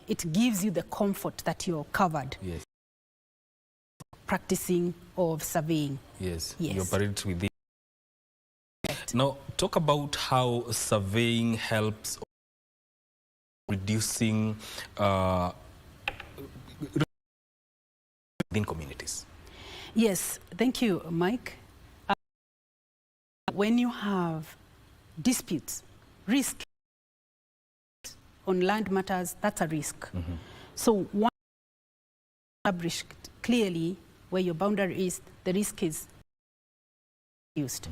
it gives you the comfort that you're covered. Practicing of surveying. Yes. You operate with it. Now, talk about how surveying helps reducing within communities. Yes, thank you, Mike. When you have disputes, risk on land matters, that's a risk. So one established clearly where your boundary is, the risk is used.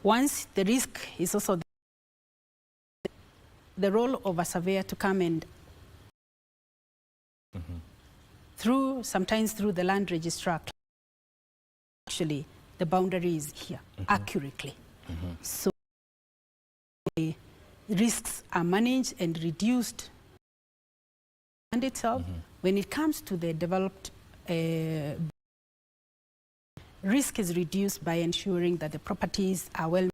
Once the risk is also the role of a surveyor to come and sometimes through the land registrar, actually the boundary is here accurately. So the risks are managed and reduced. And itself, when it comes to the developed risk is reduced by ensuring that the properties are well.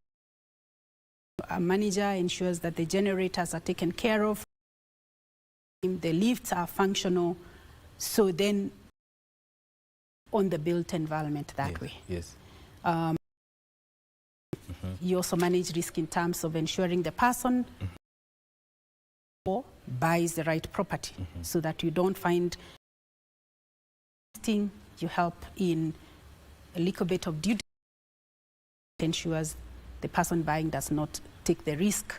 A manager ensures that the generators are taken care of, the lifts are functional, so then on the built environment that way. You also manage risk in terms of ensuring the person buys the right property, so that you don't find you help in a little bit of due diligence, ensures the person buying does not take the risk.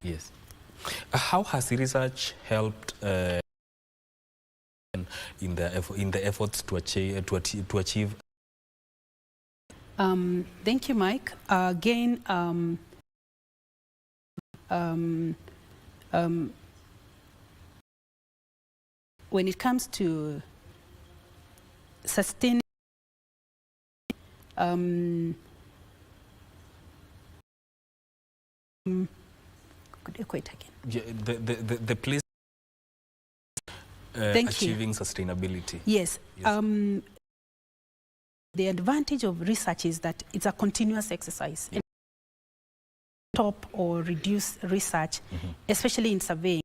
Yes. How has research helped in the efforts to achieve? Thank you, Mike. Again, when it comes to sustaining could you quote again? The place achieving sustainability. Yes. The advantage of research is that it's a continuous exercise. And stop or reduce research, especially in surveying,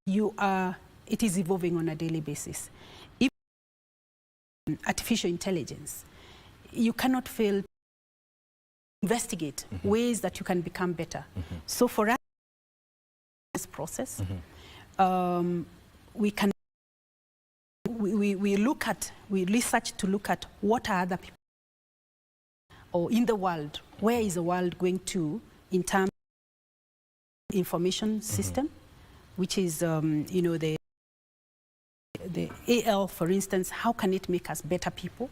it is evolving on a daily basis. If artificial intelligence, you cannot fail to investigate ways that you can become better. So for us, this process, we we research to look at what are other people, or in the world, where is the world going to in terms of information system, which is, you know, the AL, for instance, how can it make us better people?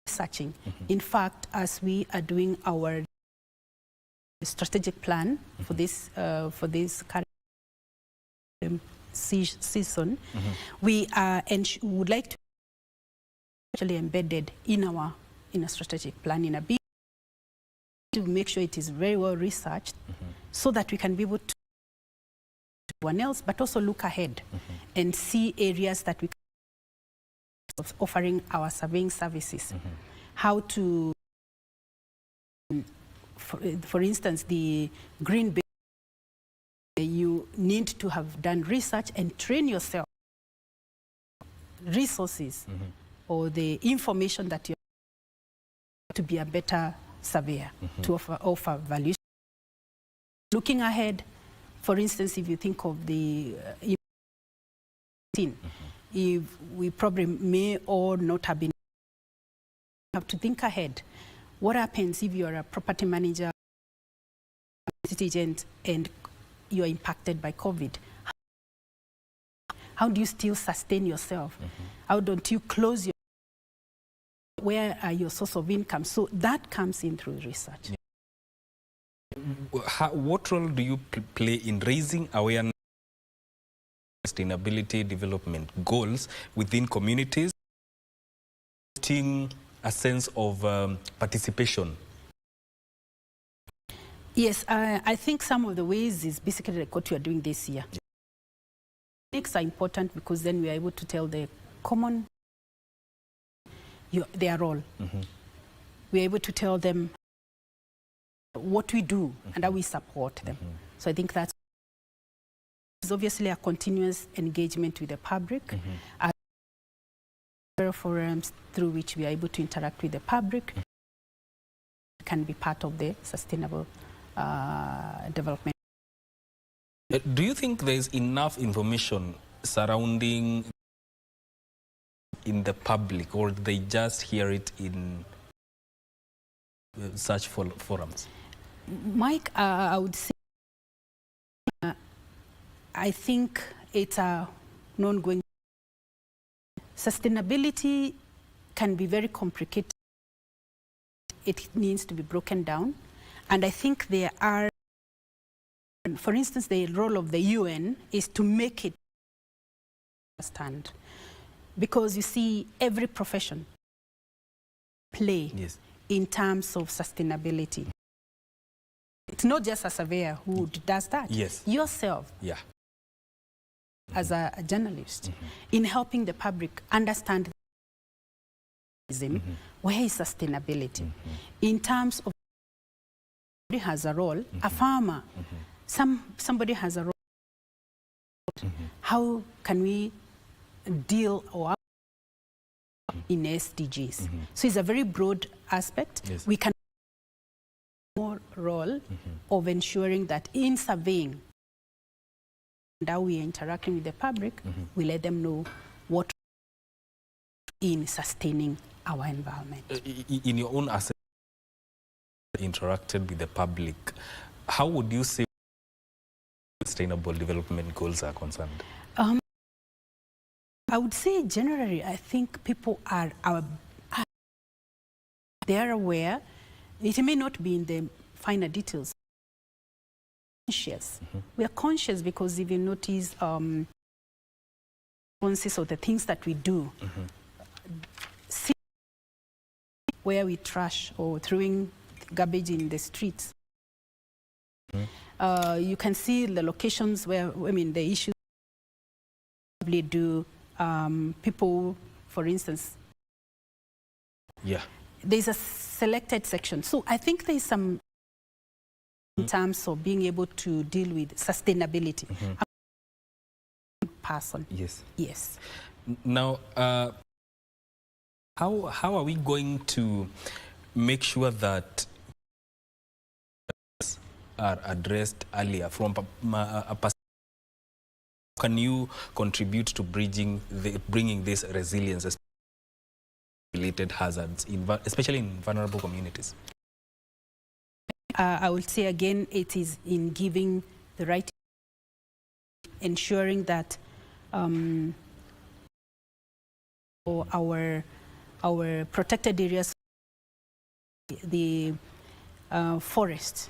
Researching. In fact, as we are doing our strategic plan for this current season, we are would like to actually embedded in a strategic plan in a big to make sure it is very well researched, so that we can be able to one else, but also look ahead and see areas that we can offering our surveying services. How to, for instance, the green belt, you need to have done research and train yourself, resources, or the information that you have to be a better surveyor, to offer value. Looking ahead, for instance, if you think of the if we probably may or not have been, have to think ahead. What happens if you're a property manager, agent, and you're impacted by COVID? How do you still sustain yourself? How don't you close your, where are your source of income? So that comes in through research. What role do you play in raising awareness of sustainability development goals within communities, creating a sense of participation? Yes, I think some of the ways is basically like what we are doing this year. Clinics are important because then we are able to tell the common their role. We are able to tell them what we do and how we support them. So I think that's obviously a continuous engagement with the public. Forums through which we are able to interact with the public can be part of the sustainable development. Do you think there is enough information surrounding in the public, or they just hear it in such forums? Mike, I would say I think it's an ongoing. Sustainability can be very complicated. It needs to be broken down. And I think there are, for instance, the role of the UN is to make it understand. Because you see, every profession play in terms of sustainability. It's not just a surveyor who does that. Yourself. As a journalist, in helping the public understand where is sustainability. In terms of somebody has a role, a farmer, somebody has a role. How can we deal or in SDGs? So it's a very broad aspect. We can more role of ensuring that in surveying and how we are interacting with the public, we let them know what in sustaining our environment. In your own assessment, interacted with the public, how would you say sustainable development goals are concerned? I would say generally, I think people are they are aware. It may not be in the finer details. Conscious. We are conscious because if you notice consequences of the things that we do, see where we trash or throwing garbage in the streets. You can see the locations where, I mean, the issues probably do people, for instance. There's a selected section. So I think there's some in terms of being able to deal with sustainability. Person. Yes. Now, how are we going to make sure that are addressed earlier from a can you contribute to bringing this resilience, related hazards, especially in vulnerable communities? I will say again, it is in giving the right, ensuring that our protected areas, the forests,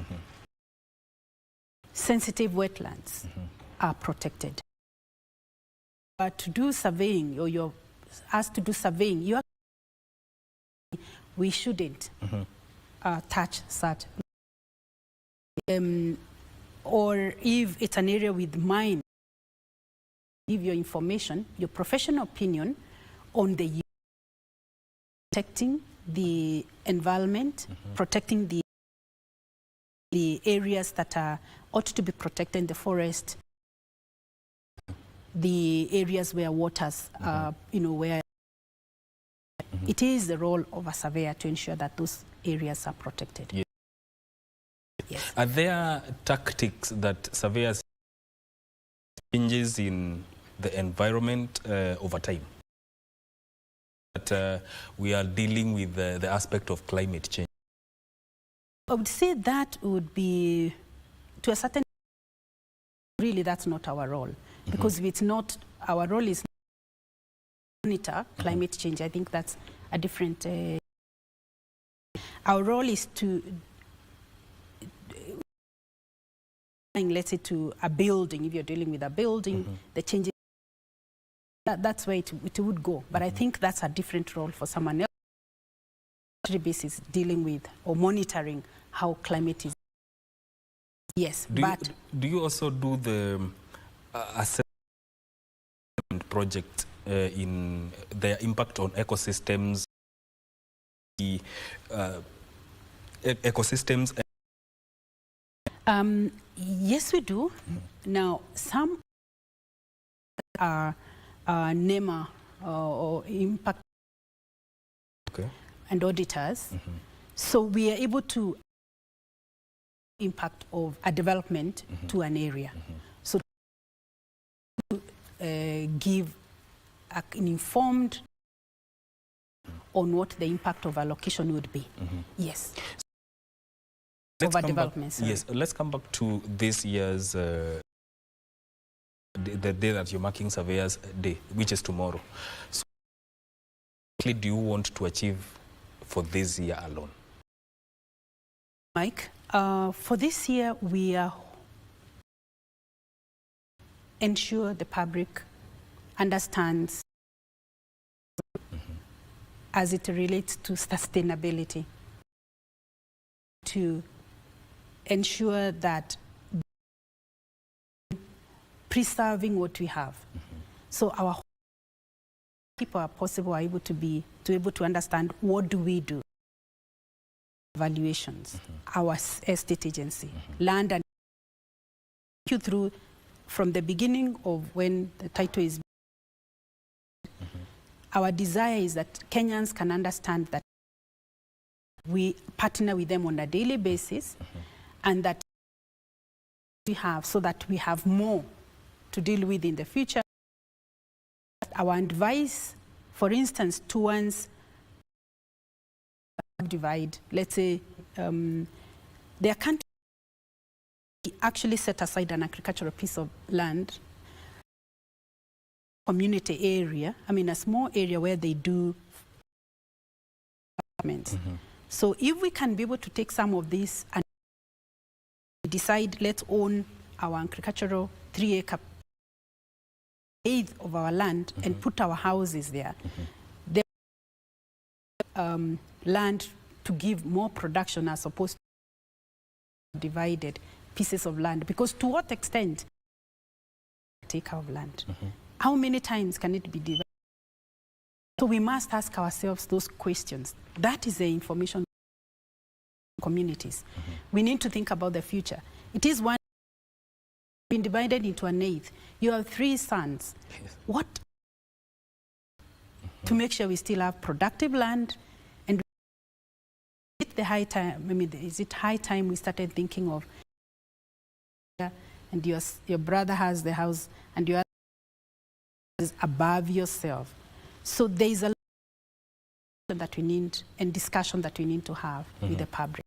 sensitive wetlands are protected. But to do surveying, or you're asked to do surveying, we shouldn't touch such. Or if it's an area with mine, give your information, your professional opinion on the protecting the environment, protecting the areas that ought to be protected in the forest, the areas where waters, where it is the role of a surveyor to ensure that those areas are protected. Yeah. Yes. Are there tactics that surveyors changes in the environment over time? That we are dealing with the aspect of climate change. I would say that would be, to a certain, really that's not our role. Because if it's not, our role is not to monitor climate change. I think that's a different, our role is to, let's say to a building, if you're dealing with a building, the changes, that's where it would go. But I think that's a different role for someone else. Basis dealing with or monitoring how climate is. Yes, do you also do the assessment project in their impact on ecosystems, ecosystems? Yes, we do. Now, some are NEMA or impact and auditors. So we are able to impact of a development to an area. So to give an informed on what the impact of a location would be. Yes. Of a development. Yes, let's come back to this year's the day that you're marking Surveyors Day, which is tomorrow. So what do you want to achieve for this year alone? Mike, for this year, we are ensure the public understands as it relates to sustainability, to ensure that preserving what we have. So our people are possible, are able to understand what do we do. Evaluations, our estate agency, land and you through from the beginning of when the title is. Our desire is that Kenyans can understand that we partner with them on a daily basis and that we have, so that we have more to deal with in the future. Our advice, for instance, towards divide, let's say their country actually set aside an agricultural piece of land, community area, I mean a small area where they do development. So if we can be able to take some of this and decide, let's own our agricultural 3-acre eighth of our land and put our houses there. Land to give more production as opposed to divided pieces of land. Because to what extent take our land? How many times can it be divided? So we must ask ourselves those questions. That is the information communities. We need to think about the future. It is one been divided into an eighth. You have 3 sons. What? To make sure we still have productive land. And is it the high time, I mean, is it high time we started thinking of, and your brother has the house and your above yourself. So there is a lot that we need and discussion that we need to have with the public.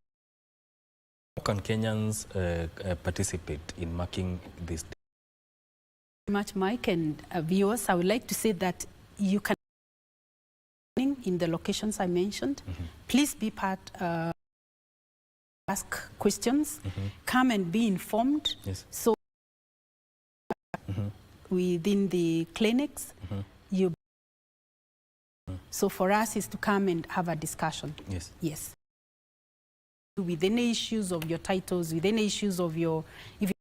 How can Kenyans participate in marking this day? Much, Mike, and viewers, I would like to say that you can in the locations I mentioned. Please be part, ask questions, come and be informed. Yes. So within the clinics, so for us is to come and have a discussion. Yes. Yes. With any issues of your titles, with any issues of your, if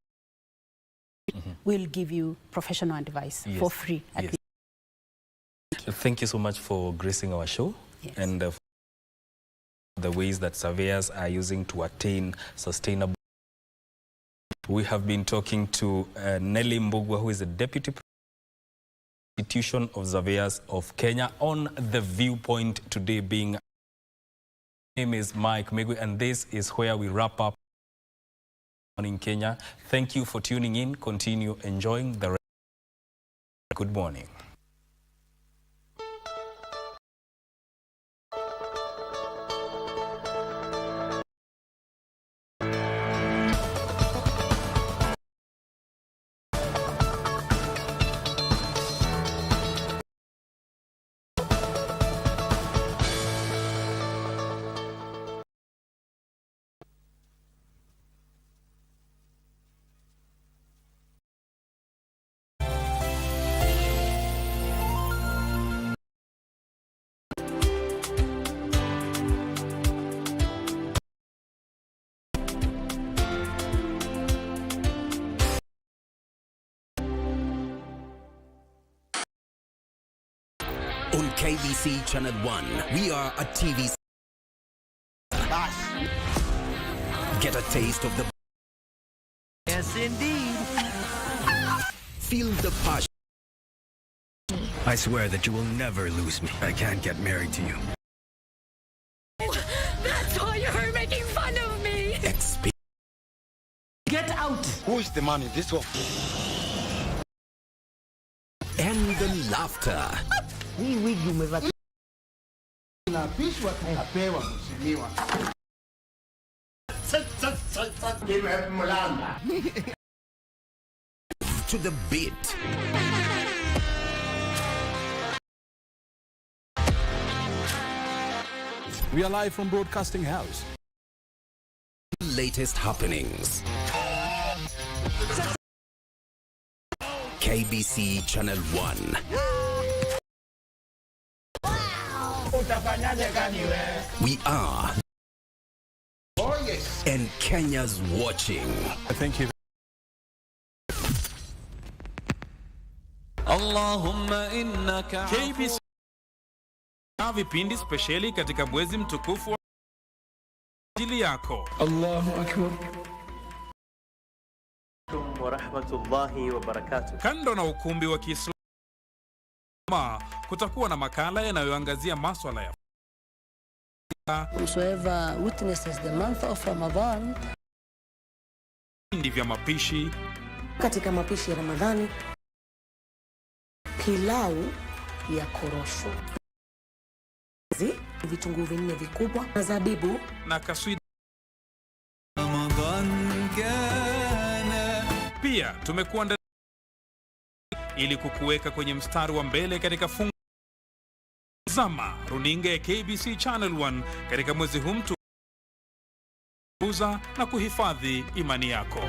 we'll give you professional advice for free. Yes. Thank you so much for gracing our show and the ways that surveyors are using to attain sustainable. We have been talking to Nelly Mbugua, who is the Deputy Institution of Surveyors of Kenya, on the viewpoint today being. My name is Mike Megwe, and this is where we wrap up in Kenya. Thank you for tuning in. Continue enjoying the rest. Good morning. On KBC Channel 1, we are a TV. Get a taste of the. Yes, indeed. Feel the passion. I swear that you will never lose me. I can't get married to you. That's why you're making fun of me. Get out. Who is the man in this one? And the laughter. To the beat. We are live from Broadcasting House. Latest happenings. KBC Channel 1. We are. Oh, yes. And Kenya's watching. Thank you. KBC vipindi spesheli katika mwezi mtukufu wa ajili yako. Allahu Akbar. Wa rahmatullahi wa barakatuh. Kando na ukumbi wa Kiislamu, kutakuwa na makala yanayoangazia masuala ya Whosoever witnesses the month of Ramadan, vipindi vya mapishi. Katika mapishi ya Ramadhani, pilau ya korosho, vitunguu vinne vikubwa na zabibu na kaswida. Pia tumekuandalia ili kukuweka kwenye mstari wa mbele katika fungu. Zama runinga ya KBC Channel 1 katika mwezi huu mtukufu na kuhifadhi imani yako.